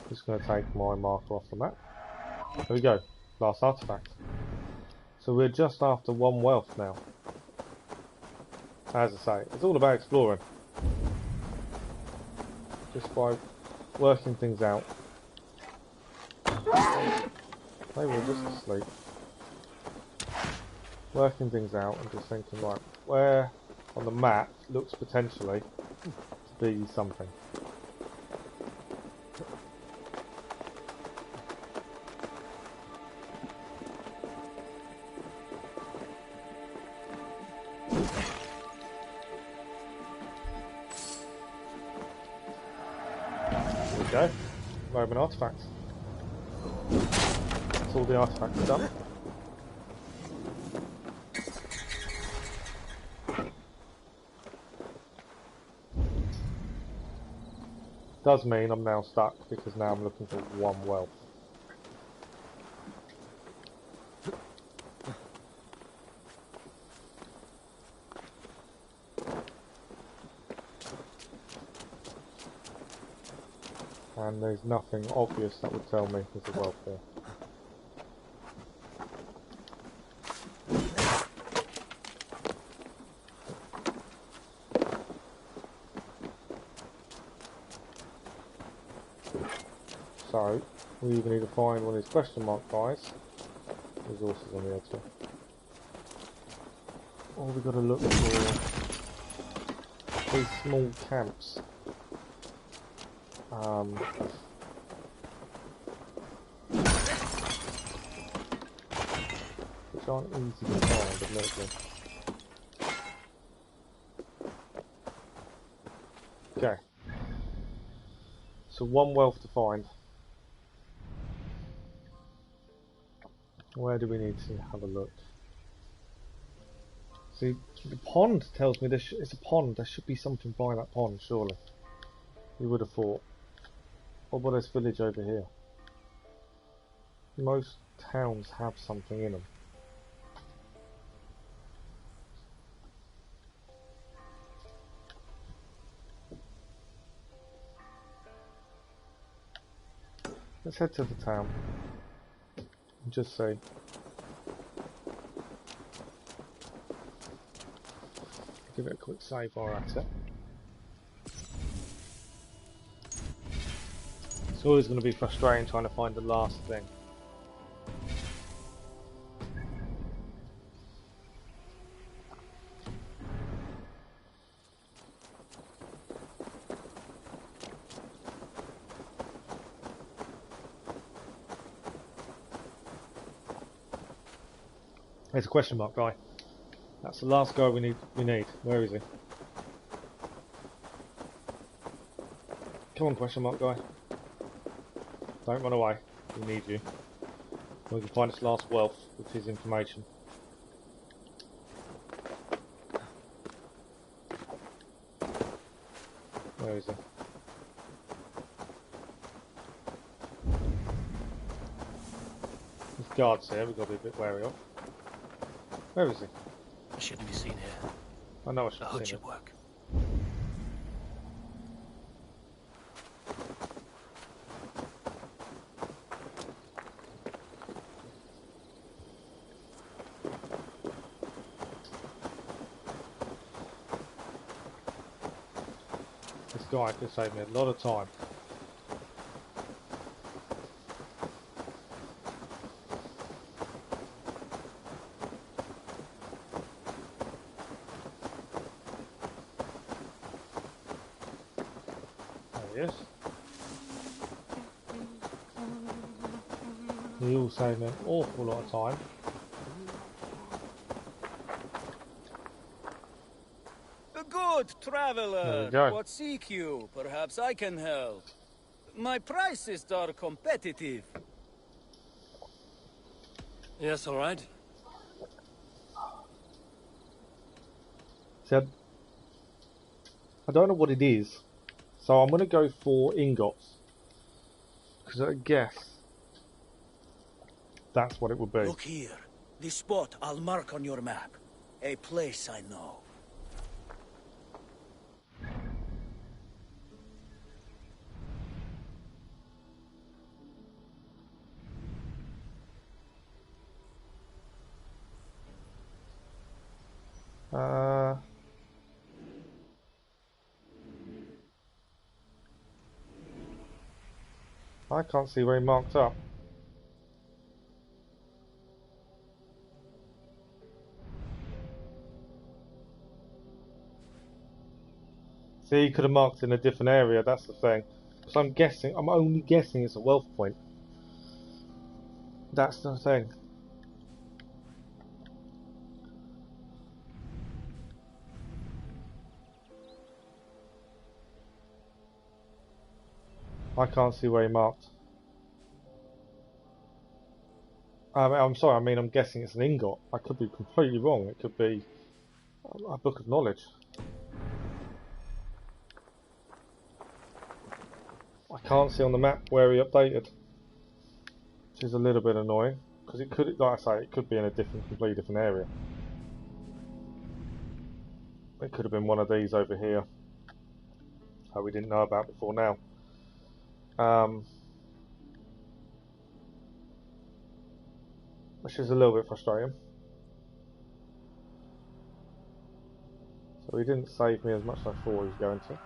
Just going to take my marker off the map. There we go, last artifact. So we're just after one wealth now. As I say, it's all about exploring. Just by working things out. They were just asleep. Working things out and just thinking, right, where on the map looks potentially to be something. There we go. Roman artifacts. That's all the artifacts done. does mean I'm now stuck because now I'm looking for 1 wealth. And there's nothing obvious that would tell me there's a wealth there. So, we either need to find one of these question mark guys, resources on the edge, or we've got to look for these small camps. Which aren't easy to find, admittedly. Okay. So 1 wealth to find. Where do we need to have a look? See, the pond tells me it's a pond. There should be something by that pond, surely. You would have thought. What about this village over here? Most towns have something in them. Let's head to the town and just see. Give it a quick save while we're at it. It's always going to be frustrating trying to find the last thing. There's a question mark guy. That's the last guy we need. Where is he? Come on, question mark guy. Don't run away. We need you. We can find its last wealth with his information. Where is he? There's guards here. We've got to be a bit wary of. Where is he? I shouldn't be seen here. I know I should The have hood seen should him. work. This guy could save me a lot of time. Yes. He'll save me an awful lot of time. Good traveler. There we go. What seek you? Perhaps I can help. My prices are competitive. Yes, all right. See, I don't know what it is, so I'm going to go for ingots, because I guess that's what it would be. Look here. This spot I'll mark on your map. A place I know. I can't see where he marked up. See, he could have marked in a different area, that's the thing. So I'm only guessing it's a wealth point. That's the thing. I can't see where he marked. I'm sorry, I mean I'm guessing it's an ingot. I could be completely wrong. It could be a book of knowledge. I can't see on the map where he updated, which is a little bit annoying, because it could, like I say, it could be in a completely different area. It could have been one of these over here that we didn't know about before now. Which is a little bit frustrating. So he didn't save me as much as I thought he was going to.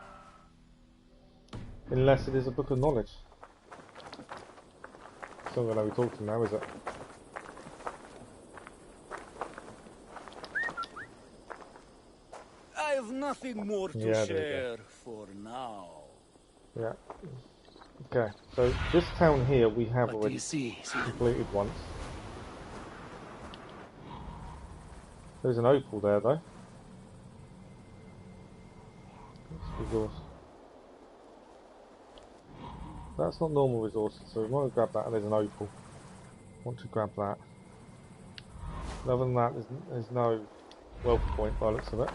Unless it is a book of knowledge. It's not going to be talking now, is it? I have nothing more to share for now. Yeah. Okay, so this town here we have What already completed once. There's an opal there though. Resource. That's not normal resources, so we want to grab that, and there's an opal. Want to grab that. Other than that, there's no wealth point by the looks of it.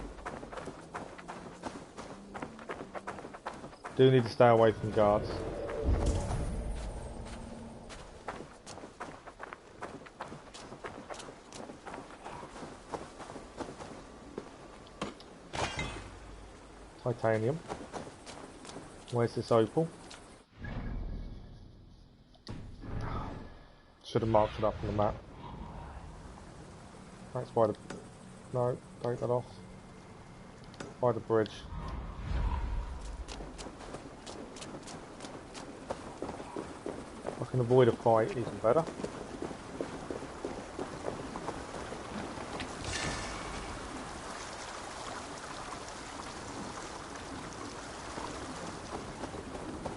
Do need to stay away from guards. Titanium. Where's this opal? Should have marked it up on the map. That's by the... No, take that off. By the bridge. If I can avoid a fight, even better.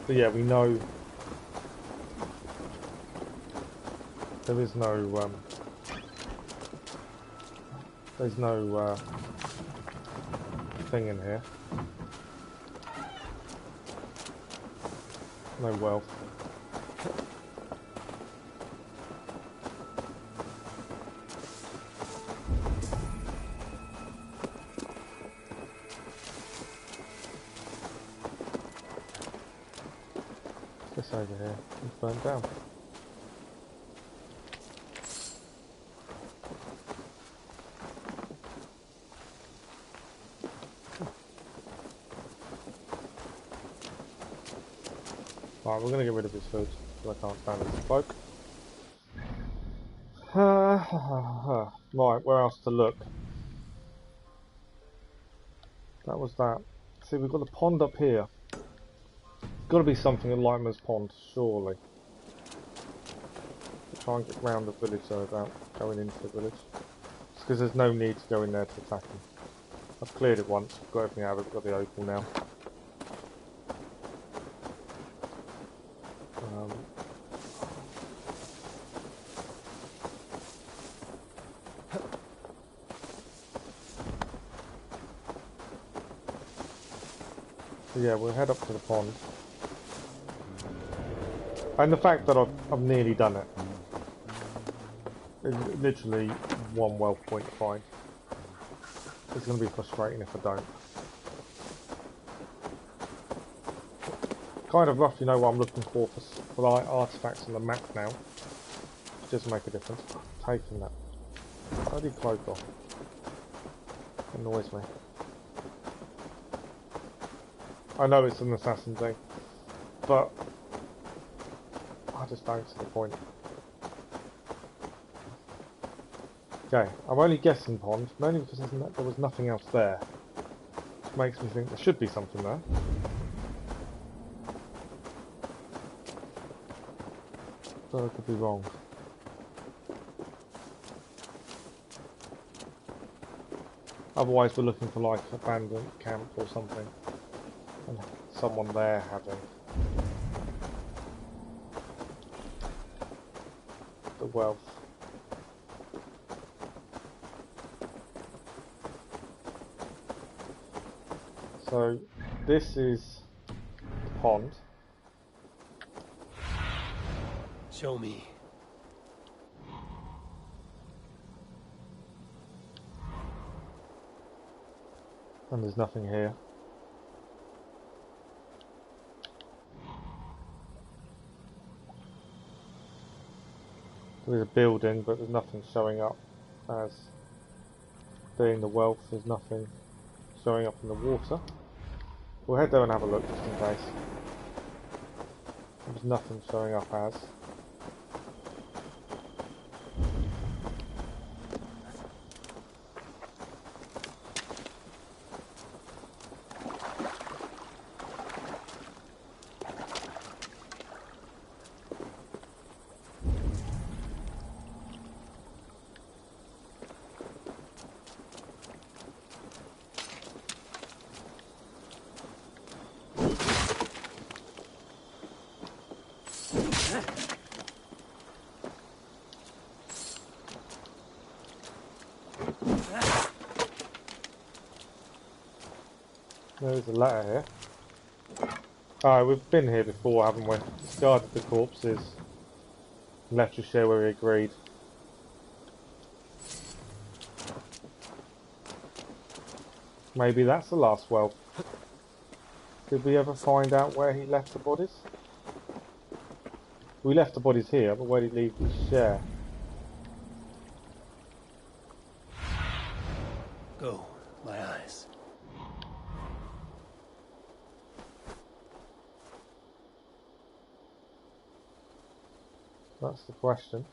But yeah, we know there is no there's no thing in here. No wealth. This over here is burnt down. Right, we're going to get rid of his food, because I can't stand this bloke. Right, where else to look? That was that. See, we've got the pond up here. Got to be something at Lightman's Pond, surely. Try and get round the village though without going into the village. Just because there's no need to go in there to attack him. I've cleared it once, got everything out of it, got the opal now. So yeah, we'll head up to the pond. And the fact that I've nearly done it. It's literally one wealth point to find. It's going to be frustrating if I don't. Kind of roughly know what I'm looking for the artifacts on the map now. It does make a difference. Taking that bloody cloak off annoys me. I know it's an assassin thing, but I just don't see the point. Okay, I'm only guessing pond, mainly because there was nothing else there. Which makes me think there should be something there. But I could be wrong. Otherwise we're looking for like an abandoned camp or something. And someone there having the wealth. So this is the pond. Show me. And there's nothing here. There's a building, but there's nothing showing up as being the wealth. There's nothing showing up in the water. We'll head there and have a look just in case. There's nothing showing up as. There's a letter here. Alright, we've been here before, haven't we? Discarded the corpses. Left to share where we agreed. Maybe that's the last wealth. Did we ever find out where he left the bodies? We left the bodies here, but where did he leave the share? Go, my eyes. That's the question.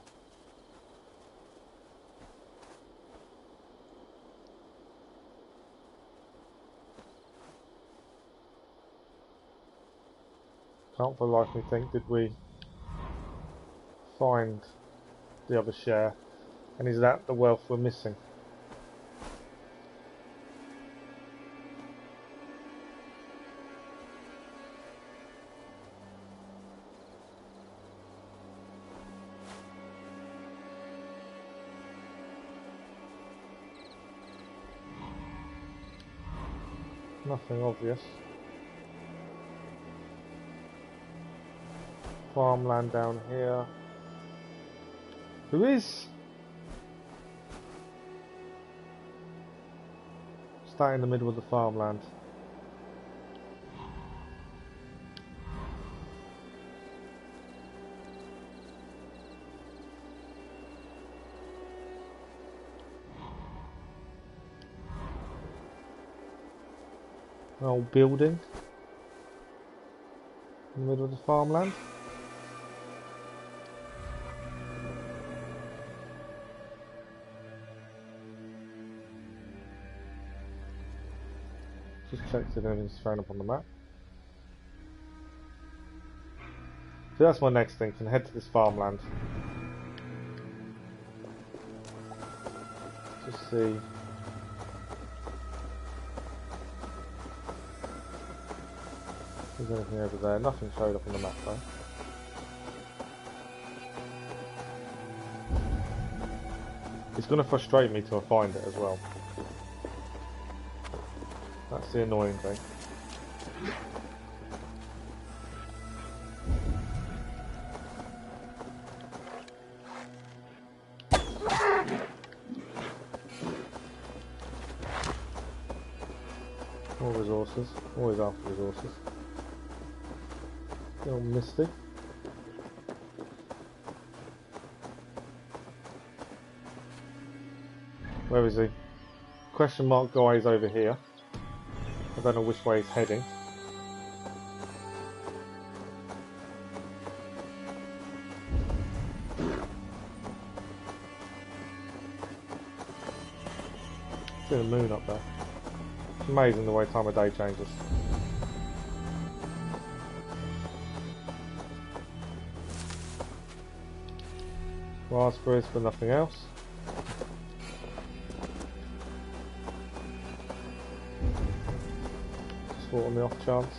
Can't for the life of me think, did we find the other share? And is that the wealth we're missing? Nothing obvious. Farmland down here. Who is? Start in the middle of the farmland. An old building in the middle of the farmland. Just check if anything's thrown up on the map. So that's my next thing, can head to this farmland. Just see. Is there anything over there? Nothing showed up on the map though. It's going to frustrate me till I find it as well. That's the annoying thing. More resources. Always after resources. Little misty. Where is he? Question mark guy is over here. I don't know which way he's heading. See the moon up there. It's amazing the way time of day changes. Raspberries for nothing else. Just thought on the off chance.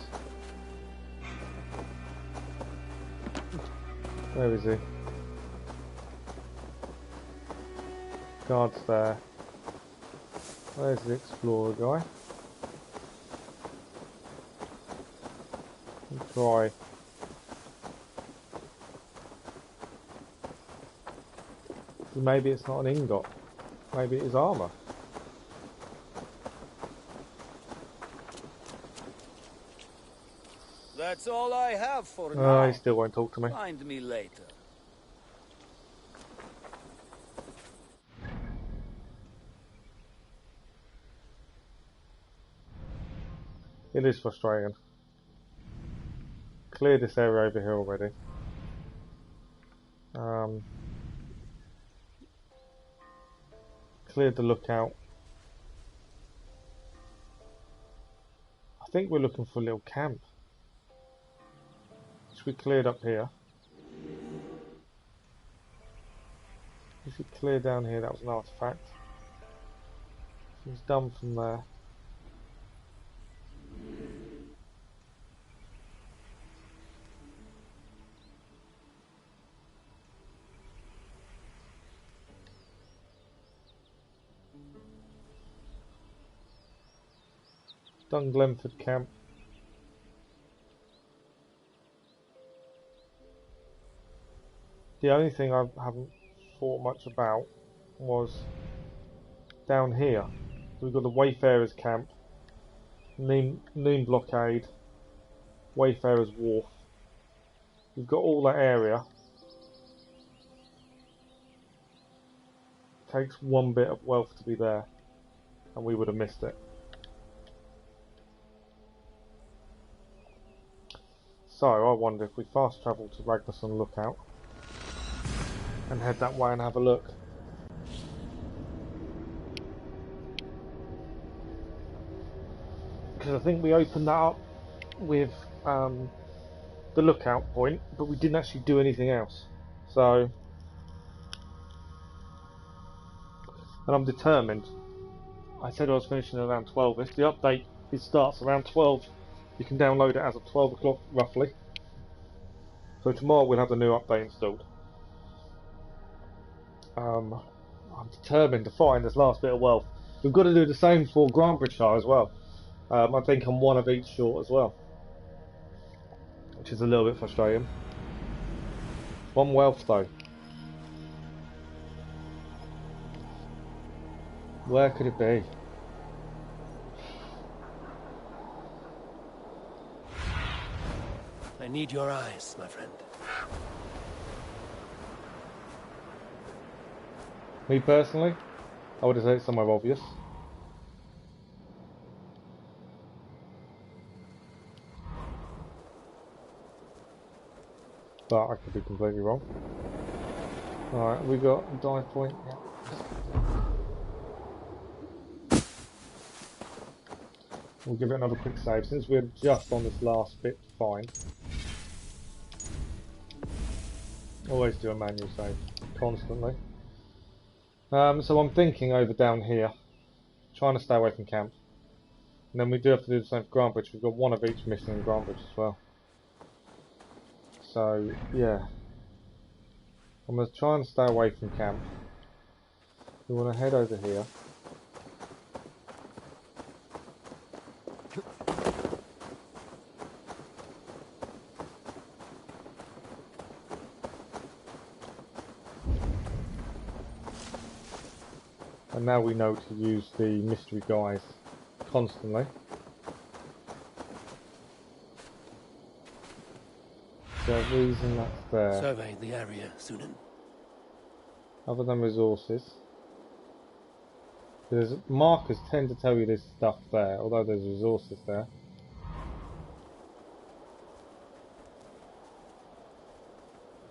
Where is he? Guard's there. Where's the explorer guy? Let's try. Maybe it's not an ingot. Maybe it is armour. That's all I have for now. Oh, he still won't talk to me. Find me later. It is frustrating. Cleared this area over here already. Cleared the lookout. I think we're looking for a little camp, which we cleared up here. If we clear down here, that was an artifact. It's done from there. Done Leofrith Camp. The only thing I haven't thought much about was down here. We've got the Wayfarers Camp, Noon Blockade, Wayfarers Wharf. We've got all that area. It takes one bit of wealth to be there, and we would have missed it. So I wonder if we fast travel to Ragnarsson Lookout and head that way and have a look. Because I think we opened that up with the lookout point, but we didn't actually do anything else. So, and I'm determined. I said I was finishing around 12. If the update starts around 12, you can download it as of 12 o'clock roughly. So tomorrow we'll have the new update installed. I'm determined to find this last bit of wealth. We've got to do the same for Grantbridgeshire as well. I think I'm one of each short as well, which is a little bit frustrating. One wealth though. Where could it be? I need your eyes, my friend. Me personally, I would have said it's somewhere obvious. But I could be completely wrong. Alright, we got dive point. Yeah. We'll give it another quick save since we're just on this last bit to find. Always do a manual save, constantly. So I'm thinking over down here, trying to stay away from camp. And then we do have to do the same for Grantbridge. We've got one of each missing in Grantbridge as well. So yeah, I'm going to try and stay away from camp. We want to head over here. And now we know to use the mystery guys constantly. The reason that's there. Survey the area, Sunan. Other than resources. Because markers tend to tell you there's stuff there, although there's resources there.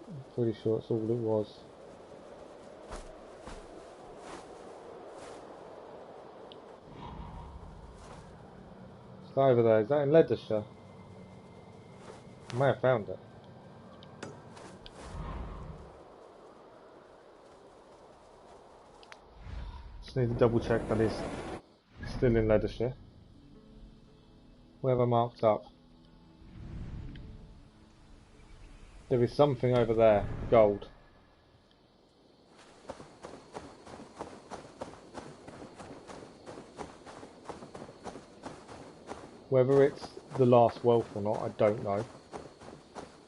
I'm pretty sure it's all it was. Over there, is that in Ledecestrescire? I may have found it. Just need to double check that it's still in Ledecestrescire. Where have I marked up? There is something over there, gold. Whether it's the last wealth or not, I don't know.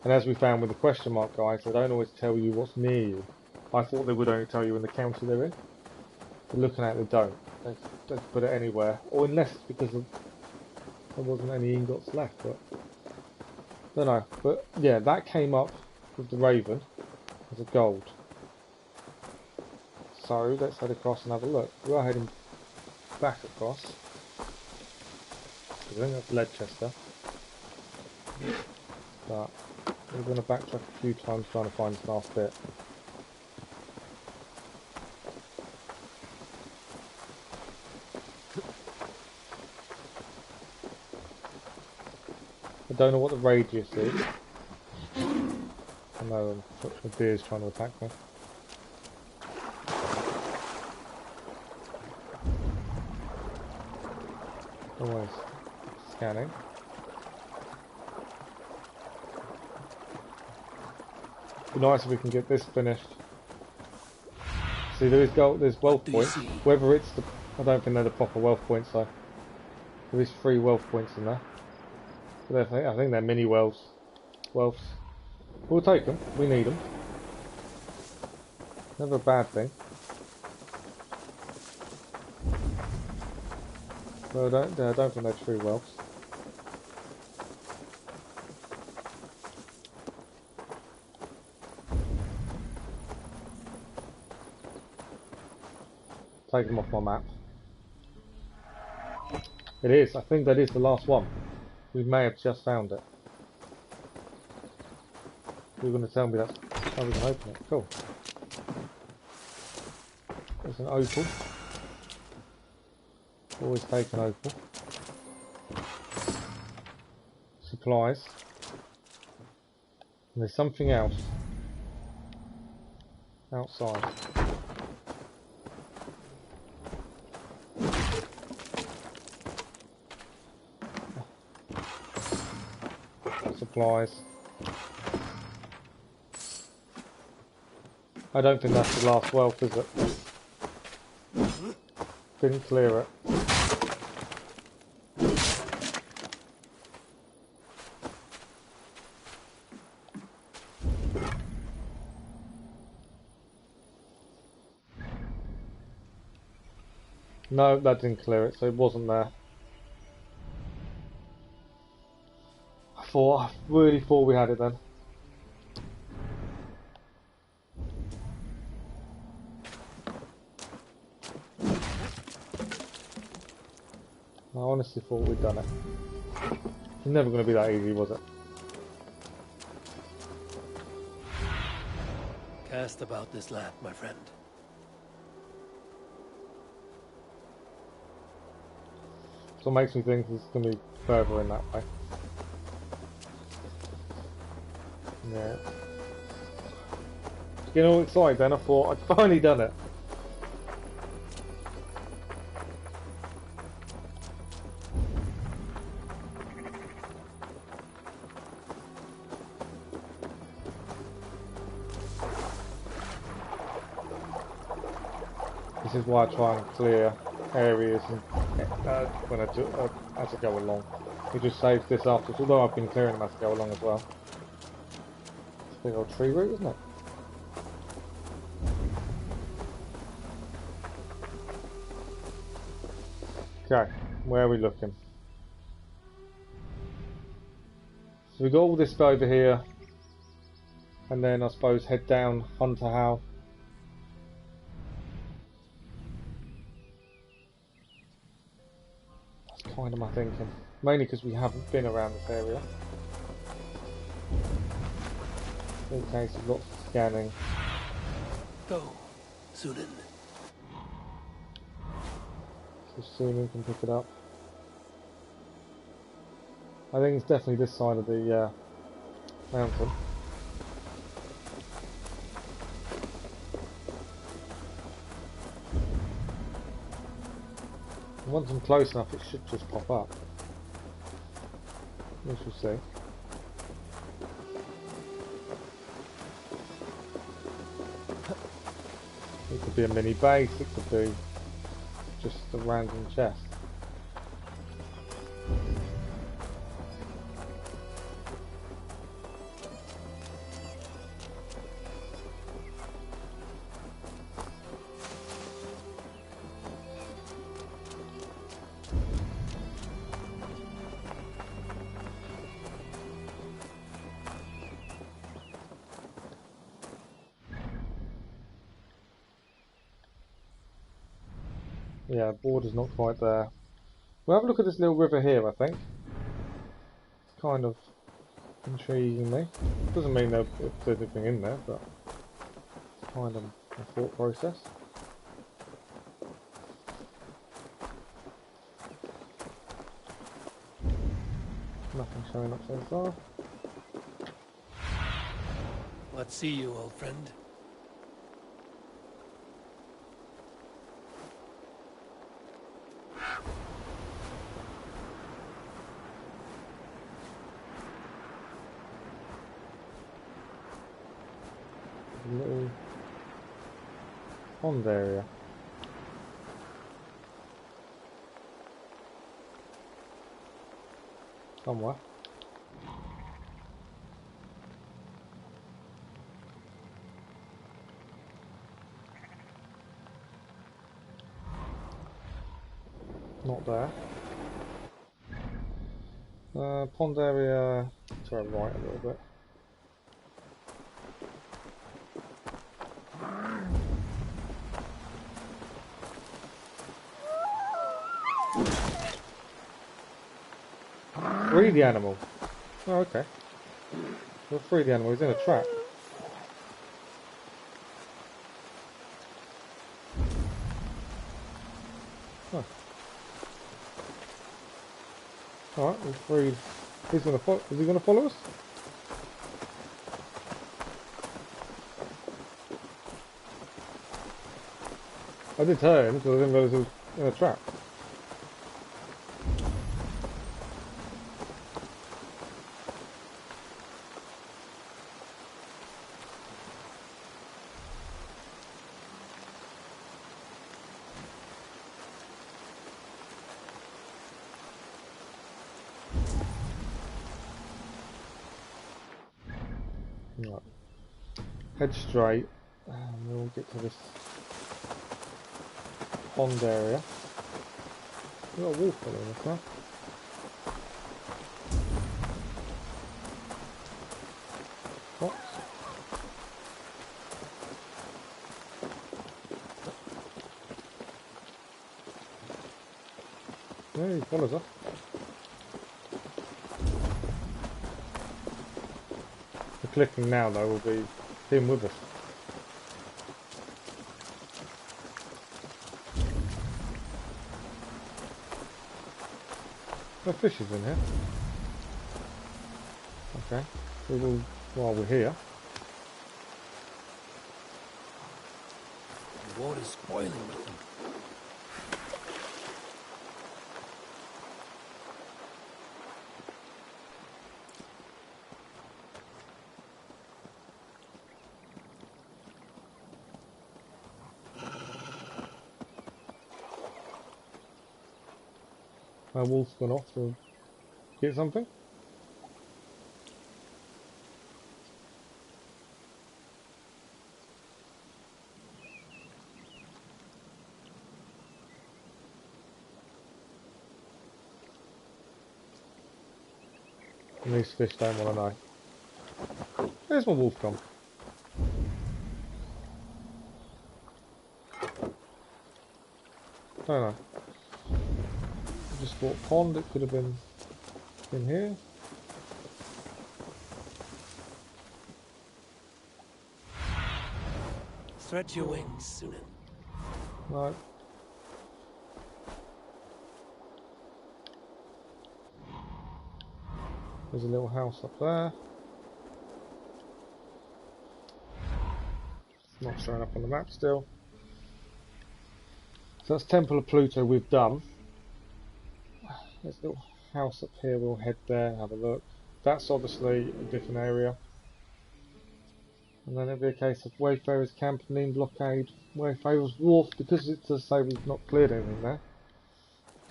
And as we found with the question mark guys, they don't always tell you what's near you. I thought they would only tell you in the county they're in. But looking at it, they don't. They don't put it anywhere. Or unless it's because there wasn't any ingots left. But don't know. But yeah, that came up with the Raven as a gold. So let's head across and have a look. We are heading back across. because I think that's Ledecester. But we're going to backtrack a few times trying to find this last bit. I don't know what the radius is. I know the deer's trying to attack me. Always scanning. Be nice if we can get this finished. See, there's wealth points. Whether it's the, I don't think they're the proper wealth points though. There is 3 wealth points in there. But I think they're mini wealths. We'll take them. We need them. Never a bad thing. Well, I don't think they're true wealths. Take them off my map. It is. I think that is the last one. We may have just found it. You're going to tell me that's how we can open it. Cool. There's an opal. Always take an opal. Supplies. And there's something else outside. Supplies. I don't think that's the last wealth, is it? Didn't clear it. No, that didn't clear it, so it wasn't there. I really thought we had it then. I honestly thought we'd done it. It's never going to be that easy, was it? Cast about this land, my friend. So it makes me think it's going to be further in that way. Yeah. Getting all excited then, I thought I'd finally done it. This is why I try and clear areas and when I do, as I go along. It just saves this after, although I've been clearing them as I go along as well. It's a big old tree root, isn't it? Okay, where are we looking? So we got all this over here, and then I suppose head down Hunter Howe. That's kind of my thinking. Mainly because we haven't been around this area. In case of lots of scanning. Go, Sunan. So soon we can pick it up. I think it's definitely this side of the mountain. Once I'm close enough, it should just pop up. We shall see. It could be a mini base, it could be just a random chest. Yeah, border's not quite there. We'll have a look at this little river here, I think. It's kind of intriguing me. Doesn't mean there's anything in there, but it's kind of a thought process. Nothing showing up so far. What see you, old friend? A little pond area. Somewhere. Not there. Pond area to our right a little bit. Free the animal. Oh, okay. We'll free the animal. He's in a trap. Huh. Alright, we've freed. He's gonna follow. Is he gonna follow us? I did hurt him because I didn't realise he was in a trap. Right. Head straight and we'll get to this pond area. We've got a wolf following us now. What? Yeah, he follows us. The clicking now though will be him with us. No fishes in here. Okay, we will while we're here. The water's boiling with them. My wolf's gone off to get something. And these fish don't want to know. There's my wolf gone. Don't know. Just thought pond, it could have been in here. Stretch your wings, Sunan. No. There's a little house up there. It's not showing up on the map still. So that's Temple of Pluto we've done. There's a little house up here, we'll head there, have a look. That's obviously a different area. And then it'll be a case of Wayfarers Camp, Mean Blockade, Wayfarers Wharf, because it does say we've not cleared anything there.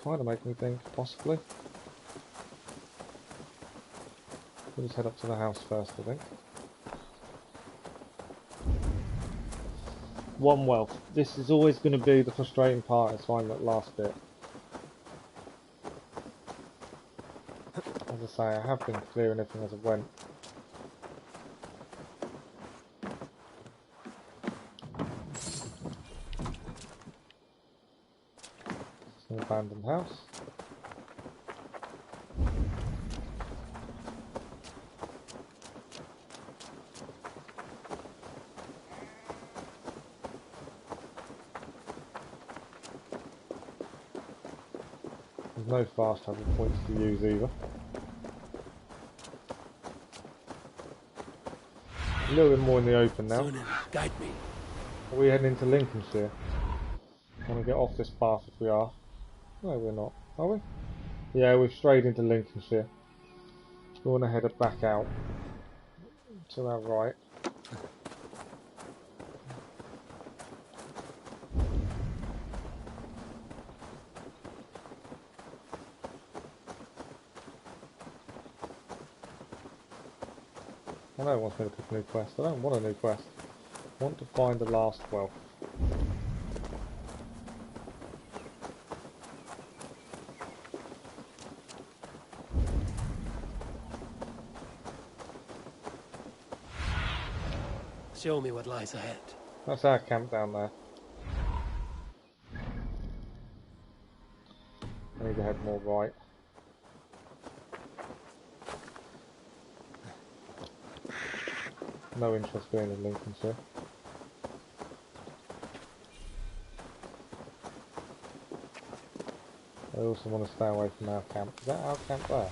Kind of make me think, possibly. We'll just head up to the house first, I think. One wealth. This is always going to be the frustrating part, is finding that last bit. As I say, I have been clearing everything as I went. It's an abandoned house. There's no fast travel points to use either. A little bit more in the open now. Guide me. Are we heading into Lincolnshire? Want to get off this path if we are? No, we're not. Are we? Yeah, we've strayed into Lincolnshire. We want to head back out to our right. I know it wants me to pick a new quest. I don't want a new quest. I want to find the last wealth. Show me what lies ahead. That's our camp down there. I need to head more right. No interest being in Lincolnshire. I also want to stay away from our camp. Is that our camp there?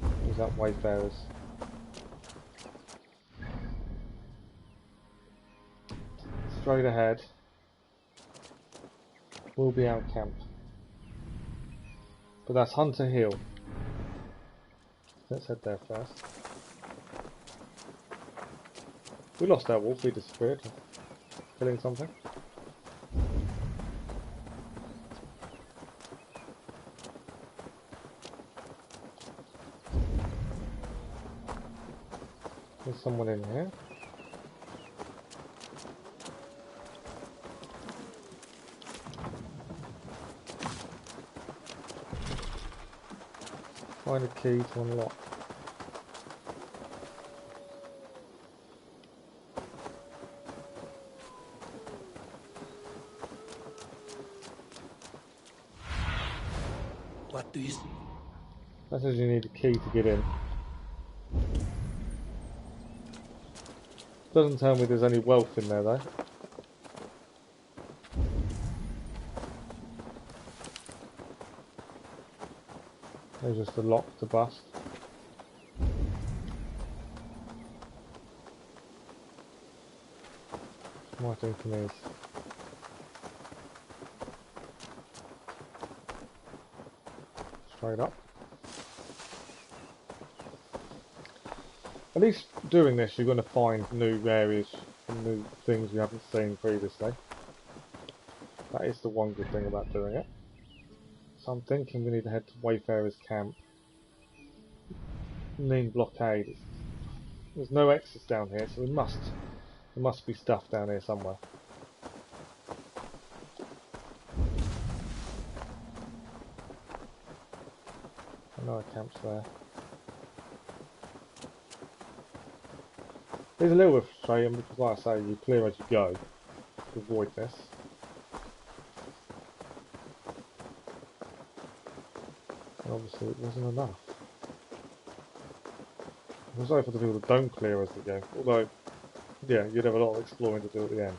Or is that Wayfarers? Straight ahead will be our camp. But that's Hunter Hill. Let's head there first. We lost our wolf, he disappeared. Killing something. There's someone in here. Find a key to unlock. What do you... That says you need a key to get in. Doesn't tell me there's any wealth in there though. There's just a lock to bust. My thinking is straight up. At least doing this you're going to find new areas and new things you haven't seen previously. That is the one good thing about doing it. So I'm thinking we need to head to Wayfarers Camp. Main blockade. There's no exits down here, so there must be stuff down here somewhere. I know a camp's there. It's a little bit frustrating because, like I say, you clear as you go to avoid this. And obviously it wasn't enough. I'm sorry for the people that don't clear as they go. Although, yeah, you'd have a lot of exploring to do at the end.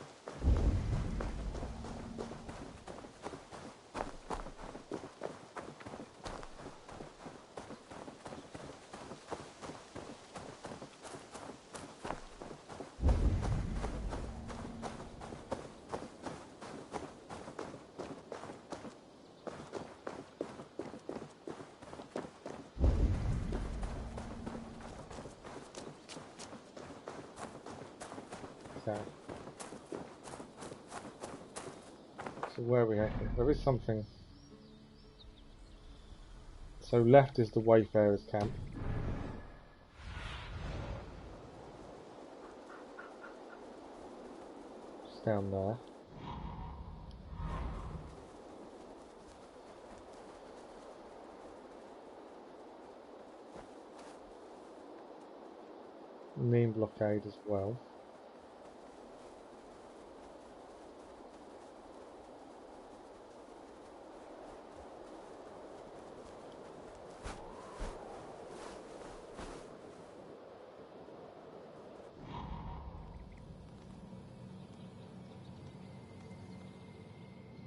So where are we heading? There is something. So left is the Wayfarers Camp. Just down there. Main blockade as well.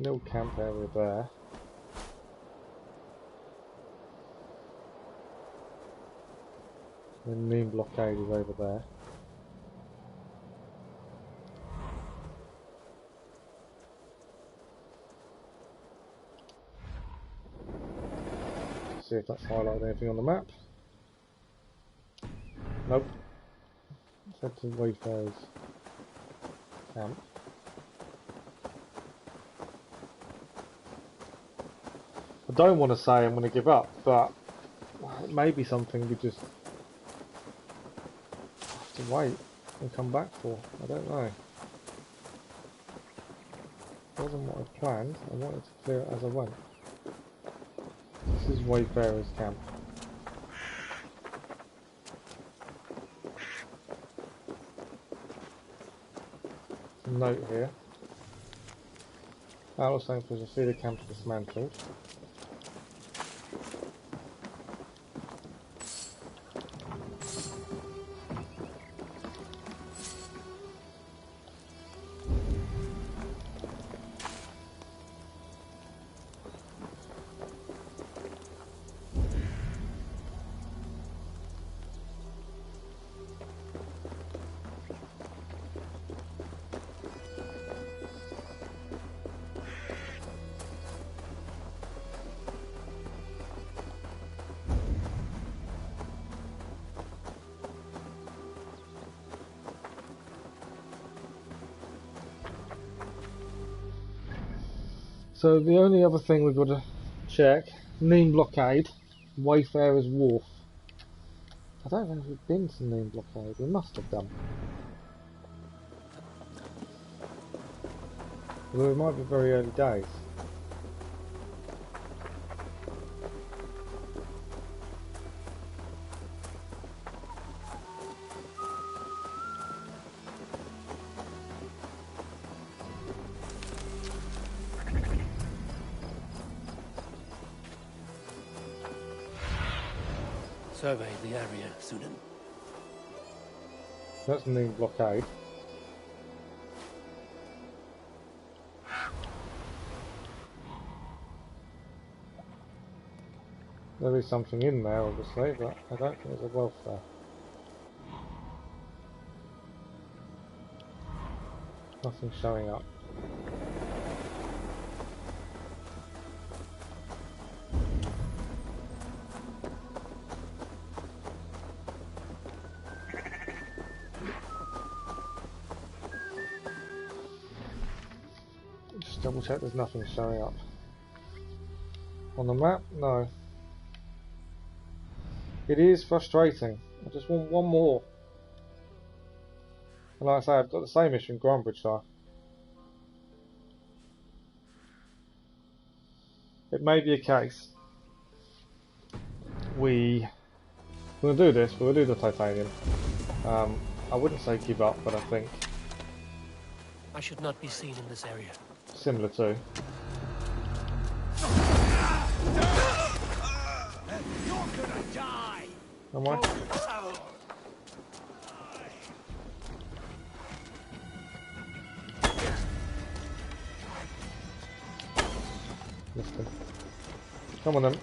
Little camp area there. The main blockade is over there. See if that's highlighted anything on the map. Nope. Let's head to Wayfarers Camp. I don't want to say I'm going to give up, but it may be something we just have to wait and come back for. I don't know. It wasn't what I planned. I wanted to clear it as I went. This is Wayfarers Camp. Note here. Outlaw saying for the feeder camp dismantled. So the only other thing we've got to check, Neen Blockade, Wayfarers Wharf. I don't know if we've been to Neen Blockade, we must have done. Although it might be very early days. Survey the area, Sunan. That's Neen Blockade. There is something in there, obviously, but I don't think there's a welfare. Nothing showing up. Just double check there's nothing showing up. On the map? No. It is frustrating. I just want one more. And like I say, I've got the same issue in Grandbridgeshire. It may be a case. We're going to do this, we're going to do the titanium. I wouldn't say give up, but I think... I should not be seen in this area. Similar to... You're gonna die! Am I? Listen. Come on then.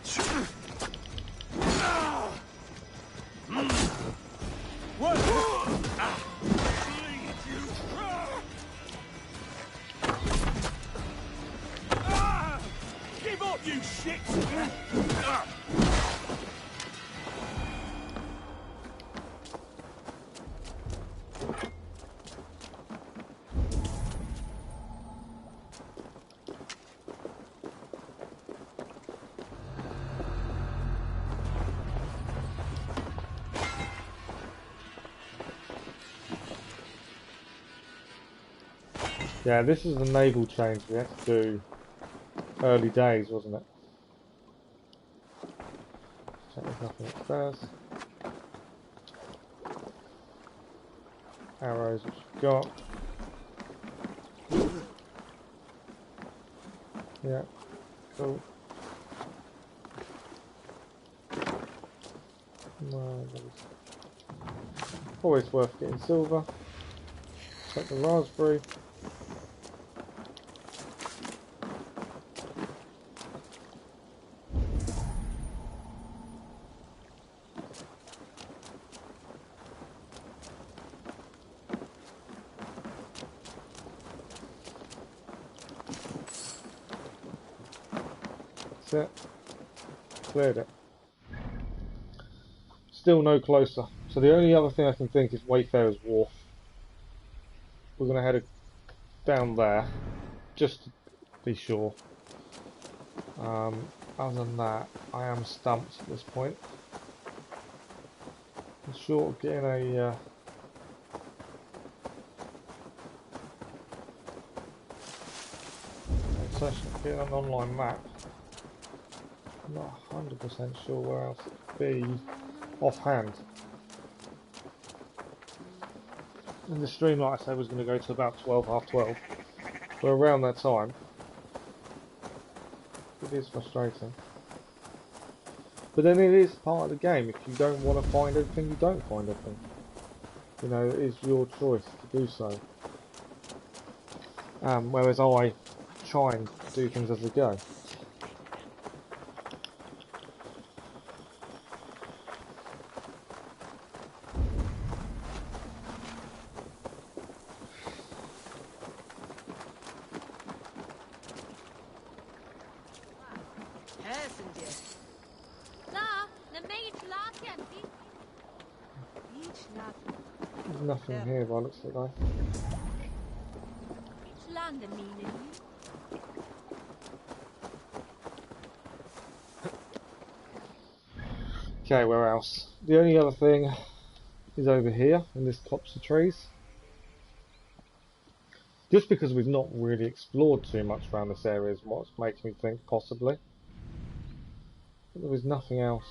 Give up, you shit! Yeah, this is the naval change we had to do early days, wasn't it? Check there's nothing upstairs. Arrows, which we've got. Yeah, cool. No, always worth getting silver. Check the raspberry. That's it. Cleared it. Still no closer. So the only other thing I can think is Wayfarers Wharf. We're going to head down there, just to be sure. Other than that, I am stumped at this point. I'm short of getting a... getting an online map. I'm not 100% sure where else it could be offhand. And the stream, like I said, was going to go to about 12, half 12. But around that time, it is frustrating. But then it is part of the game. If you don't want to find everything, you don't find everything. You know, it is your choice to do so. Whereas I try and do things as I go. There's nothing here by the looks of it though. Okay, where else? The only other thing is over here in this copse of trees. Just because we've not really explored too much around this area is what's making me think possibly. But there is nothing else.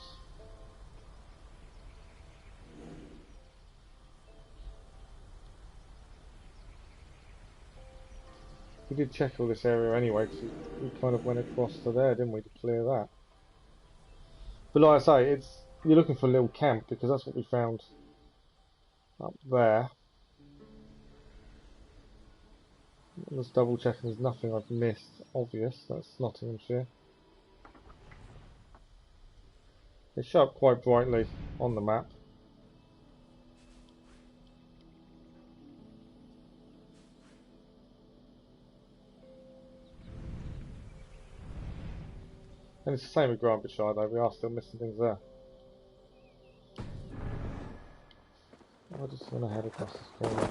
We did check all this area anyway, because we kind of went across to there, didn't we, to clear that. But like I say, you're looking for a little camp, because that's what we found up there. I'm just double checking there's nothing I've missed obvious. That's Nottinghamshire. They show up quite brightly on the map. And it's the same with Granbyshire though, we are still missing things there. I just want to head across this corner.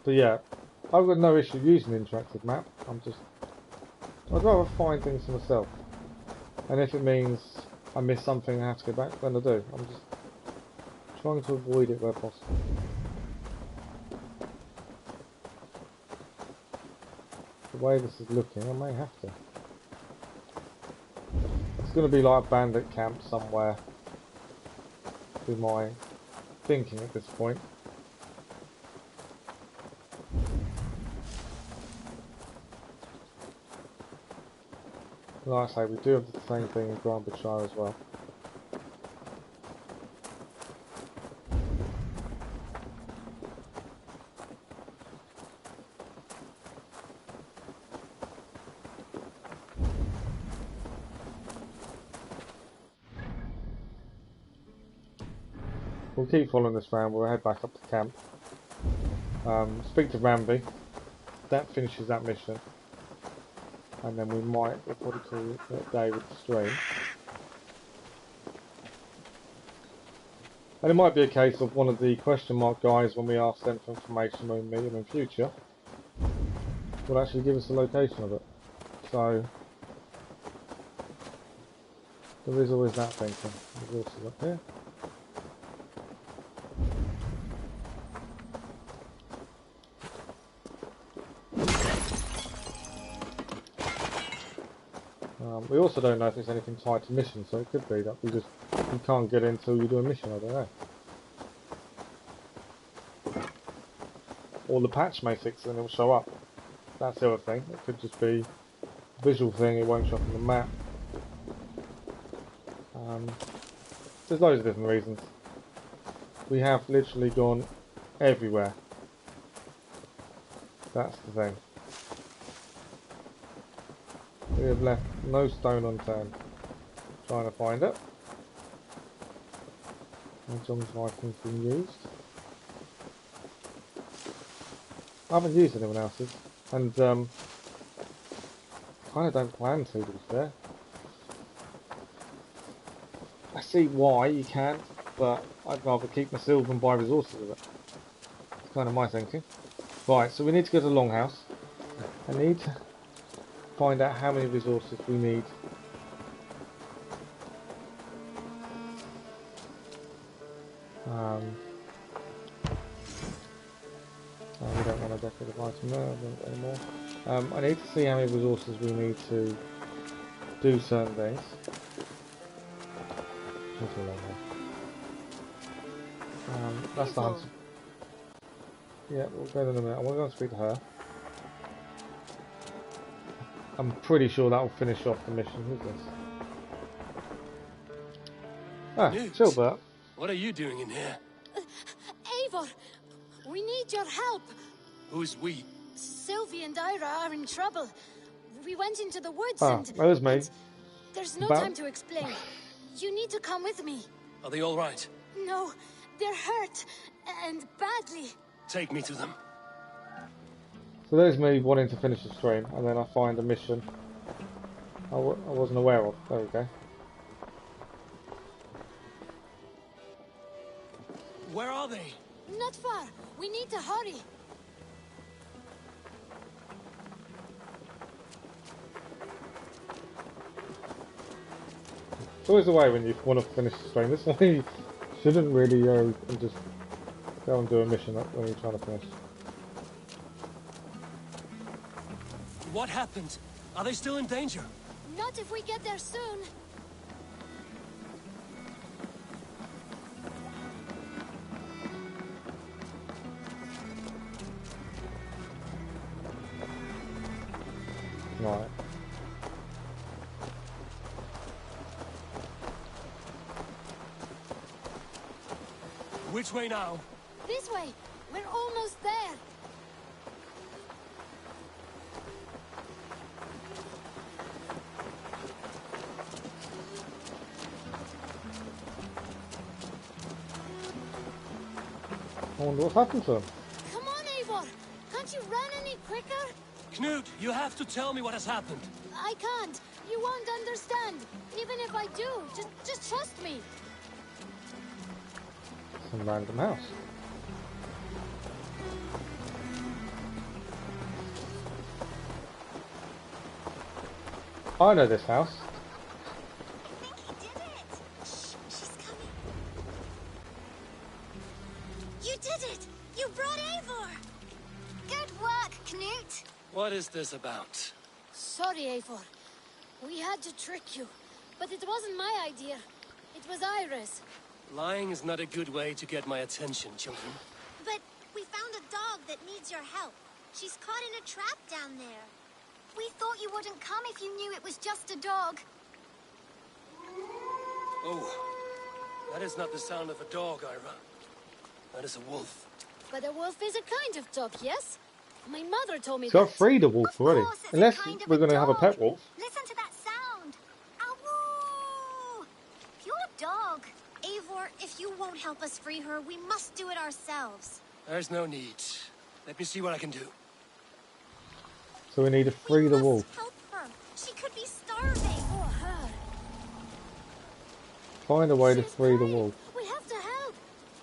But yeah, I've got no issue using an interactive map. I'd rather find things for myself. And if it means I miss something and I have to go back, then I do. I'm just trying to avoid it where possible. The way this is looking, I may have to. It's going to be like a bandit camp somewhere. Be my thinking at this point. Like I say, we do have the same thing in Granbyshire as well. We'll keep following this round, we'll head back up to camp. Speak to Ramby. That finishes that mission. And then we'll probably call it a day with the stream. And it might be a case of one of the question mark guys, when we ask them for information when we meet them in future, will actually give us the location of it. So there is always that thinking. There's horses up here. We also don't know if there's anything tied to missions, so it could be that you can't get in until you do a mission, I don't know. Or the patch may fix it and it'll show up. That's the other thing. It could just be a visual thing, it won't show up on the map. There's loads of different reasons. We have literally gone everywhere. That's the thing. We have left no stone unturned. trying to find it. John's rifle's been used. I haven't used anyone else's, and kind of don't plan to, be fair. I see why you can, but I'd rather keep my silver and buy resources with it. It's kind of my thinking. Right, so we need to go to the Longhouse. I need to find out how many resources we need. We don't want a decorative item there anymore. I need to see how many resources we need to do certain things. That's the answer. Yeah, we'll go in a minute. I want to go and speak to her. I'm pretty sure that will finish off the mission. Who's this? Ah, Chilbert. What are you doing in here? Eivor, we need your help. Who's we? Sylvie and Ira are in trouble. We went into the woods that was me. There's no time to explain. You need to come with me. Are they all right? No, they're hurt, and badly. Take me to them. So there's me wanting to finish the stream, and then I find a mission I wasn't aware of. There we go. Where are they? Not far. We need to hurry. It's always the way when you want to finish the stream. This is why you shouldn't really go and just go and do a mission when you're trying to finish. What happened? Are they still in danger? Not if we get there soon. Right. Which way now? This way. We're almost there. I wonder what's happened to him. Come on, Eivor. Can't you run any quicker? Knut, you have to tell me what has happened. I can't. You won't understand. Even if I do, just trust me. Some random house. I know this house. I think he did it. Shh, she's coming. You did it! You brought Eivor! Good work, Knut. What is this about? Sorry, Eivor. We had to trick you. But it wasn't my idea. It was Ira's. Lying is not a good way to get my attention, children. But we found a dog that needs your help. She's caught in a trap down there. We thought you wouldn't come if you knew it was just a dog. Oh, that is not the sound of a dog, Ira. That is a wolf. But a wolf is a kind of dog, yes? My mother told me So I've that. freed a wolf already. Unless we're going to have a pet wolf. Listen to that sound. Ow! Pure dog. Eivor, if you won't help us free her, we must do it ourselves. There's no need. Let me see what I can do. So we need to free the wolf. Help her. She could be starving. Oh, her. Find a way to free the wolf. We have to help.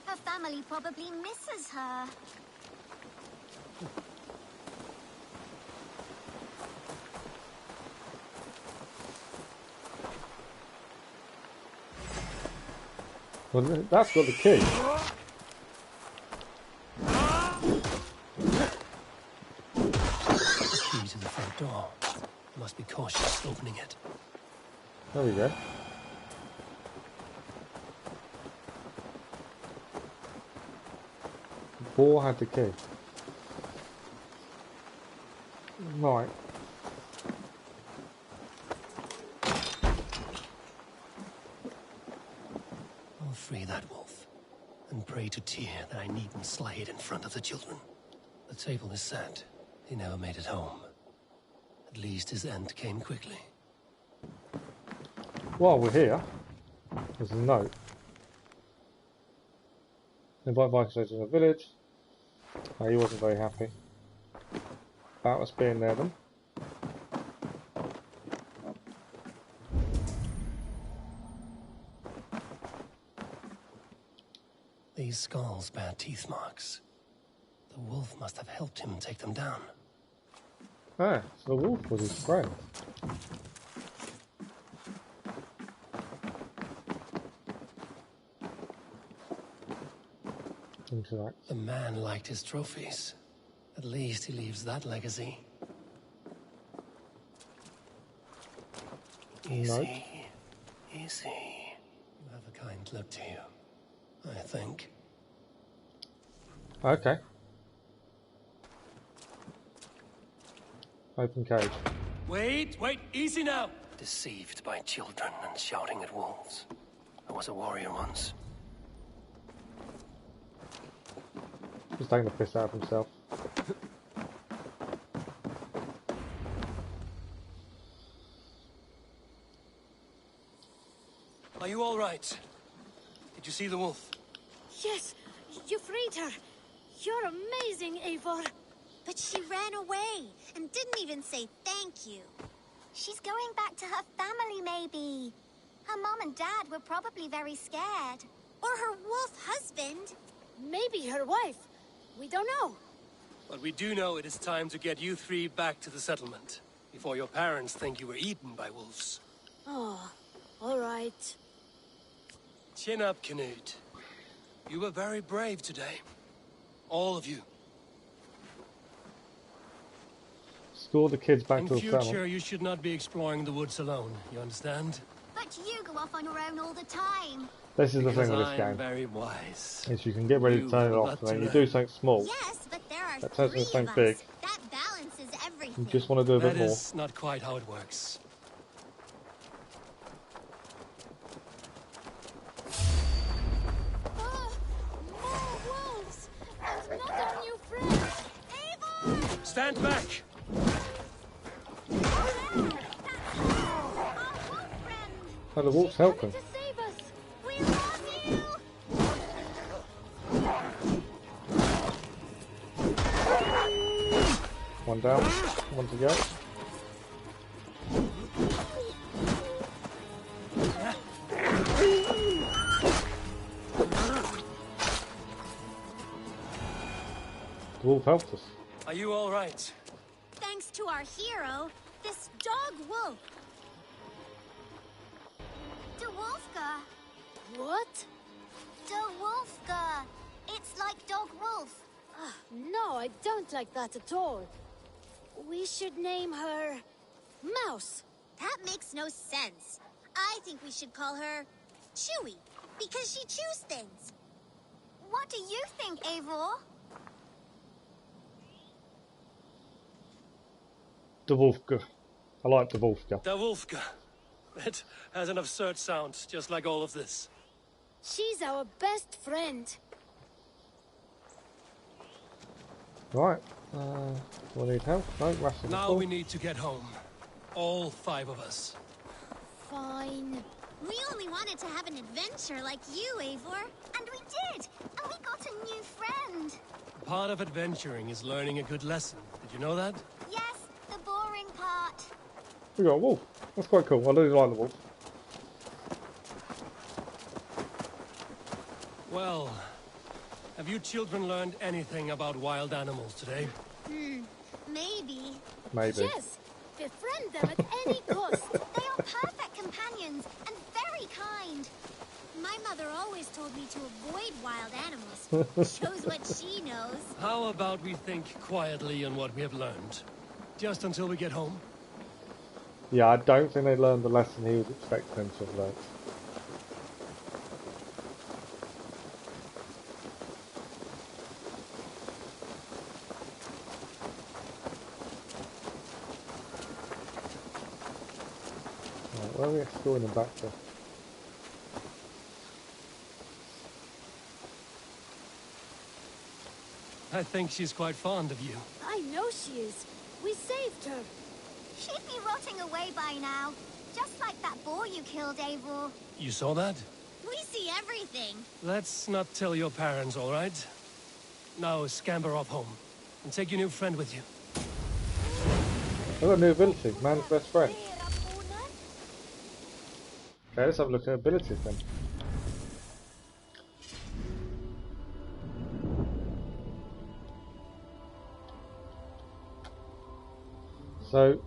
Her family probably misses her. Well, that's got the key. Key to the front door. Must be cautious opening it. There we go. Boar had the key. Right. I'll free that wolf, and pray to Tyr that I needn't slay it in front of the children. The table is set. He never made it home. At least his end came quickly. While we're here, there's a note. Invite Vikings to the village. He wasn't very happy about us being there then. These skulls bear teeth marks. The wolf must have helped him take them down. Ah, so the wolf was his friend. Interact. The man liked his trophies. At least he leaves that legacy. Easy. Easy. You have a kind look to you, I think. Okay. Open cage. Wait, easy now! Deceived by children and shouting at wolves. I was a warrior once. He's taking the piss out of himself. Are you all right? Did you see the wolf? Yes, you freed her. You're amazing, Eivor. But she ran away and didn't even say thank you. She's going back to her family, maybe. Her mom and dad were probably very scared. Or her wolf husband. Maybe her wife. We don't know. But we do know it is time to get you three back to the settlement, before your parents think you were eaten by wolves. Oh, all right. Chin up, Canute. You were very brave today. All of you. Score the kids back to the settlement. In settlement. future, you should not be exploring the woods alone, you understand? But you go off on your own all the time. This is the Because thing with this I game. am very wise. Is you can get ready to turn it off, and then you do something small. Yes, but there are that turns three into something of big. us. That balances everything. You just want to do a bit That more. is not quite how it works. Oh, more wolves! And not our new friend! Eivor! Stand back! Oh, the wolf's helping. To save us! We love you! One down, one to go. The wolf helped us. Are you all right? Thanks to our hero, this dog wolf. De Wolfka. What? De Wolfka. It's like dog wolf. No, I don't like that at all. We should name her... Mouse. That makes no sense. I think we should call her Chewy, because she chews things. What do you think, Eivor? The Wolfka. I like the Wolfka. The Wolfka. It has an absurd sound, just like all of this. She's our best friend. Right. Do I need help? No, rest of the Now floor. we need to get home. All 5 of us. Fine. We only wanted to have an adventure like you, Eivor. And we did! And we got a new friend! Part of adventuring is learning a good lesson. Did you know that? Yes, the boring part. We got a wolf. That's quite cool. I really like the wolf. Well, have you children learned anything about wild animals today? Maybe. Maybe. Yes, befriend them at any cost. They are perfect companions and very kind. My mother always told me to avoid wild animals. Shows what she knows. How about we think quietly on what we have learned? Just until we get home? Yeah, I don't think they learned the lesson he was expecting them to have learned. Right, where are we escorting them back to? I think she's quite fond of you. I know she is. We saved her. She'd be rotting away by now. Just like that boar you killed, Eivor. You saw that? We see everything. Let's not tell your parents, all right? Now scamper off home, and take your new friend with you. I've got a new ability, man's best friend. Okay, let's have a look at abilities then. So,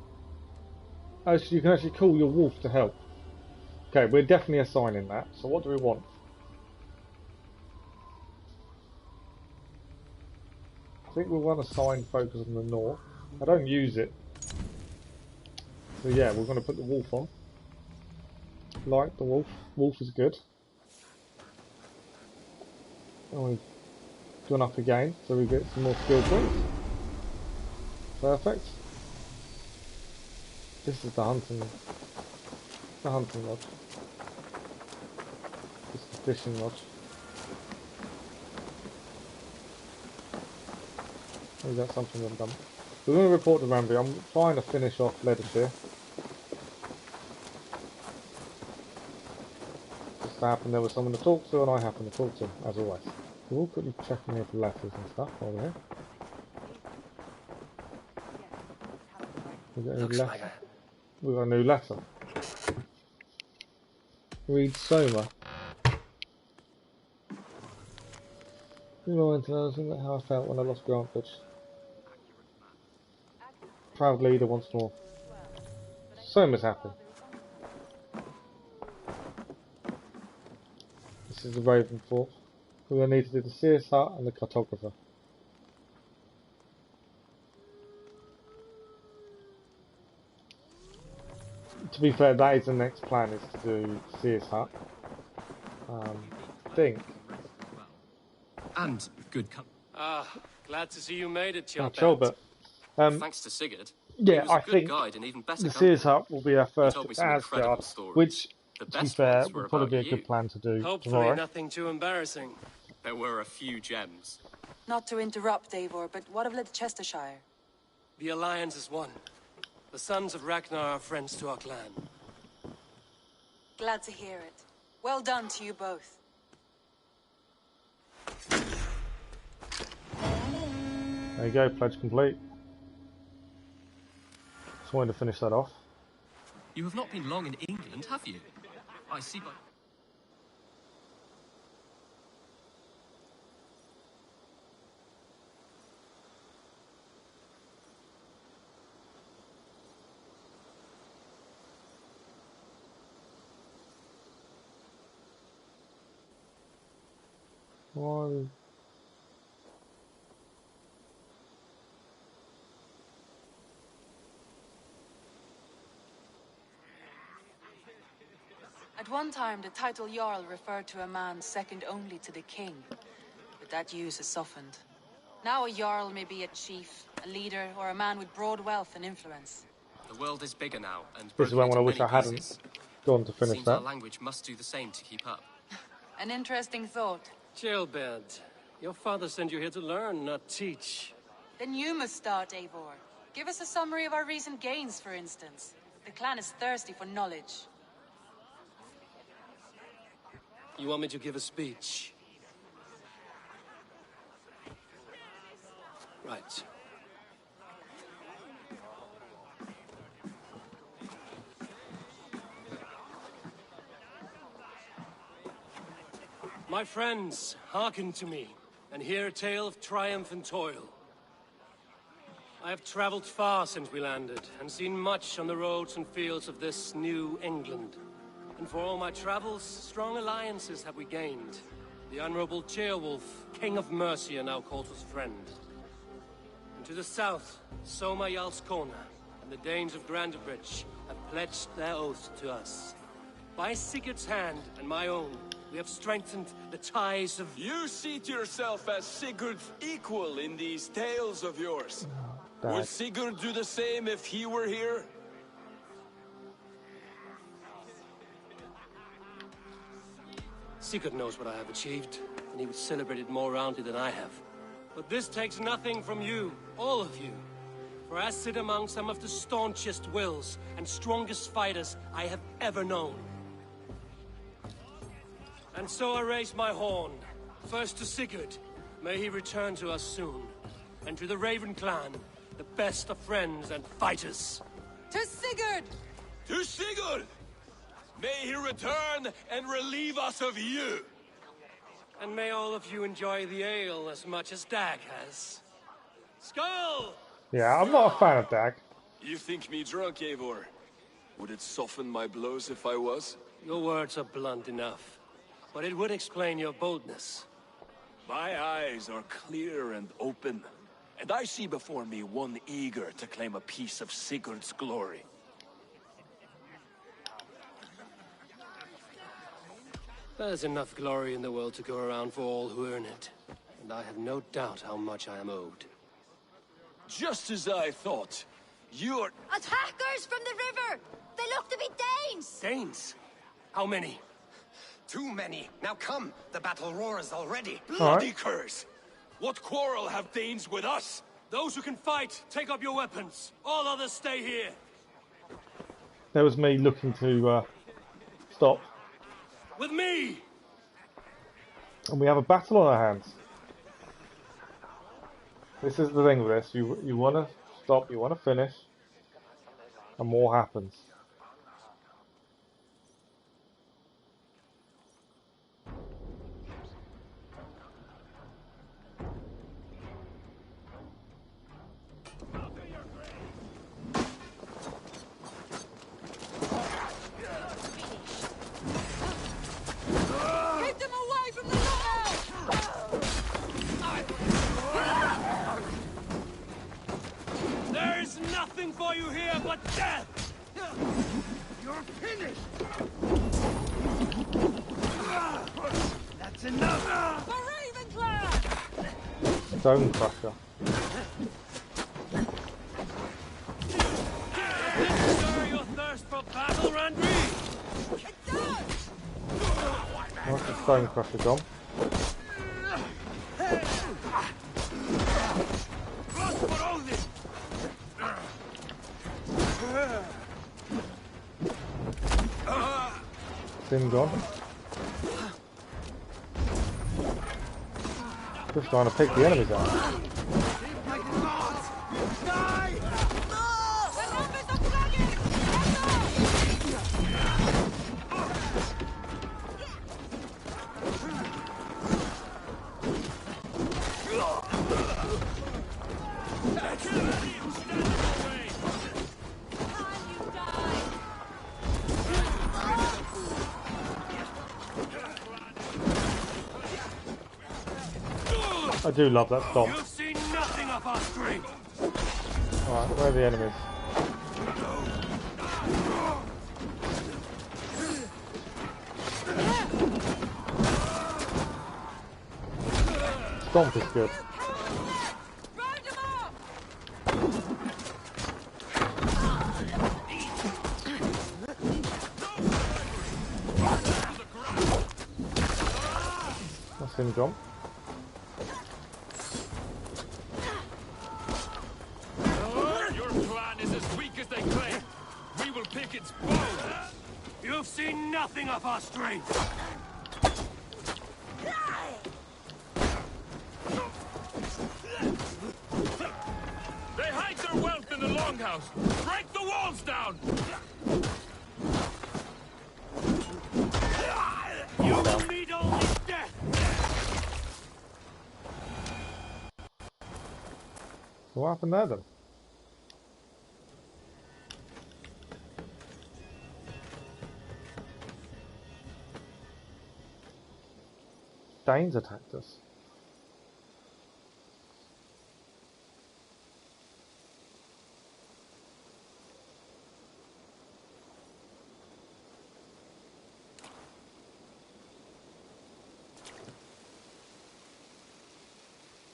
actually, you can actually call your wolf to help. Okay, we're definitely assigning that. So what do we want? I think we want to assign focus on the north. I don't use it. So yeah, we're going to put the wolf on. Like the wolf. Wolf is good. And we've gone up again, so we get some more skill points. Perfect. This is the hunting lodge. This is the fishing lodge. We got something done. We're going to report to Ramsey. I'm trying to finish off Ledecestrescire. Just happened there was someone to talk to, and I happened to talk to, as always. We'll quickly check in here for letters and stuff while we're here. We got a new letter. Read Soma. You know, isn't how I felt when I lost Grantbridge. Proud leader once more. Soma's happy. This is the Raven Fort. We're going to need to do the Seer's Hut and the Cartographer. To be fair, that is the next plan, is to do Seer's Hut. I think. And good Glad to see you made it, Chelbert. Thanks to Sigurd. Yeah, I think the Seer's Hut will be our first Asgard, which, to be fair, would probably be a good plan to do tomorrow. Nothing too embarrassing. There were a few gems. Not to interrupt, Eivor, but what of Ledecestrescire? The Alliance is one. The sons of Ragnar are friends to our clan. Glad to hear it. Well done to you both. There you go, pledge complete. Just wanted to finish that off. You have not been long in England, have you? I see by... Why? At one time, the title Jarl referred to a man second only to the king, but that use has softened. Now a Jarl may be a chief, a leader, or a man with broad wealth and influence. The world is bigger now, and this is when I wish I hadn't gone to finish Seems that. Our language must do the same to keep up. An interesting thought. Chilbert, your father sent you here to learn, not teach. Then you must start, Eivor. Give us a summary of our recent gains, for instance. The clan is thirsty for knowledge. You want me to give a speech? Right. My friends, hearken to me, and hear a tale of triumph and toil. I have traveled far since we landed, and seen much on the roads and fields of this new England. And for all my travels, strong alliances have we gained. The honorable Ceolwulf, King of Mercia, now calls us friend. And to the south, Soma Jarlskona, and the Danes of Grantebridge have pledged their oath to us. By Sigurd's hand and my own, we have strengthened the ties of... You seat yourself as Sigurd's equal in these tales of yours. Would Sigurd do the same if he were here? Sigurd knows what I have achieved, and he would celebrate it more roundly than I have. But this takes nothing from you, all of you. For I sit among some of the staunchest wills and strongest fighters I have ever known. And so I raise my horn, first to Sigurd, may he return to us soon, and to the Raven clan, the best of friends and fighters. To Sigurd! To Sigurd! May he return and relieve us of you! And may all of you enjoy the ale as much as Dag has. Skull! Yeah, I'm not a fan of Dag. You think me drunk, Eivor? Would it soften my blows if I was? Your words are blunt enough, but it would explain your boldness. My eyes are clear and open, and I see before me one eager to claim a piece of Sigurd's glory. There's enough glory in the world to go around for all who earn it, and I have no doubt how much I am owed. Just as I thought. You're... Attackers from the river! They look to be Danes! Danes? How many? Too many. Now come, the battle roars already. Bloody curse! What quarrel have Danes with us? Those who can fight, take up your weapons. All others stay here. That was me looking to stop. With me! And we have a battle on our hands. This is the thing with this. You want to stop, you want to finish, and more happens. For you here but death! You're finished! That's enough! The Ravenclaw! Stone Crusher. Stir your thirst for battle, Randri! It does! What's the Stone Crusher gone? Him gone. Just trying to pick the enemies out. I do love that stomp. You've seen nothing of our strength. Alright, where are the enemies? Stomp is good. That's him jump. You've seen nothing of our strength! They hide their wealth in the longhouse! Break the walls down! You will meet only death! What happened there then? Danes attacked us.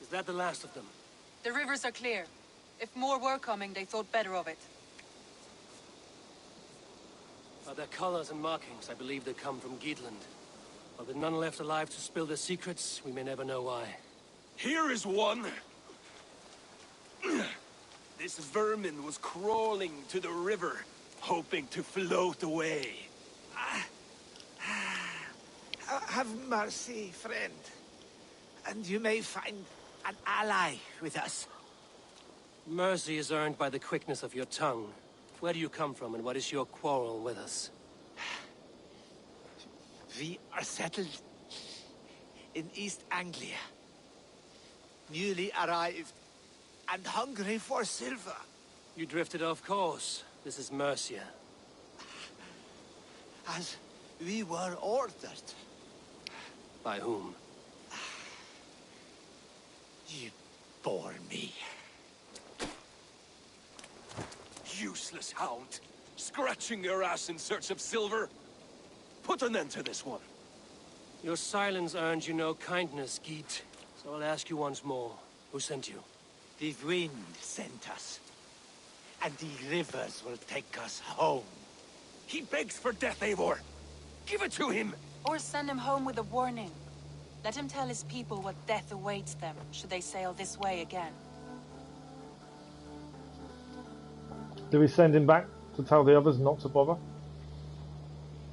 Is that the last of them? The rivers are clear. If more were coming, they thought better of it. By their colors and markings, I believe they come from Geatland. But with none left alive to spill their secrets, we may never know why. Here is one. This vermin was crawling to the river, hoping to float away. Have mercy, friend. And you may find an ally with us. Mercy is earned by the quickness of your tongue. Where do you come from, and what is your quarrel with us? We are settled in East Anglia. Newly arrived and hungry for silver. You drifted off course. This is Mercia. As we were ordered. By whom? You bore me. Useless hound! Scratching your ass in search of silver! Put an end to this one! Your silence earned you no kindness, Geet. So I'll ask you once more. Who sent you? The wind sent us. And the rivers will take us home. He begs for death, Eivor! Give it to him! Or send him home with a warning. Let him tell his people what death awaits them, should they sail this way again. Do we send him back to tell the others not to bother?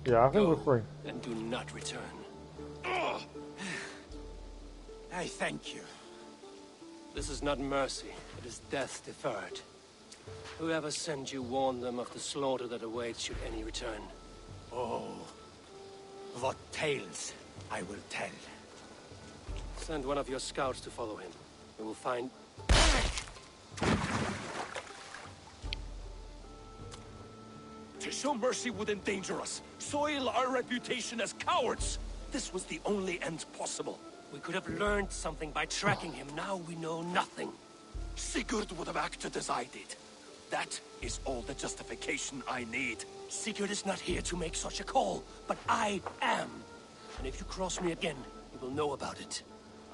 Yeah, I think we're free. And do not return. I thank you. This is not mercy, it is death deferred. Whoever sent you warned them of the slaughter that awaits should any return. Oh, what tales I will tell. Send one of your scouts to follow him. We will find... To show mercy would endanger us, soil our reputation as cowards. This was the only end possible. We could have learned something by tracking him. Now we know nothing. Sigurd would have acted as I did. That is all the justification I need. Sigurd is not here to make such a call, but I am. And if you cross me again, you will know about it.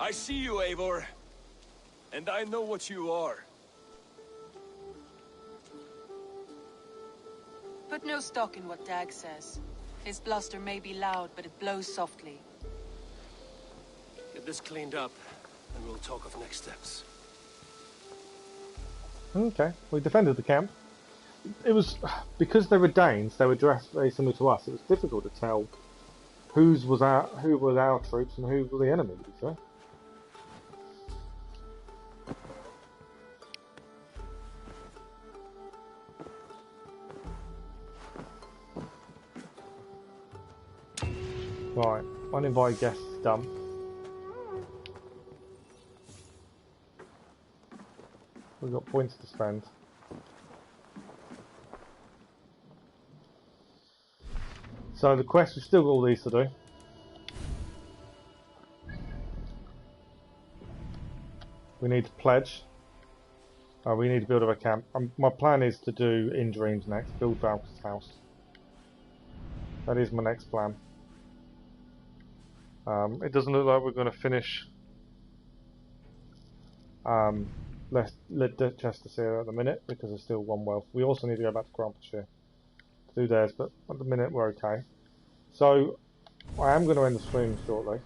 I see you, Eivor. And I know what you are. Put no stock in what Dag says. His bluster may be loud, but it blows softly. Get this cleaned up, and we'll talk of next steps. Okay, we defended the camp. It was, because they were Danes, they were dressed very similar to us, it was difficult to tell who was our troops and who were the enemy, to be fair. Right, uninvited guests done. We've got points to spend. So the quest, we've still got all these to do. We need to pledge. We need to build up a camp. My plan is to do In Dreams next, build Valk's house. That is my next plan. It doesn't look like we're going to finish Ledecestrescire at the minute because there's still one wealth. We also need to go back to Granthshire to do theirs, but at the minute we're okay. So I am going to end the stream shortly.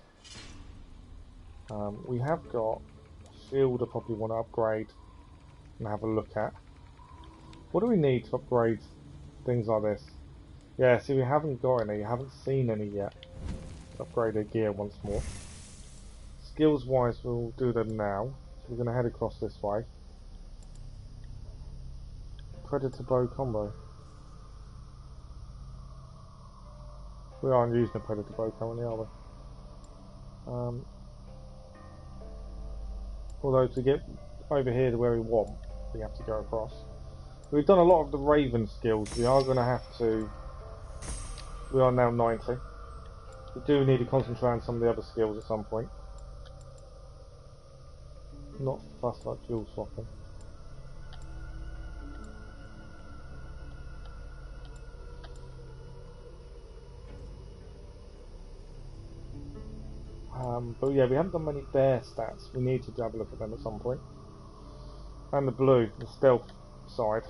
We have got a shield I probably want to upgrade and have a look at. What do we need to upgrade things like this? Yeah, see, we haven't got any, haven't seen any yet. Upgrade their gear once more. Skills wise, we'll do them now. So we're going to head across this way. Predator bow combo. We aren't using a predator bow currently, are we? Although to get over here to where we want, we have to go across. We've done a lot of the Raven skills. We are going to have to. We are now 90. We do need to concentrate on some of the other skills at some point. Not fast like dual swapping. But yeah, we haven't done many bear stats. We need to have a look at them at some point. And the blue, the stealth side.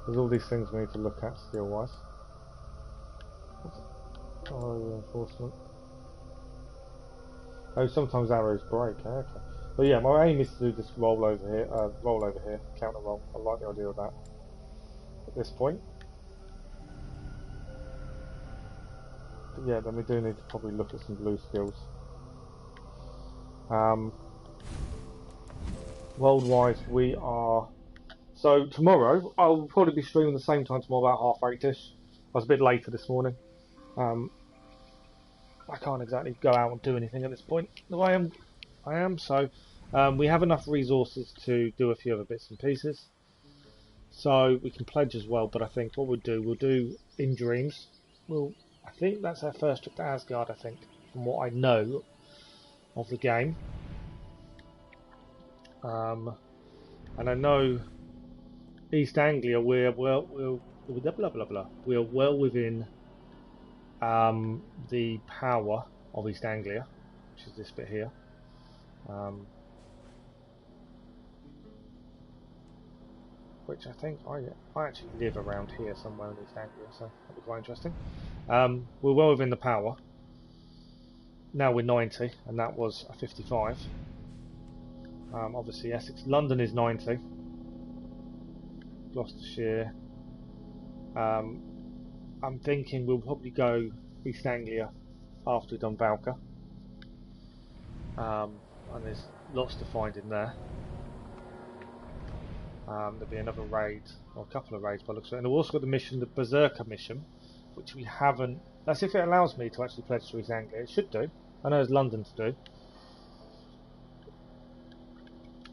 There's all these things we need to look at skill-wise. Oh, reinforcement. Oh, sometimes arrows break. Okay. But yeah, my aim is to do this roll over here, counter roll. I like the idea of that at this point. But yeah, then we do need to probably look at some blue skills. World-wise, we are... So tomorrow, I'll probably be streaming the same time tomorrow, about 8:30ish. I was a bit later this morning. I can't exactly go out and do anything at this point. No, I am. So we have enough resources to do a few other bits and pieces. So we can pledge as well. But I think what we'll do in Dreams. I think that's our first trip to Asgard. I think, from what I know of the game. And I know East Anglia. We're well within the power of East Anglia, which is this bit here. Which I think I actually live around here somewhere in East Anglia, so that'll be quite interesting. We're well within the power. Now we're 90, and that was a 55. Obviously Essex, London is 90. Gloucestershire. I'm thinking we'll probably go East Anglia after we've done Valka. And there's lots to find in there. There'll be another raid, or a couple of raids by the looks of it. And we've also got the mission, the Berserker mission, which we haven't... That's if it allows me to actually pledge to East Anglia. It should do. I know there's London to do.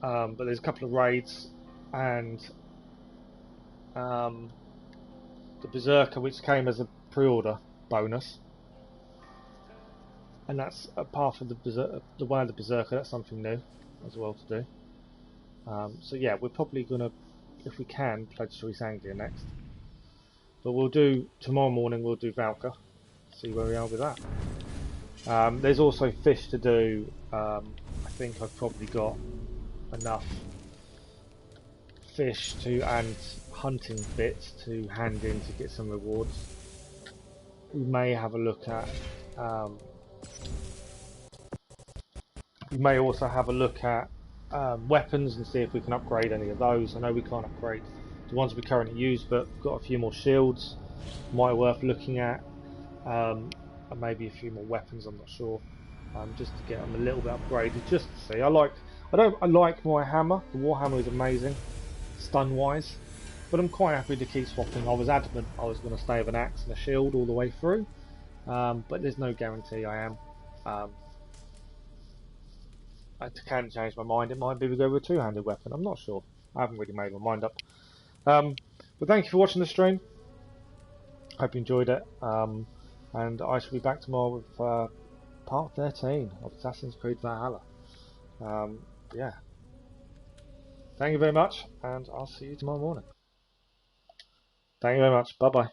But there's a couple of raids, and the Berserker, which came as a pre-order bonus, and that's a part of the way of the Berserker. That's something new as well to do. So yeah, we're probably gonna, if we can, pledge to East Anglia next. But we'll do tomorrow morning. We'll do Valka. See where we are with that. There's also fish to do. I think I've probably got enough fish to and hunting bits to hand in to get some rewards. We may have a look at we may also have a look at weapons and see if we can upgrade any of those. I know we can't upgrade the ones we currently use, but we've got a few more shields might be worth looking at, and maybe a few more weapons, I'm not sure, just to get them a little bit upgraded, just to see. I like my hammer. The Warhammer is amazing, stun wise, but I'm quite happy to keep swapping. I was adamant I was going to stay with an axe and a shield all the way through, but there's no guarantee I am. I can change my mind. It might be we go with a two-handed weapon. I'm not sure. I haven't really made my mind up. But thank you for watching the stream. Hope you enjoyed it. And I shall be back tomorrow with part 13 of Assassin's Creed Valhalla. Yeah. Thank you very much, and I'll see you tomorrow morning. Thank you very much. Bye bye.